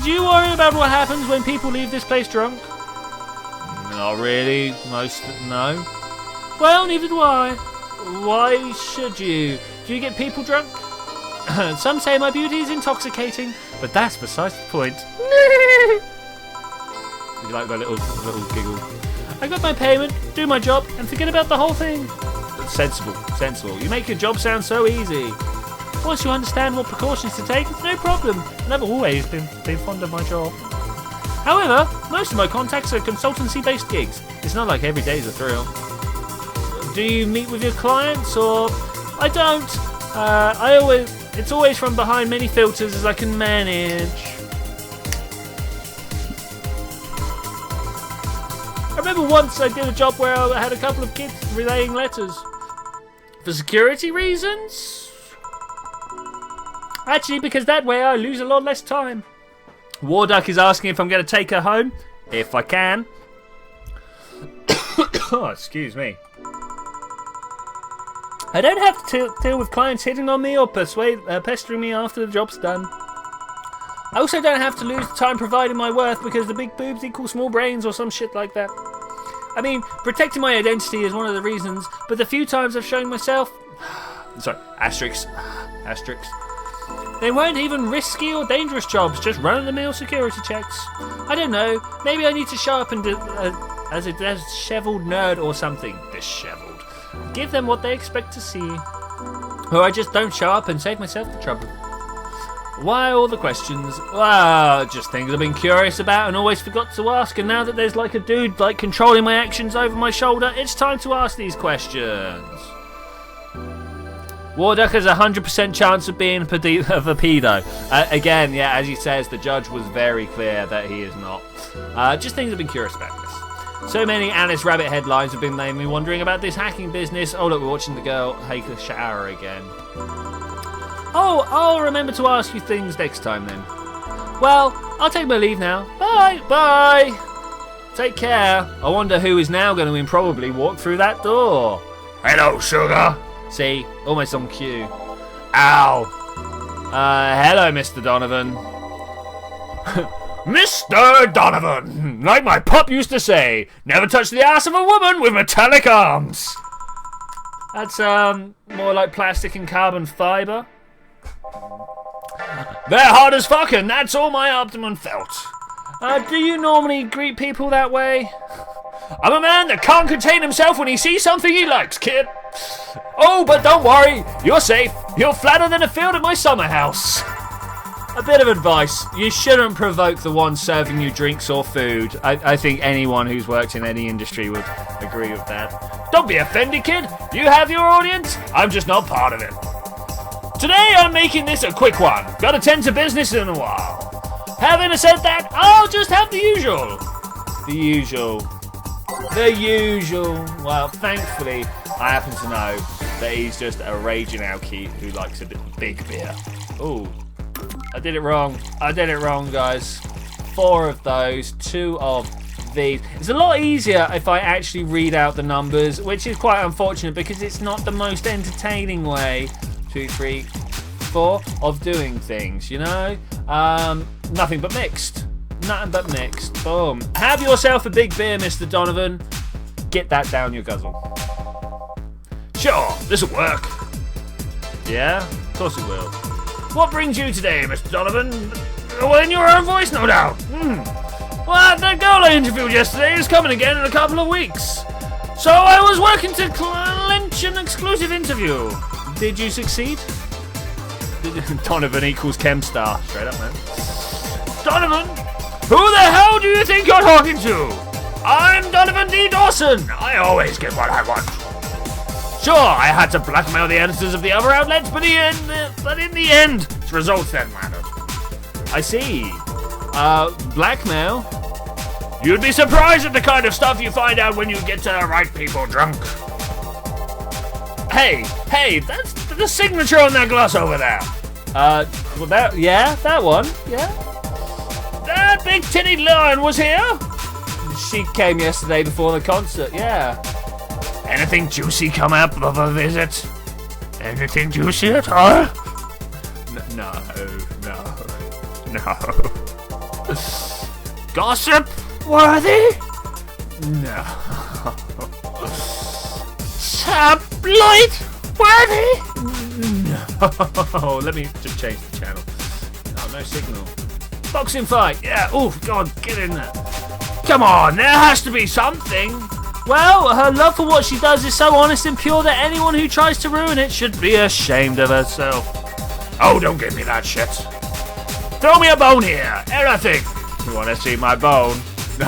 Do you worry about what happens when people leave this place drunk? Not really. No. Well, neither do I. Why should you? Do you get people drunk? Some say my beauty is intoxicating, but that's besides the point. You like my little giggle? I got my payment, do my job, and forget about the whole thing. Sensible. You make your job sound so easy. Once you understand what precautions to take, it's no problem. And I've always been fond of my job. However, most of my contacts are consultancy-based gigs. It's not like every day's a thrill. Do you meet with your clients, or... I don't. It's always from behind many filters as I can manage. I remember once I did a job where I had a couple of kids relaying letters. For security reasons? Actually, because that way I lose a lot less time. Warduck is asking if I'm going to take her home. If I can. Oh, excuse me. I don't have to deal with clients hitting on me or pestering me after the job's done. I also don't have to lose the time providing my worth because the big boobs equal small brains or some shit like that. I mean, protecting my identity is one of the reasons, but the few times I've shown myself... Sorry, asterisks. They weren't even risky or dangerous jobs, just run-of-the-mill security checks. I don't know, maybe I need to show up and as a dishevelled nerd or something. Dishevelled. Give them what they expect to see. Or I just don't show up and save myself the trouble. Why all the questions? Well, just things I've been curious about and always forgot to ask, and now that there's like a dude like controlling my actions over my shoulder, it's time to ask these questions. Warduck has a 100% chance of being a pedo. Again, yeah, as he says, the judge was very clear that he is not. Just things I've been curious about this. So many Alice Rabbit headlines have been made me wondering about this hacking business. Oh look, we're watching the girl take a shower again. Oh, I'll remember to ask you things next time then. Well, I'll take my leave now. Bye, bye. Take care. I wonder who is now going to improbably walk through that door. Hello, sugar. See, almost on cue. Ow. Hello, Mr. Donovan. Mr. Donovan, like my pop used to say, never touch the ass of a woman with metallic arms. That's more like plastic and carbon fibre. They're hard as fuck, and that's all my abdomen felt. Do you normally greet people that way? I'm a man that can't contain himself when he sees something he likes, kid. Oh, but don't worry, you're safe. You're flatter than a field at my summer house. A bit of advice, you shouldn't provoke the one serving you drinks or food. I think anyone who's worked in any industry would agree with that. Don't be offended, kid. You have your audience. I'm just not part of it. Today I'm making this a quick one. Gotta tend to business in a while. Having said that, I'll just have the usual. The usual. The usual. Well, thankfully, I happen to know that he's just a raging alky who likes a big beer. Ooh. I did it wrong, guys. 4 of those, 2 of these. It's a lot easier if I actually read out the numbers, which is quite unfortunate because it's not the most entertaining way, 2, 3, 4, of doing things, you know? Nothing but mixed. Nothing but mixed. Boom. Have yourself a big beer, Mr. Donovan. Get that down your guzzle. Sure, this'll work. Yeah? Of course it will. What brings you today, Mr. Donovan? Well, in your own voice, no doubt. Well, the girl I interviewed yesterday is coming again in a couple of weeks. So I was working to clinch an exclusive interview. Did you succeed? Donovan equals Chemstar. Straight up, man. Donovan, who the hell do you think you're talking to? I'm Donovan D. Dawson. I always get what I want. Sure, I had to blackmail the editors of the other outlets, but in the end, it's results that matter. I see. Blackmail? You'd be surprised at the kind of stuff you find out when you get to the right people drunk. Hey, that's the signature on that glass over there. Well, that one, yeah. That big titty lion was here? She came yesterday before the concert, yeah. Anything juicy come up of a visit? Anything juicy at all? No. Gossip worthy? No. Tabloid worthy? No. Let me just change the channel. Oh, no signal. Boxing fight, yeah. Oh, God, get in there. Come on, there has to be something. Well, her love for what she does is so honest and pure that anyone who tries to ruin it should be ashamed of herself. Oh, don't give me that shit. Throw me a bone here. Anything. You want to see my bone? No,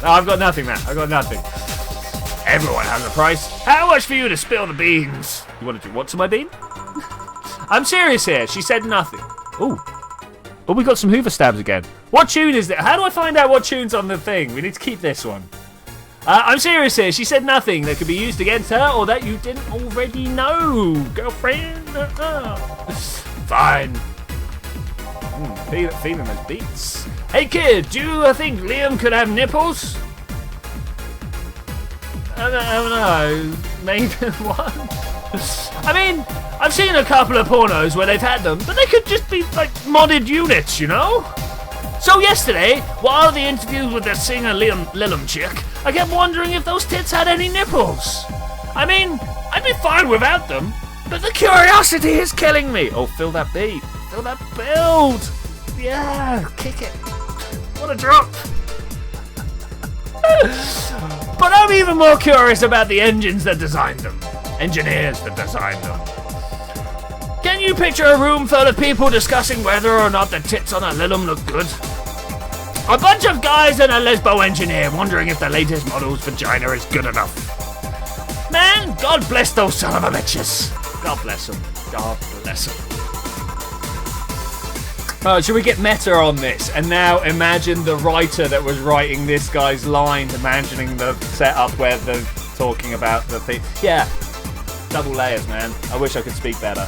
I've got nothing, man. I've got nothing. Everyone has a price. How much for you to spill the beans? You want to do what to my bean? I'm serious here. She said nothing. Ooh. Oh, we got some Hoover stabs again. What tune is it? How do I find out what tune's on the thing? We need to keep this one. I'm serious here. She said nothing that could be used against her or that you didn't already know, girlfriend. Fine. Feeling those beats. Hey, kid, do you think Liam could have nipples? I don't know. Maybe what? I mean, I've seen a couple of pornos where they've had them, but they could just be like modded units, you know? So yesterday, while the interview with the singer Lilum chick, I kept wondering if those tits had any nipples. I mean, I'd be fine without them, but the curiosity is killing me. Oh, feel that beat. Feel that build. Yeah, kick it. What a drop. But I'm even more curious about the engines that designed them. Engineers that designed them. Can you picture a room full of people discussing whether or not the tits on a Lilum look good? A bunch of guys and a lesbo engineer wondering if the latest model's vagina is good enough. Man, God bless those son of a bitches. God bless them. God bless them. Oh, should we get meta on this? And now imagine the writer that was writing this guy's line, imagining the setup where they're talking about the thing. Yeah, double layers, man. I wish I could speak better.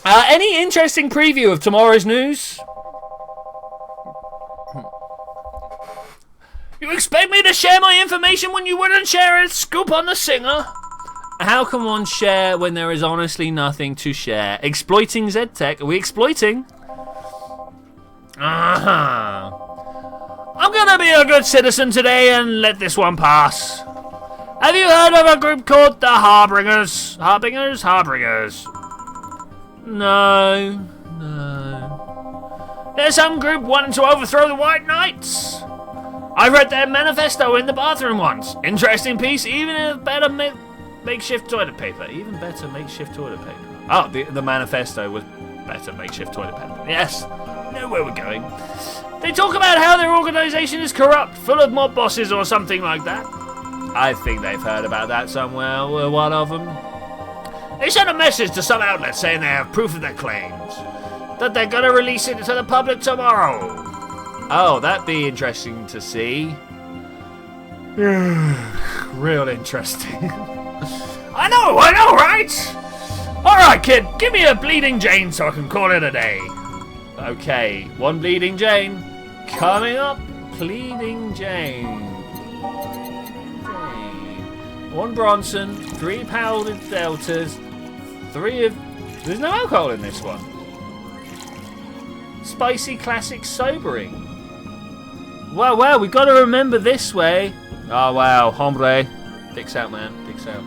Any interesting preview of tomorrow's news? You expect me to share my information when you wouldn't share it? Scoop on the singer. How can one share when there is honestly nothing to share? Exploiting ZTech? Are we exploiting? I'm gonna be a good citizen today and let this one pass. Have you heard of a group called the Harbingers? Harbingers. No. There's some group wanting to overthrow the White Knights. I read their manifesto in the bathroom once. Interesting piece, even better makeshift toilet paper. Oh, the manifesto was better makeshift toilet paper. Yes, know where we're going. They talk about how their organisation is corrupt, full of mob bosses or something like that. I think they've heard about that somewhere. We're one of them. They sent a message to some outlet saying they have proof of their claims, that they're going to release it to the public tomorrow. Oh, that'd be interesting to see. Real interesting. I know, right? Alright, kid, give me a Bleeding Jane so I can call it a day. Okay, one Bleeding Jane. Coming up, Bleeding Jane. One Bronson, 3 powdered deltas, 3 of... There's no alcohol in this one. Spicy classic sobering. Wow, we've got to remember this way. Oh, wow, hombre. Dicks out, man, dicks out.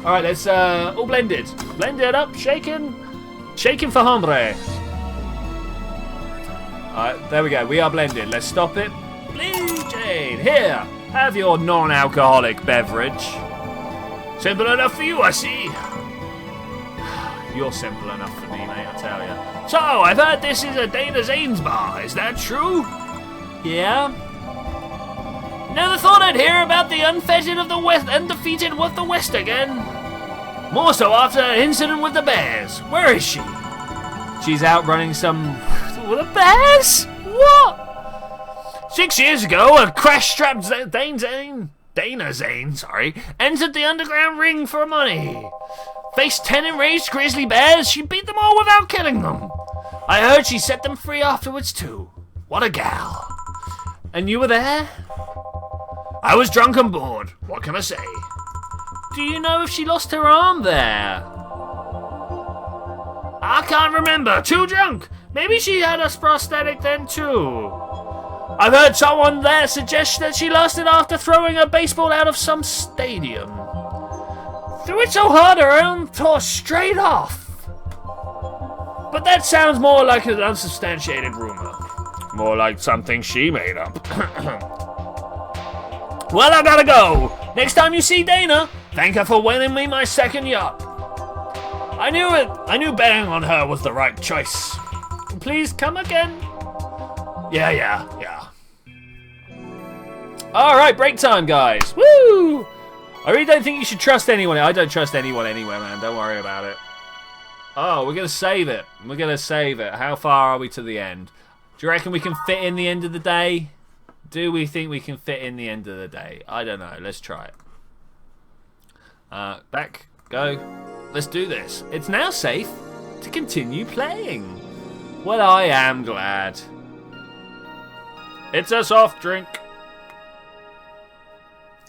Alright, let's, all blended. Blended up, shaken. Shaken for hombre. Alright, there we go, we are blended. Let's stop it. Blue Jade, here, have your non-alcoholic beverage. Simple enough for you, I see. You're simple enough for me, mate, I tell you. So, I've heard this is a Dana Zane's bar, is that true? Yeah? Never thought I'd hear about the unfettered of the West, undefeated with the West again. More so after an incident with the Bears. Where is she? She's out running some... With the Bears? What? 6 years ago, a crash-strapped Dana Zane, entered the underground ring for money. Faced 10 enraged grizzly bears, she beat them all without killing them. I heard she set them free afterwards too. What a gal. And you were there? I was drunk and bored. What can I say? Do you know if she lost her arm there? I can't remember. Too drunk. Maybe she had a prosthetic then too. I've heard someone there suggest that she lost it after throwing a baseball out of some stadium. Threw it so hard her arm tore straight off. But that sounds more like an unsubstantiated rumor. More like something she made up. Well, I gotta go. Next time you see Dana, thank her for winning me my second yacht. I knew it. I knew betting on her was the right choice. Please come again. Yeah. Alright, break time, guys. Woo! I really don't think you should trust anyone. I don't trust anyone anywhere, man. Don't worry about it. Oh, we're going to save it. How far are we to the end? Do you reckon we can fit in the end of the day? Do we think we can fit in the end of the day? I don't know. Let's try it. Back. Go. Let's do this. It's now safe to continue playing. Well, I am glad. It's a soft drink.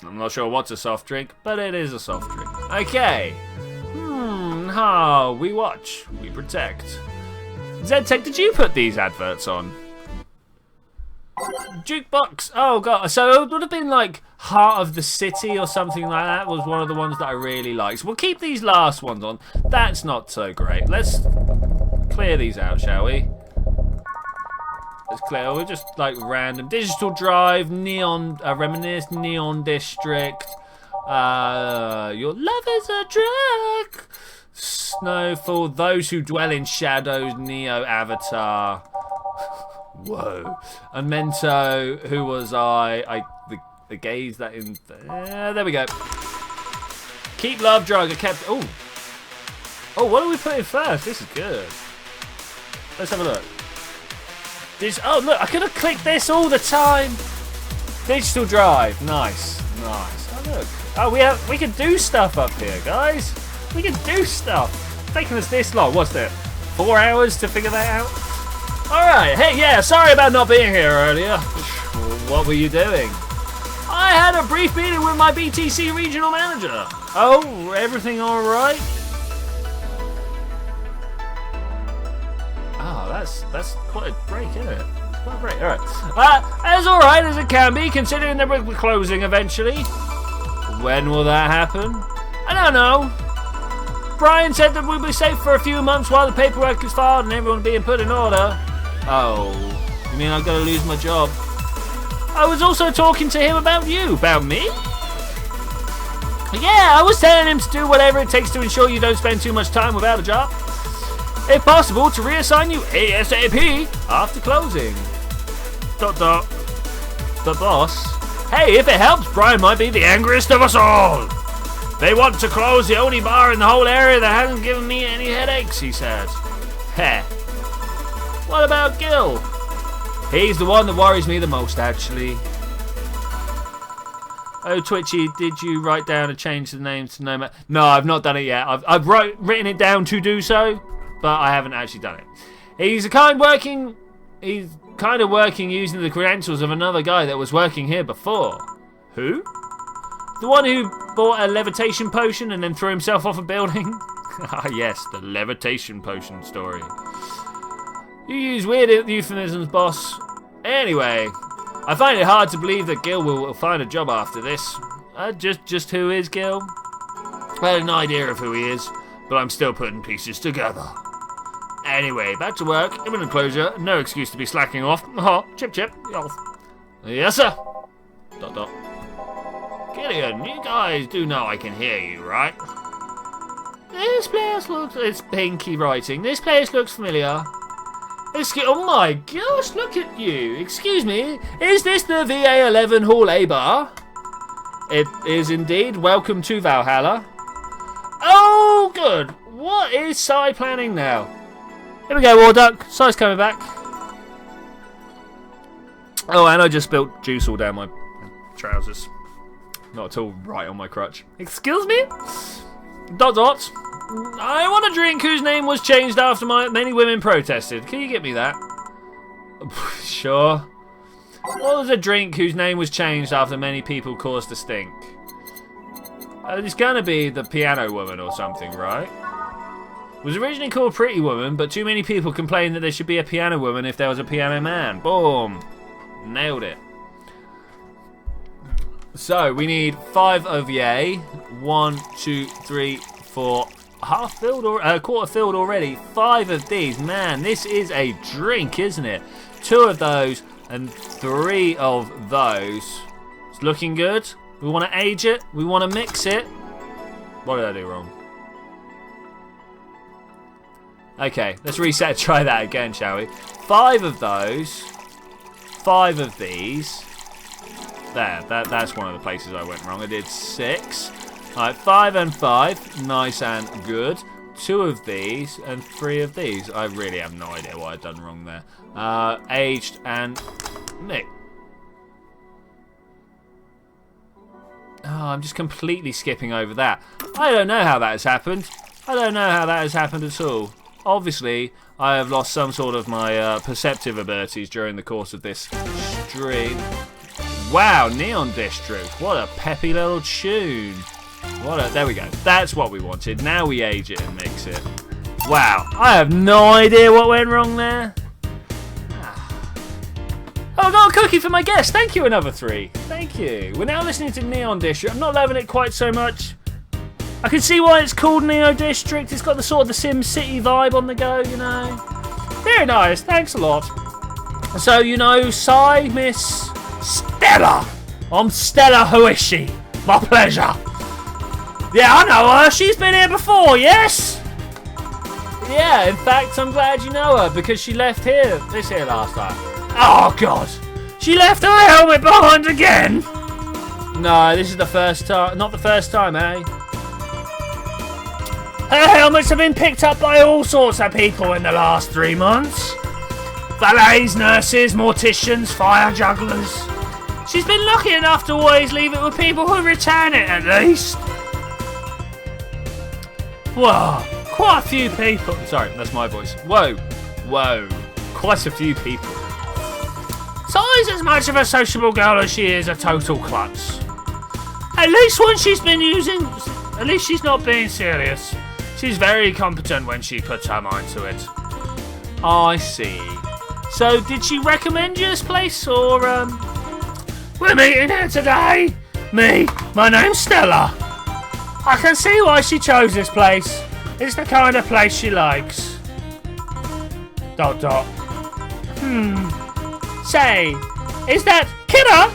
I'm not sure what's a soft drink, but it is a soft drink. Okay. We watch. We protect. ZTech, did you put these adverts on? Jukebox. Oh, God. So it would have been like Heart of the City or something like that was one of the ones that I really liked. We'll keep these last ones on. That's not so great. Let's clear these out, shall we? Let's clear. We're just like random. Digital Drive, Neon, Reminisce, Neon District. Your love is a drug. Snowfall, those who dwell in shadows, Neo Avatar. Whoa. And Mento, who was the gaze that in... there we go. Keep Love Drug, I kept... Oh, what do we put in first? This is good. Let's have a look. Oh, look, I could have clicked this all the time. Digital Drive, nice. Oh, look. Oh, we can do stuff up here, guys. We can do stuff. It's taking us this long. What's that? 4 hours to figure that out? Alright, hey, yeah, sorry about not being here earlier. What were you doing? I had a brief meeting with my BTC regional manager. Oh, everything alright? Oh, that's quite a break, isn't it? It's quite a break, alright. As alright as it can be, considering that we're closing eventually. When will that happen? I don't know. Brian said that we'll be safe for a few months while the paperwork is filed and everyone being put in order. Oh, you mean I'm going to lose my job? I was also talking to him about you. About me? Yeah, I was telling him to do whatever it takes to ensure you don't spend too much time without a job. If possible, to reassign you ASAP after closing. ... The boss. Hey, if it helps, Brian might be the angriest of us all. They want to close the only bar in the whole area that hasn't given me any headaches, he said. Heh. What about Gil? He's the one that worries me the most, actually. Oh, Twitchy, did you write down and change the name to Nomad? No, I've not done it yet. I've written it down to do so, but I haven't actually done it. He's kind of working using the credentials of another guy that was working here before. Who? The one who bought a levitation potion and then threw himself off a building? Ah, yes, the levitation potion story. You use weird euphemisms, boss. Anyway, I find it hard to believe that Gil will find a job after this. Just who is Gil? I had an idea of who he is, but I'm still putting pieces together. Anyway, back to work. Imminent closure. No excuse to be slacking off. Chip. Yes, sir. ... Gideon, you guys do know I can hear you, right? This place looks... It's pinky writing. This place looks familiar. Oh my gosh, look at you. Excuse me, is this the VA-11 Hall A bar? It is indeed. Welcome to Valhalla. Oh, good. What is Sai planning now? Here we go, War Duck. Sai's coming back. Oh, and I just spilled juice all down my trousers. Not at all right on my crutch. Excuse me? ... I want a drink whose name was changed after many women protested. Can you get me that? Sure. What was a drink whose name was changed after many people caused a stink? It's gonna be the Piano Woman or something, right? It was originally called Pretty Woman, but too many people complained that there should be a Piano Woman if there was a Piano Man. Boom. Nailed it. So, we need 5 OVA. 1, 2, 3, 4... half filled or quarter filled already. 5 of these. Man, this is a drink, isn't it? 2 of those and 3 of those. It's looking good. We want to age it. We want to mix it. What did I do wrong? Okay, let's reset and try that again, shall we? 5 of those. 5 of these. There, that's one of the places I went wrong. I did 6. Alright, 5 and 5, nice and good. 2 of these and 3 of these. I really have no idea what I've done wrong there. Aged and Nick. Oh, I'm just completely skipping over that. I don't know how that has happened. I don't know how that has happened at all. Obviously, I have lost some sort of my perceptive abilities during the course of this stream. Wow, Neon District. What a peppy little tune. There we go. That's what we wanted. Now we age it and mix it. Wow. I have no idea what went wrong there. Oh, I got a cookie for my guest. Thank you, another 3. Thank you. We're now listening to Neon District. I'm not loving it quite so much. I can see why it's called Neo District. It's got the sort of the Sim City vibe on the go, you know. Very nice. Thanks a lot. So, you know, Sai, Miss Stella. I'm Stella. Who is she? My pleasure. Yeah, I know her. She's been here before, yes? Yeah, in fact, I'm glad you know her because she left this here last time. Oh, God. She left her helmet behind again. No, this is the first time. Not the first time, eh? Her helmets have been picked up by all sorts of people in the last 3 months. Valets, nurses, morticians, fire jugglers. She's been lucky enough to always leave it with people who return it, at least. Whoa, quite a few people. Sorry, that's my voice. Whoa, quite a few people. Si's as much of a sociable girl as she is a total klutz. At least she's not being serious. She's very competent when she puts her mind to it. Oh, I see. So, did she recommend you this place, or, We're meeting here today. My name's Stella. I can see why she chose this place. It's the kind of place she likes. ... Say, is that Kidder?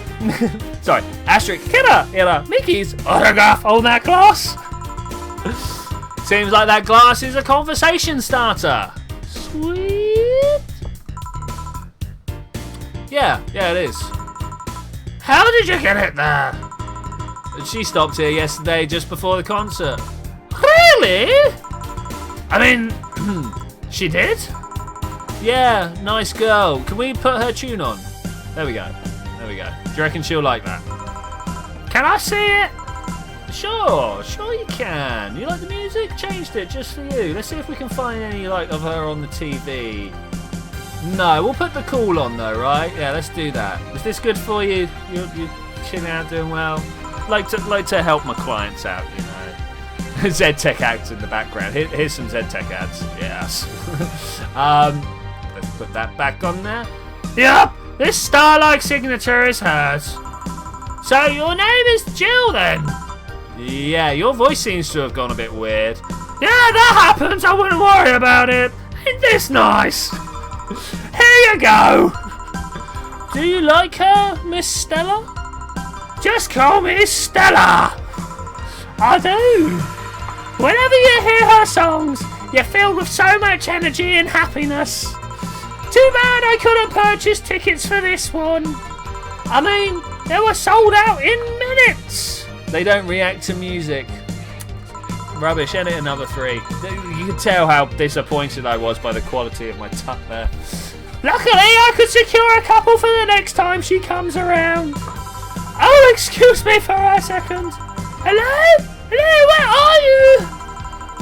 Sorry, asterisk Kidder in Mickey's autograph on that glass? Seems like that glass is a conversation starter. Sweet. Yeah, it is. How did you get it there? She stopped here yesterday just before the concert. Really? I mean, she did? Yeah, nice girl. Can we put her tune on? There we go. Do you reckon she'll like that? Can I see it? Sure you can. You like the music? Changed it just for you. Let's see if we can find any of her on the TV. No, we'll put the cool on though, right? Yeah, let's do that. Is this good for you? You're chilling out, doing well. Like to help my clients out, you know. ZTech ads in the background. Here's some ZTech ads. Yes. Let's put that back on there. Yup, this star-like signature is hers. So your name is Jill then? Yeah, your voice seems to have gone a bit weird. Yeah, that happens. I wouldn't worry about it. Ain't this nice? Here you go. Do you like her, Miss Stella? Just call me Stella. I do. Whenever you hear her songs, you're filled with so much energy and happiness. Too bad I couldn't purchase tickets for this one. I mean, they were sold out in minutes. They don't react to music. Rubbish, edit another 3. You can tell how disappointed I was by the quality of my tuck there. Luckily, I could secure a couple for the next time she comes around. Oh, excuse me for a second. Hello? Hello, where are you?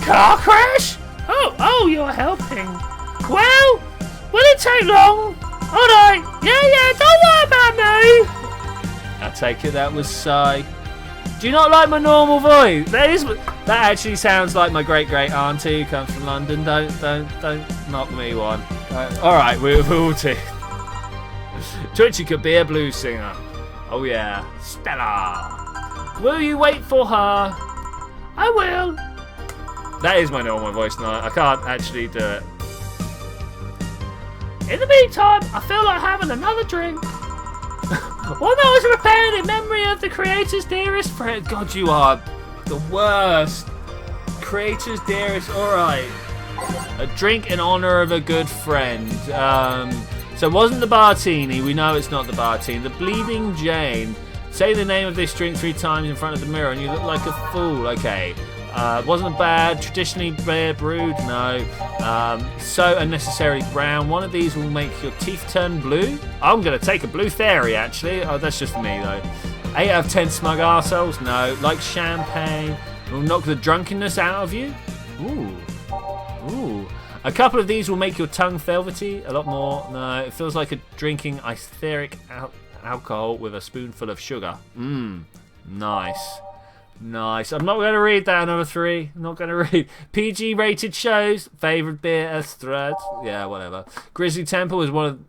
Car crash? Oh, you're helping. Well, will it take long? Alright, yeah, don't worry about me. I take it that was Cy. Do you not like my normal voice? That actually sounds like my great auntie who comes from London. Don't knock me one. Alright, we'll do. Twitchy could be a blues singer. Oh yeah, Stella. Will you wait for her? I will. That is my normal voice now. I can't actually do it. In the meantime, I feel like having another drink. One that was prepared in memory of the creator's dearest friend. God, you are the worst. Creator's dearest. Alright. A drink in honor of a good friend. So it wasn't the Bartini. We know it's not the Bartini. The Bleeding Jane. Say the name of this drink 3 times in front of the mirror and you look like a fool. Okay. Wasn't bad. Traditionally rare brewed. No. So unnecessarily brown. One of these will make your teeth turn blue. I'm going to take a blue theory, actually. Oh, that's just me, though. 8 out of 10 smug arseholes. No. Like champagne. Will knock the drunkenness out of you. Ooh. A couple of these will make your tongue velvety. A lot more. No. It feels like drinking etheric alcohol with a spoonful of sugar. Nice. I'm not going to read that number 3. I'm not going to read. PG rated shows. Favourite beer, Ysbryd. Yeah, whatever. Grizzly Temple is one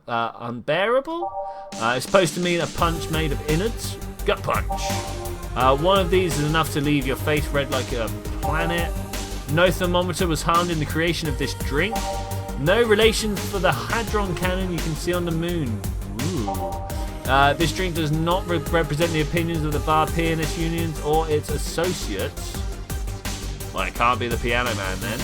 of unbearable. It's supposed to mean a punch made of innards. Gut punch. One of these is enough to leave your face red like a planet. No thermometer was harmed in the creation of this drink. No relation for the hadron cannon you can see on the moon. Ooh. This drink does not represent the opinions of the bar pianist unions or its associates. Well, it can't be the piano man then.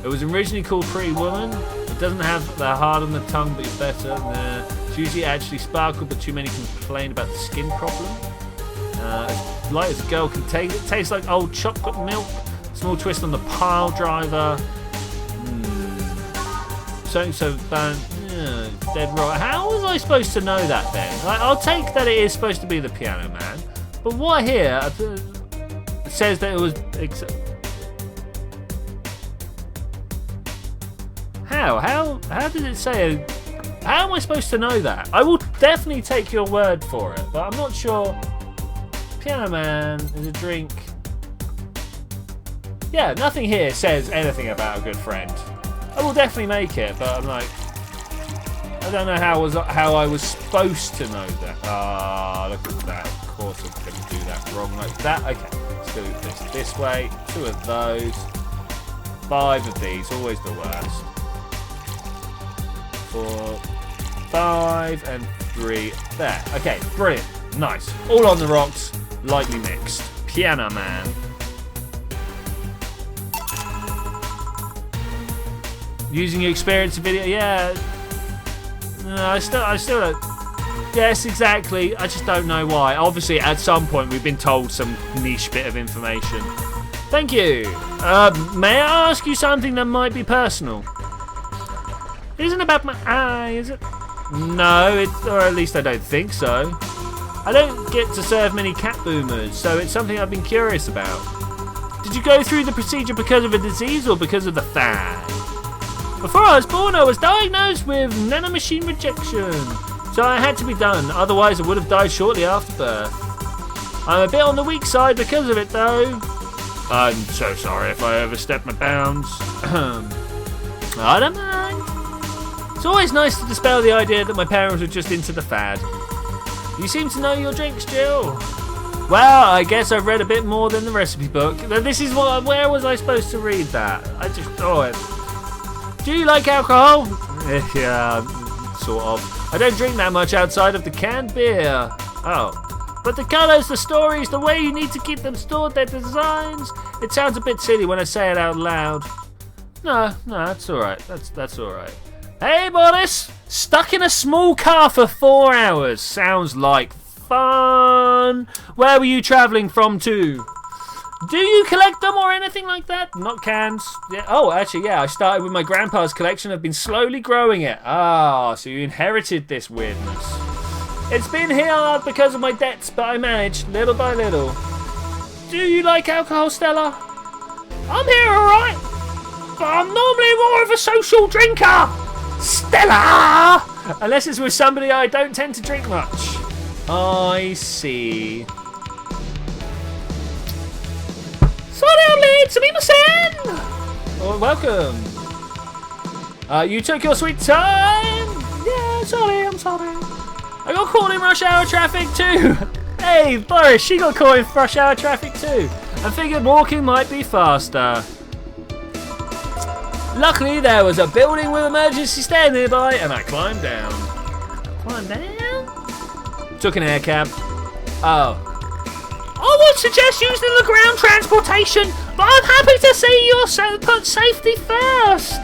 It was originally called Pretty Woman. It doesn't have the hard on the tongue, but it's better. Nah. It's usually actually sparkled, but too many complain about the skin problem. As light as a girl can take it. Tastes like old chocolate milk. Small twist on the pile driver. Something so bad. Yeah, dead right. How was I supposed to know that then? I'll take that it is supposed to be the Piano Man. But what here? It says that it was. How did it say? How am I supposed to know that? I will definitely take your word for it, but I'm not sure. Piano Man is a drink. Yeah, nothing here says anything about a good friend. I will definitely make it, but I'm like, I don't know how I was supposed to know that. Ah, look at that. Of course I'm going to do that wrong like that. Okay, let's do this way. 2 of those. 5 of these, always the worst. 4, 5, and 3 there. Okay, brilliant. Nice. All on the rocks, lightly mixed. Piano Man. Using your experience in video, yeah. No, I still don't. Yes, exactly. I just don't know why. Obviously, at some point, we've been told some niche bit of information. Thank you. May I ask you something that might be personal? It isn't about my eye, is it? No, or at least I don't think so. I don't get to serve many cat boomers, so it's something I've been curious about. Did you go through the procedure because of a disease or because of the fad? Before I was born, I was diagnosed with nanomachine rejection, so I had to be done, otherwise I would have died shortly after birth. I'm a bit on the weak side because of it, though. I'm so sorry if I overstepped my bounds. I don't mind. It's always nice to dispel the idea that my parents were just into the fad. You seem to know your drinks, Jill. Well, I guess I've read a bit more than the recipe book. This is where was I supposed to read that? I just thought it. Do you like alcohol? Yeah, sort of. I don't drink that much outside of the canned beer. Oh. But the colours, the stories, the way you need to keep them stored, their designs. It sounds a bit silly when I say it out loud. No, that's alright. That's alright. Hey, Boris! Stuck in a small car for 4 hours. Sounds like fun. Where were you travelling from to? Do you collect them or anything like that? Not cans. Yeah. Oh, actually, yeah. I started with my grandpa's collection. I've been slowly growing it. Ah, so you inherited this weirdness. It's been hard because of my debts, but I managed little by little. Do you like alcohol, Stella? I'm here, all right. But I'm normally more of a social drinker. Stella! Unless it's with somebody I don't tend to drink much. I see. Sorry I'm late, sumimasen! Oh, welcome. You took your sweet time? Yeah, I'm sorry. I got caught in rush hour traffic too. Hey, Boris, she got caught in rush hour traffic too. I figured walking might be faster. Luckily, there was a building with emergency stairs nearby, and I climbed down. Climbed down? Took an air cab. Oh. I would suggest using the ground transportation, but I'm happy to see you put safety first.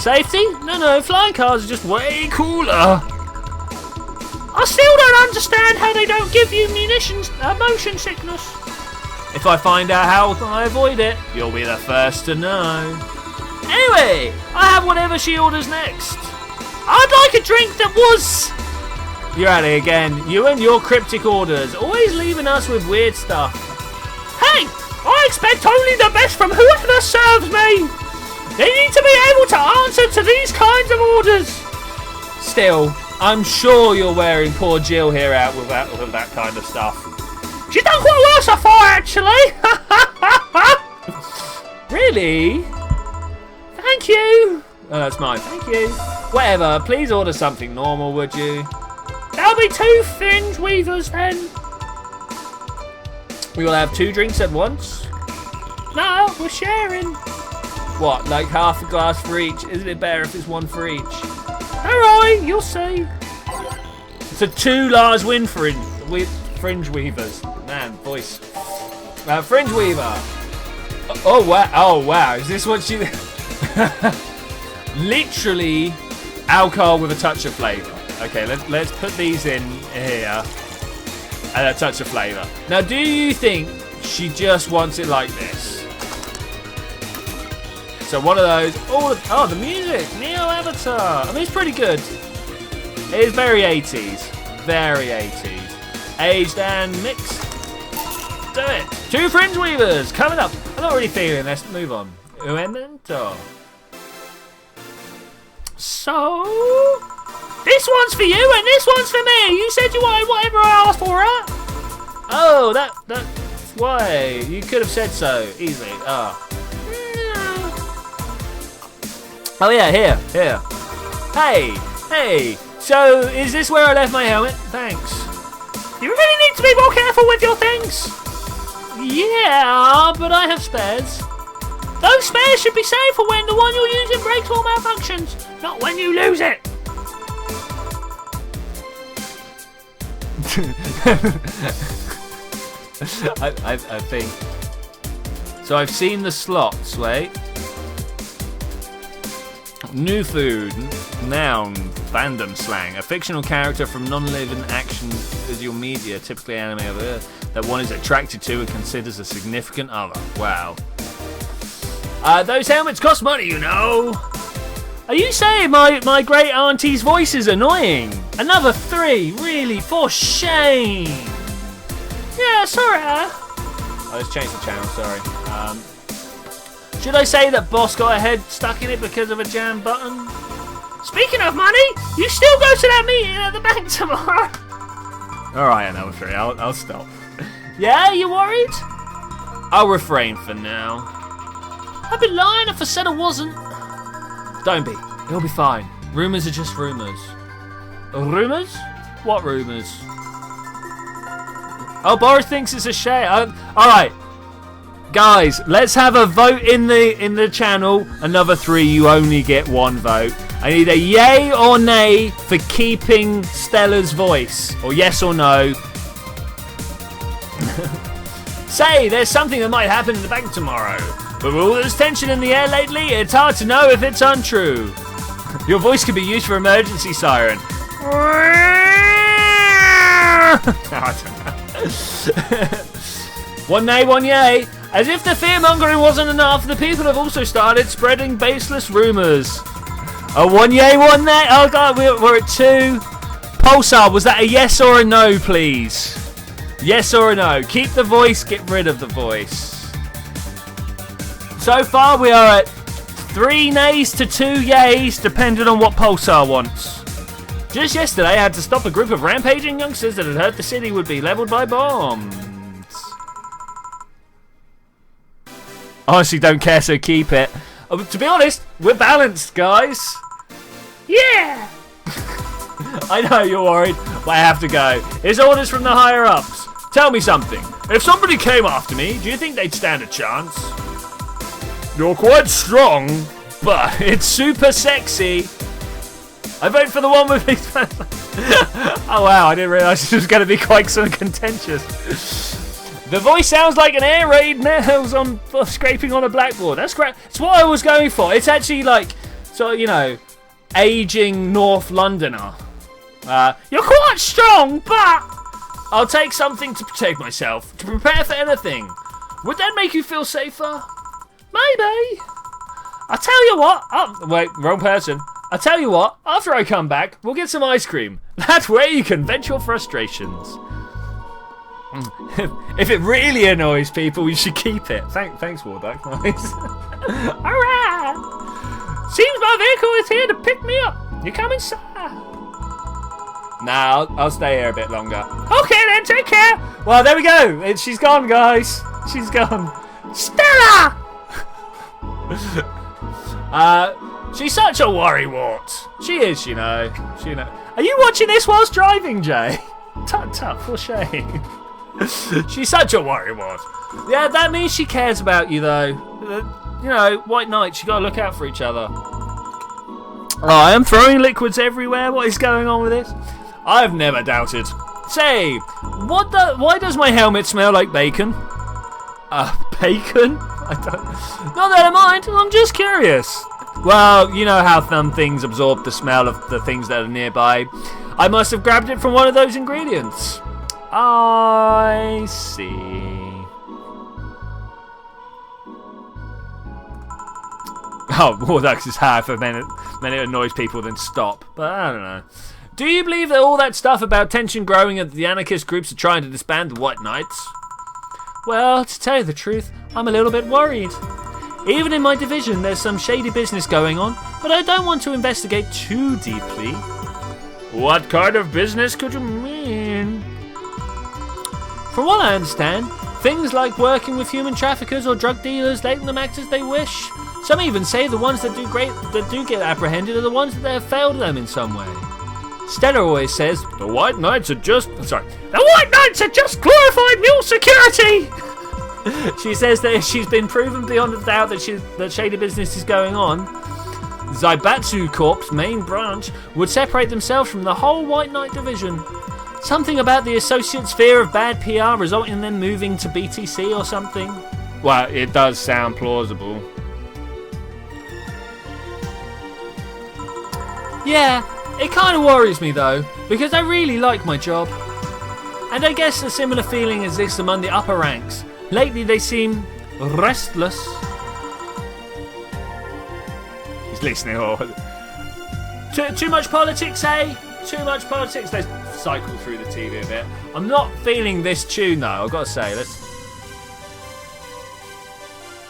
Safety? No, flying cars are just way cooler. I still don't understand how they don't give you motion sickness. If I find out how I avoid it, you'll be the first to know. Anyway, I have whatever she orders next. I'd like a drink that was... You're at it again. You and your cryptic orders, always leaving us with weird stuff. Hey, I expect only the best from whoever serves me. They need to be able to answer to these kinds of orders. Still, I'm sure you're wearing poor Jill here out with that kind of stuff. She's done quite well so far, actually. Really? Thank you. Oh, that's mine. Thank you. Whatever. Please order something normal, would you? There'll be 2 fringe weavers then. We will have 2 drinks at once. No, we're sharing. What, like half a glass for each? Isn't it better if it's 1 for each? Alright, you'll see. It's a 2 large win with fringe weavers. Man, voice. Fringe weaver. Oh wow! Oh wow! Is this what she? Literally, alcohol with a touch of flavour. Okay, let's put these in here, and a touch of flavour. Now, do you think she just wants it like this? So one of those. Oh, the music, Neo Avatar. I mean, it's pretty good. It is very 80s, very 80s. Aged and mixed. Do it. 2 Fringe Weavers coming up. I'm not really feeling. Let's move on. Uemento. So, this one's for you and this one's for me. You said you wanted whatever I asked for, right? Oh, that's why. You could have said so easily. Oh yeah, here. Hey. So, is this where I left my helmet? Thanks. You really need to be more careful with your things. Yeah, but I have spares. Those spares should be saved for when the one you're using breaks or malfunctions, not when you lose it. I think. So I've seen the slots, wait. New food, noun, fandom slang. A fictional character from non-living action visual media, typically anime that one is attracted to and considers a significant other. Wow. Those helmets cost money, you know. Are you saying my great auntie's voice is annoying? Another 3, really? For shame. Yeah, sorry. Oh, let's change the channel, sorry. Should I say that Boss got a head stuck in it because of a jammed button? Speaking of money, you still go to that meeting at the bank tomorrow. Alright, another 3. I'll stop. Yeah, you worried? I'll refrain for now. I'd be lying if I said I wasn't. Don't be. It'll be fine. Rumours are just rumours. Rumours? What rumours? Oh, Boris thinks it's a shame. Alright. Guys, let's have a vote in the channel. Another 3, you only get 1 vote. I need a yay or nay for keeping Stella's voice. Or yes or no. Say, there's something that might happen in the bank tomorrow. But with all this tension in the air lately, it's hard to know if it's untrue. Your voice could be used for emergency siren. One nay, one yay. As if the fear-mongering wasn't enough, the people have also started spreading baseless rumours. A 1 yay, 1 nay. Oh god, we're at 2. Pulsar, was that a yes or a no, please? Yes or a no? Keep the voice, get rid of the voice. So far, we are at 3 nays to 2 yays, depending on what Pulsar wants. Just yesterday, I had to stop a group of rampaging youngsters that had heard the city would be leveled by bombs. Honestly, don't care, so keep it. To be honest, we're balanced, guys. Yeah! I know you're worried, but I have to go. It's orders from the higher-ups. Tell me something. If somebody came after me, do you think they'd stand a chance? You're quite strong, but it's super sexy. I vote for the one with these. Oh wow, I didn't realise it was going to be quite so contentious. The voice sounds like an air raid nails on scraping on a blackboard. That's great. It's what I was going for. It's actually like, so you know, aging North Londoner. You're quite strong, but I'll take something to protect myself, to prepare for anything. Would that make you feel safer? Maybe. I'll tell you what. Oh, wait, wrong person. I'll tell you what. After I come back, we'll get some ice cream. That's where you can vent your frustrations. If it really annoys people, you should keep it. Thanks, Warduck. Nice. Alright. Seems my vehicle is here to pick me up. You come inside. Nah, I'll stay here a bit longer. Okay then, take care. Well, there we go. She's gone, guys. She's gone. Stella! She's such a worrywart. She is, you know. Are you watching this whilst driving, Jay? Tut tut, for shame. She's such a worrywart. Yeah, that means she cares about you, though. You know, White Knights, you gotta look out for each other. Oh, I am throwing liquids everywhere. What is going on with this? I've never doubted. Say, why does my helmet smell like bacon? Bacon? Not that I mind, I'm just curious. Well, you know how some things absorb the smell of the things that are nearby. I must have grabbed it from one of those ingredients. I see. Oh, well, that's just how for a minute it annoys people, then stop. But I don't know. Do you believe that all that stuff about tension growing and the anarchist groups are trying to disband the White Knights? Well, to tell you the truth, I'm a little bit worried. Even in my division, there's some shady business going on, but I don't want to investigate too deeply. What kind of business could you mean? From what I understand, things like working with human traffickers or drug dealers, letting them act as they wish. Some even say the ones that do get apprehended are the ones that have failed them in some way. Stella always says, the White Knights are just glorified mule security! She says that if she's been proven beyond a doubt that shady business is going on, Zaibatsu Corp's main branch would separate themselves from the whole White Knight division. Something about the Associates' fear of bad PR resulting in them moving to BTC or something. Well, it does sound plausible. Yeah, it kind of worries me though, because I really like my job. And I guess a similar feeling exists among the upper ranks. Lately they seem restless. He's listening. Too much politics, eh? Too much politics. Let's cycle through the TV a bit. I'm not feeling this tune though, I've got to say. Let's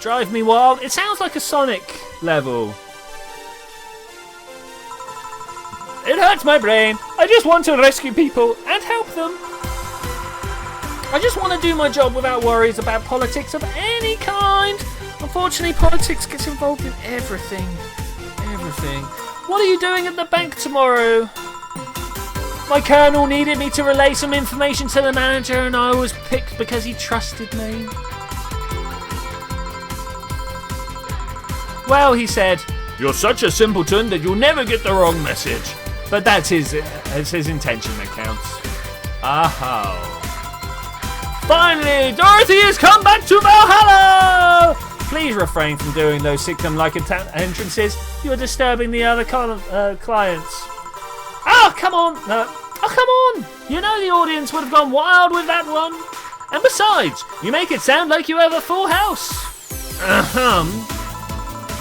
Drive Me Wild. It sounds like a Sonic level. It hurts my brain. I just want to rescue people and help them. I just want to do my job without worries about politics of any kind. Unfortunately, politics gets involved in everything. Everything. What are you doing at the bank tomorrow? My colonel needed me to relay some information to the manager and I was picked because he trusted me. Well, he said, you're such a simpleton that you'll never get the wrong message. But it's his intention that counts. Oh. Finally, Dorothy has come back to Valhalla! Please refrain from doing those sitcom-like entrances. You're disturbing the other clients. Oh, come on! No. Oh, come on! You know the audience would have gone wild with that one. And besides, you make it sound like you have a full house.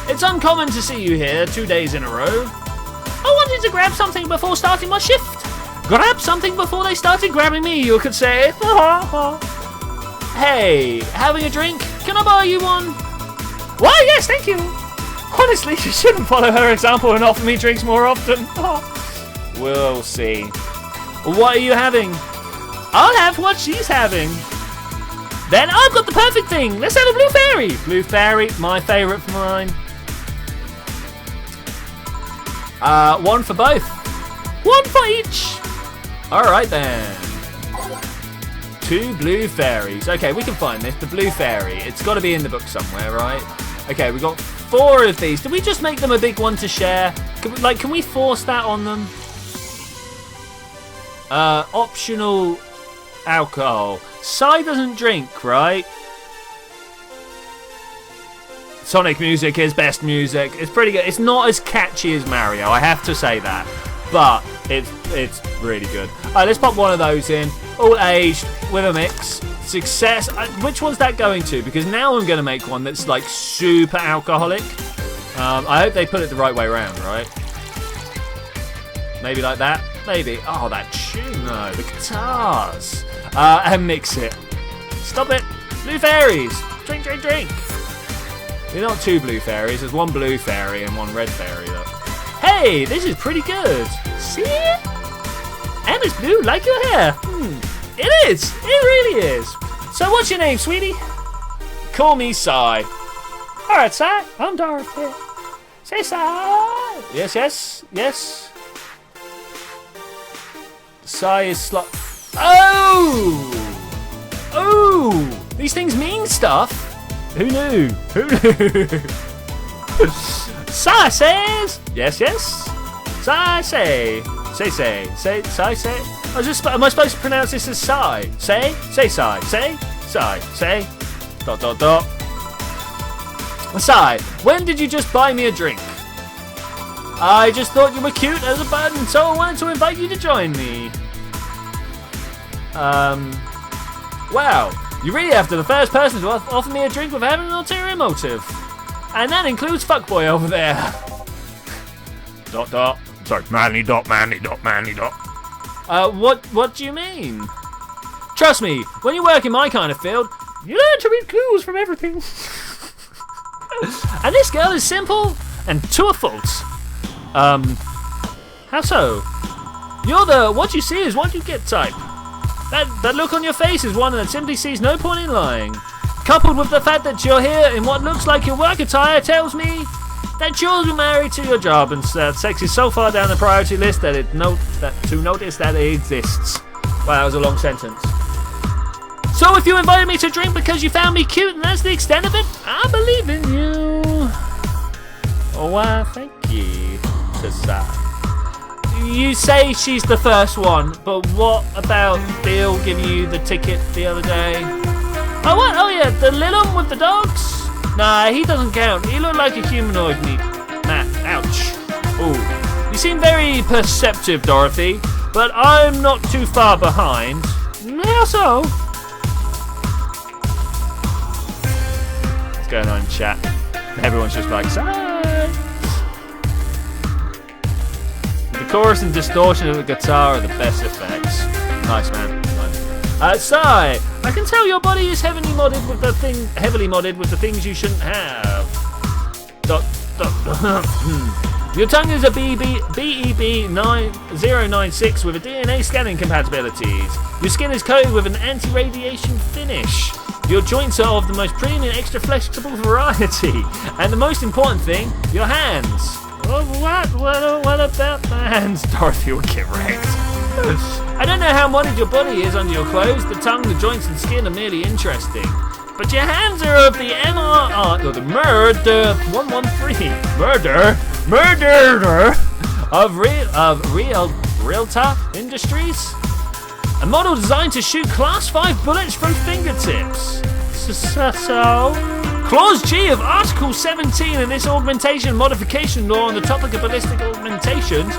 It's uncommon to see you here 2 days in a row. I wanted to grab something before starting my shift. Grab something before they started grabbing me, you could say. Hey, having a drink? Can I buy you one? Why, yes, thank you. Honestly, you shouldn't follow her example and offer me drinks more often. We'll see. What are you having? I'll have what she's having. Then I've got the perfect thing. Let's have a Blue Fairy. Blue Fairy, my favourite for mine. One for both. One for each. Alright then. 2 blue fairies. Okay, we can find this. The blue fairy. It's got to be in the book somewhere, right? Okay, we got 4 of these. Did we just make them a big one to share? Can we force that on them? Optional alcohol. Sai doesn't drink, right? Sonic music is best music. It's pretty good. It's not as catchy as Mario, I have to say that. But it's really good. Alright, let's pop one of those in. All aged, with a mix. Success. Which one's that going to? Because now I'm going to make one that's like super alcoholic. I hope they put it the right way around, right? Maybe like that? Maybe. Oh, that tune though. The guitars. And mix it. Stop it. Blue fairies. Drink, drink, drink. There's not 2 blue fairies. There's 1 blue fairy and 1 red fairy. Look. Hey, this is pretty good. See? And it's blue like your hair. It is. It really is. So what's your name, sweetie? Call me Sai. Alright, Sai. I'm Dorothy. Say Sai. Yes, yes, yes. Sai is Oh! Oh! These things mean stuff. Who knew? Who knew? Sai says. Yes, yes. Sai say. Say, say. Say, Sai say. Am I supposed to pronounce this as Sai? Say? Say Sai. Say? Sai. Say? Dot, dot, dot. Aside, when did you just buy me a drink? I just thought you were cute as a bud, and so I wanted to invite you to join me. Wow, you really have to be the first person to offer me a drink with having an ulterior motive. And that includes fuckboy over there. ... Sorry, manly dot. What do you mean? Trust me, when you work in my kind of field, you learn to read clues from everything. And this girl is simple and to a fault. How so? You're the what you see is what you get type. That look on your face is one that simply sees no point in lying. Coupled with the fact that you're here in what looks like your work attire tells me that you're married to your job, and sex is so far down the priority list that to notice that it exists. Wow, that was a long sentence. So if you invited me to drink because you found me cute and that's the extent of it, I believe in you. Oh, wow, thank you, Tessa. You say she's the first one, but what about Bill giving you the ticket the other day? Oh, what? Oh, yeah, the little one with the dogs? Nah, he doesn't count. He looked like a humanoid meat. Matt, ouch. Ooh. You seem very perceptive, Dorothy, but I'm not too far behind. How so? What's going on in chat? Everyone's just like, sigh. The chorus and distortion of the guitar are the best effects. Nice, man. Nice. Sigh. I can tell your body is heavily modded with the things you shouldn't have. Your tongue is a BEB9096 with a DNA scanning compatibilities. Your skin is coated with an anti-radiation finish. Your joints are of the most premium extra flexible variety. And the most important thing, your hands. What about my hands? Dorothy will get wrecked. I don't know how modded your body is under your clothes. The tongue, the joints and skin are merely interesting. But your hands are of the MOAR, or the murder 113. Murderer of Realtor Industries. A model designed to shoot class 5 bullets from fingertips. So? Clause G of Article 17 in this augmentation modification law on the topic of ballistic augmentations.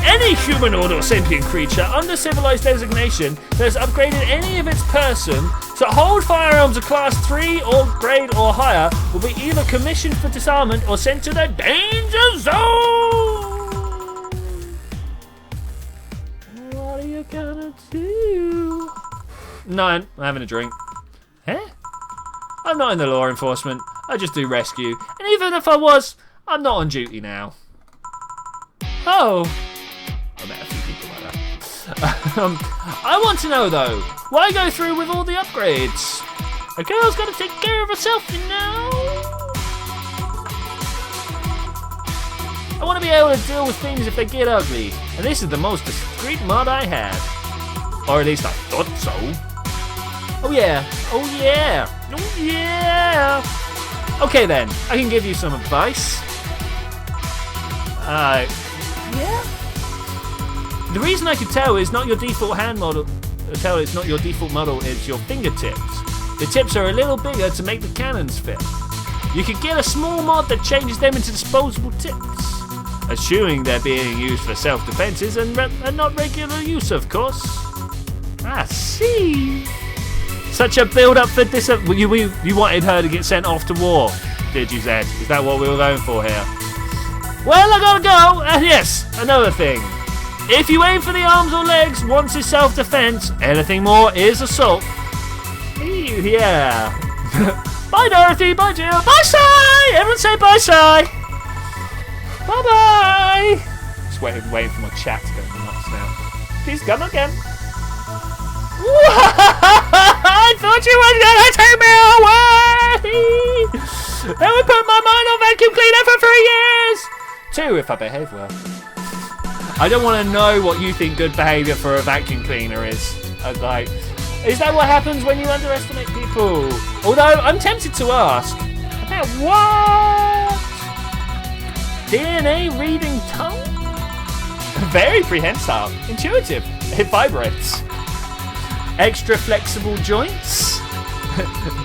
Any humanoid or sentient creature under civilized designation that has upgraded any of its person to hold firearms of class 3 or grade or higher will be either commissioned for disarmament or sent to the danger zone. What are you gonna do? No, I'm having a drink. Huh? I'm not in the law enforcement. I just do rescue. And even if I was, I'm not on duty now. Oh. I met a few people like that. I want to know though, why go through with all the upgrades? A girl's got to take care of herself, you know. I want to be able to deal with things if they get ugly, and this is the most discreet mod I had. Or at least I thought so. Oh yeah, oh yeah, oh yeah. Okay then, I can give you some advice. Yeah. The reason I could tell is not your default hand model. It's not your default model. It's your fingertips. The tips are a little bigger to make the cannons fit. You could get a small mod that changes them into disposable tips, assuming they're being used for self-defenses and not regular use, of course. I see. Such a build-up for this. You wanted her to get sent off to war, did you, Zed? Is that what we were going for here? Well, I gotta go. And yes, another thing. If you aim for the arms or legs, once it's self-defense. Anything more is assault. Ew, yeah. Bye, Dorothy. Bye, Jill. Bye, Sai. Everyone say bye, Sai. Bye-bye. Just waiting for my chat to go nuts now. Please come again. I thought you were gonna take me away. That would put my mind on vacuum cleaner for 3 years. 2 if I behave well. I don't want to know what you think good behaviour for a vacuum cleaner is. Like, is that what happens when you underestimate people? Although I'm tempted to ask about what? DNA reading tongue? Very prehensile, intuitive. It vibrates. Extra flexible joints?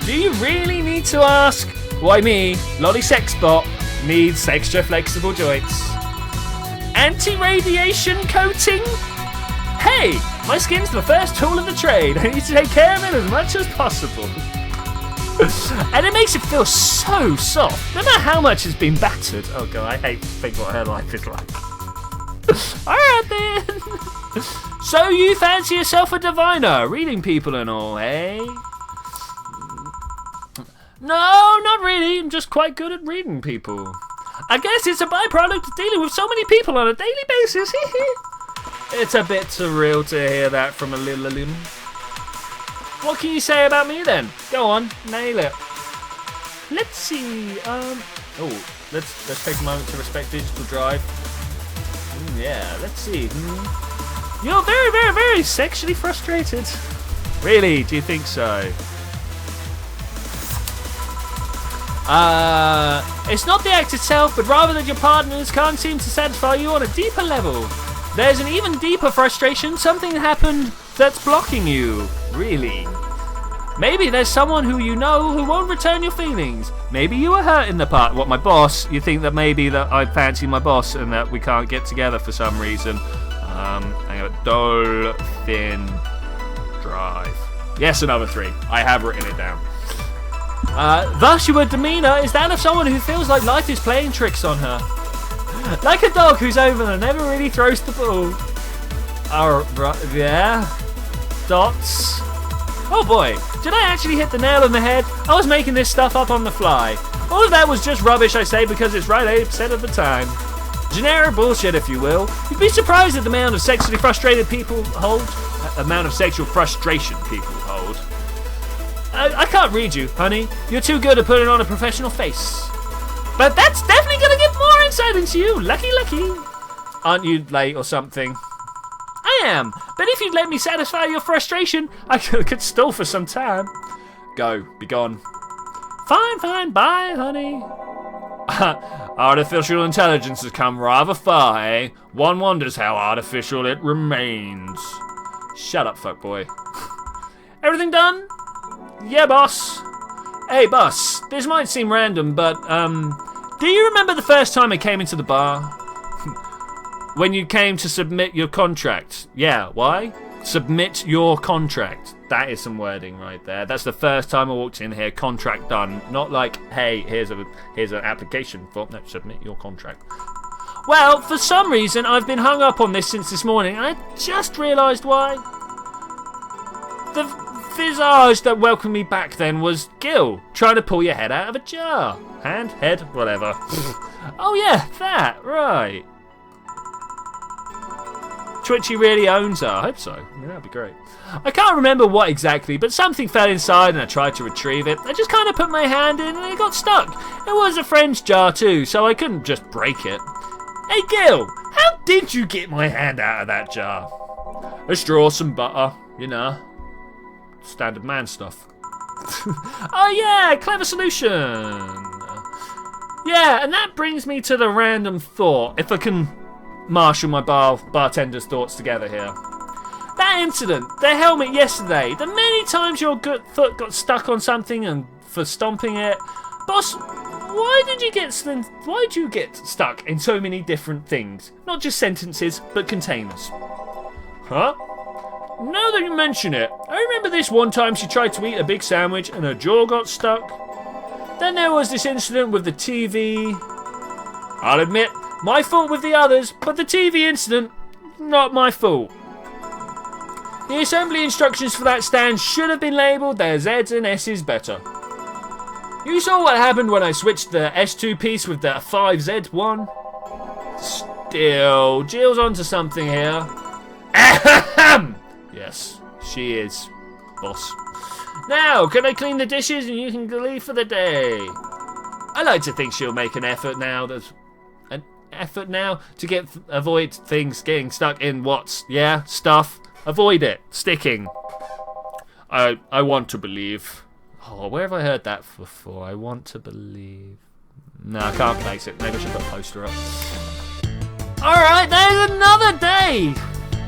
Do you really need to ask? Why me, lolly sex bot, needs extra flexible joints. Anti-radiation coating? Hey, my skin's the first tool of the trade. I need to take care of it as much as possible. And it makes it feel so soft, no matter how much has been battered. Oh god, I hate to think what her life is like. Alright then. So you fancy yourself a diviner, reading people and all, eh? No, not really. I'm just quite good at reading people. I guess it's a byproduct of dealing with so many people on a daily basis. It's a bit surreal to hear that from a little limb. What can you say about me then? Go on, nail it. Let's see. Let's take a moment to respect digital drive. Yeah, let's see. You're very, very, very sexually frustrated. Really? Do you think so? It's not the act itself, but rather that your partners can't seem to satisfy you on a deeper level. There's an even deeper frustration. Something happened that's blocking you. Really? Maybe there's someone who you know who won't return your feelings. Maybe you were hurt in the past. What, my boss? You think that maybe that I fancy my boss and that we can't get together for some reason? Hang on. Dolphin Drive. Yes, another 3. I have written it down. Thus your demeanour is that of someone who feels like life is playing tricks on her. Like a dog who's over and never really throws the ball. Right, yeah. Dots. Oh boy, did I actually hit the nail on the head? I was making this stuff up on the fly. All of that was just rubbish, I say, because it's right 80% of the time. Generic bullshit, if you will. You'd be surprised at the amount of sexually frustrated people hold. Amount of sexual frustration people hold. I can't read you, honey. You're too good at putting on a professional face. But that's definitely gonna give more insight into you. Lucky, lucky. Aren't you late or something? I am. But if you'd let me satisfy your frustration, I could stall for some time. Go. Be gone. Fine, fine. Bye, honey. Artificial intelligence has come rather far, eh? One wonders how artificial it remains. Shut up, fuckboy. Everything done? Yeah, boss. Hey, boss. This might seem random, but, do you remember the first time I came into the bar? When you came to submit your contract. Yeah, why? Submit your contract. That is some wording right there. That's the first time I walked in here, contract done. Not like, hey, here's an application form. No, submit your contract. Well, for some reason, I've been hung up on this since this morning, and I just realised why. The visage that welcomed me back then was Gil, trying to pull your head out of a jar. Hand, head, whatever. Oh yeah, that, right. Twitchy really owns her. I hope so. Yeah, that'd be great. I can't remember what exactly, but something fell inside and I tried to retrieve it. I just kind of put my hand in and it got stuck. It was a friend's jar too, so I couldn't just break it. Hey Gil, how did you get my hand out of that jar? A straw, some butter, you know. Standard man stuff. Oh yeah, clever solution. Yeah, and that brings me to the random thought, if I can marshal my bartender's thoughts together here. That incident, the helmet yesterday, the many times your good foot got stuck on something and for stomping it. Boss, why did you get stuck in so many different things? Not just sentences, but containers. Huh? Now that you mention it, I remember this one time she tried to eat a big sandwich and her jaw got stuck. Then there was this incident with the TV. I'll admit, my fault with the others, but the TV incident, not my fault. The assembly instructions for that stand should have been labelled their Z's and S's better. You saw what happened when I switched the S2 piece with the 5Z1? Still, Jill's onto something here. Ahem! Yes, she is, boss. Now, can I clean the dishes and you can leave for the day? I like to think she'll make an effort now. There's an effort now to avoid things getting stuck in stuff. Avoid it. Sticking. I want to believe. Oh, where have I heard that before? I want to believe. No, I can't place it. Maybe I should put a poster up. Alright, there's another day!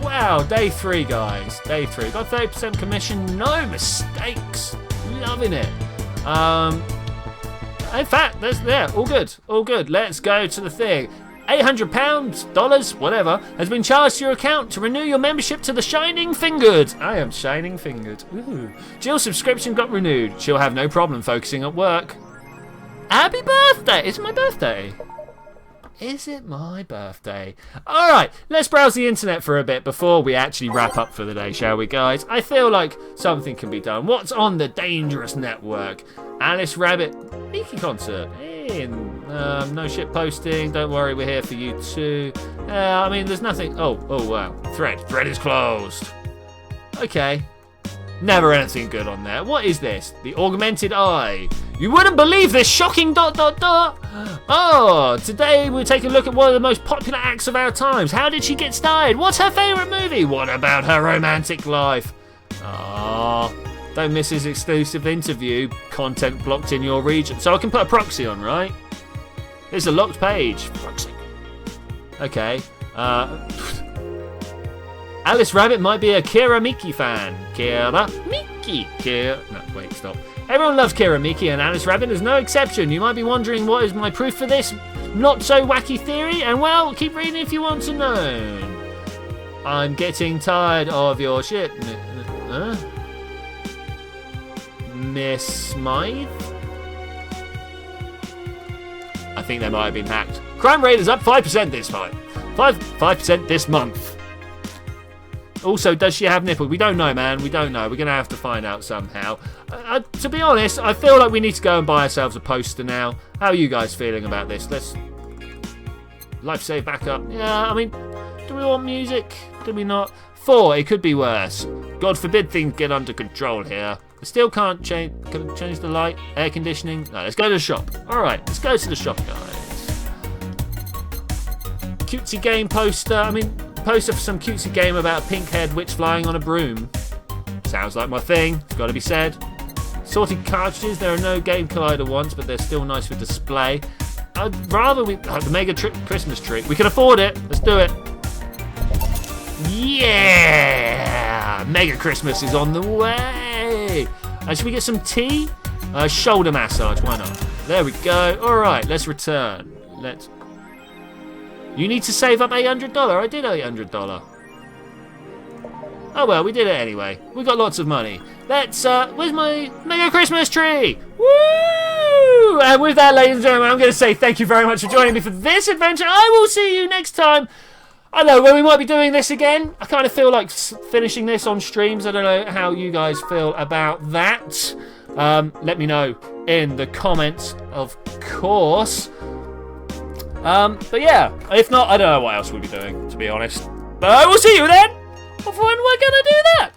Wow, day 3, guys. Day 3. Got 30% commission, no mistakes. Loving it. In fact, all good, all good. Let's go to the thing. £800, dollars, whatever, has been charged to your account to renew your membership to the Shining Fingered. I am Shining Fingered. Ooh. Jill's subscription got renewed. She'll have no problem focusing at work. Happy birthday! It's my birthday. Is it my birthday? Alright, let's browse the internet for a bit before we actually wrap up for the day, shall we, guys? I feel like something can be done. What's on the dangerous network? Alice Rabbit Mickey concert. No shit posting. Don't worry, we're here for you too. I mean, there's nothing. Oh wow. Thread is closed. Okay. Never anything good on there. What is this? The augmented eye. You wouldn't believe this shocking ... Oh, today we'll take a look at one of the most popular acts of our times. How did she get started? What's her favourite movie? What about her romantic life? Don't miss his exclusive interview. Content blocked in your region. So I can put a proxy on, right? It's a locked page. Proxy. Okay. Alice Rabbit might be a Kira Miki fan. Kira Miki. No, wait, stop. Everyone loves Kira Miki, and Alice Rabbit is no exception. You might be wondering what is my proof for this not so wacky theory, and well, keep reading if you want to know. I'm getting tired of your shit. Miss Smythe? I think they might have been hacked. Crime rate is up 5% this time. 5% this month. Also, does she have nipples? We don't know, man. We don't know. We're going to have to find out somehow. To be honest, I feel like we need to go and buy ourselves a poster now. How are you guys feeling about this? Let's... Life save backup. Yeah, I mean, do we want music? Do we not? 4, it could be worse. God forbid things get under control here. I still can't change the light, air conditioning. No, let's go to the shop. Alright, let's go to the shop, guys. Cutesy game poster. I mean, poster for some cutesy game about a pink-haired witch flying on a broom. Sounds like my thing. It's got to be said. Sorted cartridges. There are no Game Collider ones, but they're still nice for display. I'd rather the Mega Christmas tree. We can afford it. Let's do it. Yeah! Mega Christmas is on the way. Should we get some tea? Shoulder massage. Why not? There we go. All right. Let's return. You need to save up $800. I did $800. Oh well, we did it anyway. We got lots of money. Where's my Mega Christmas tree? Woo! And with that, ladies and gentlemen, I'm going to say thank you very much for joining me for this adventure. I will see you next time. I don't know when we might be doing this again. I kind of feel like finishing this on streams. I don't know how you guys feel about that. Let me know in the comments, of course. But yeah, if not, I don't know what else we'll be doing, to be honest. But I will see you then, when we're going to do that.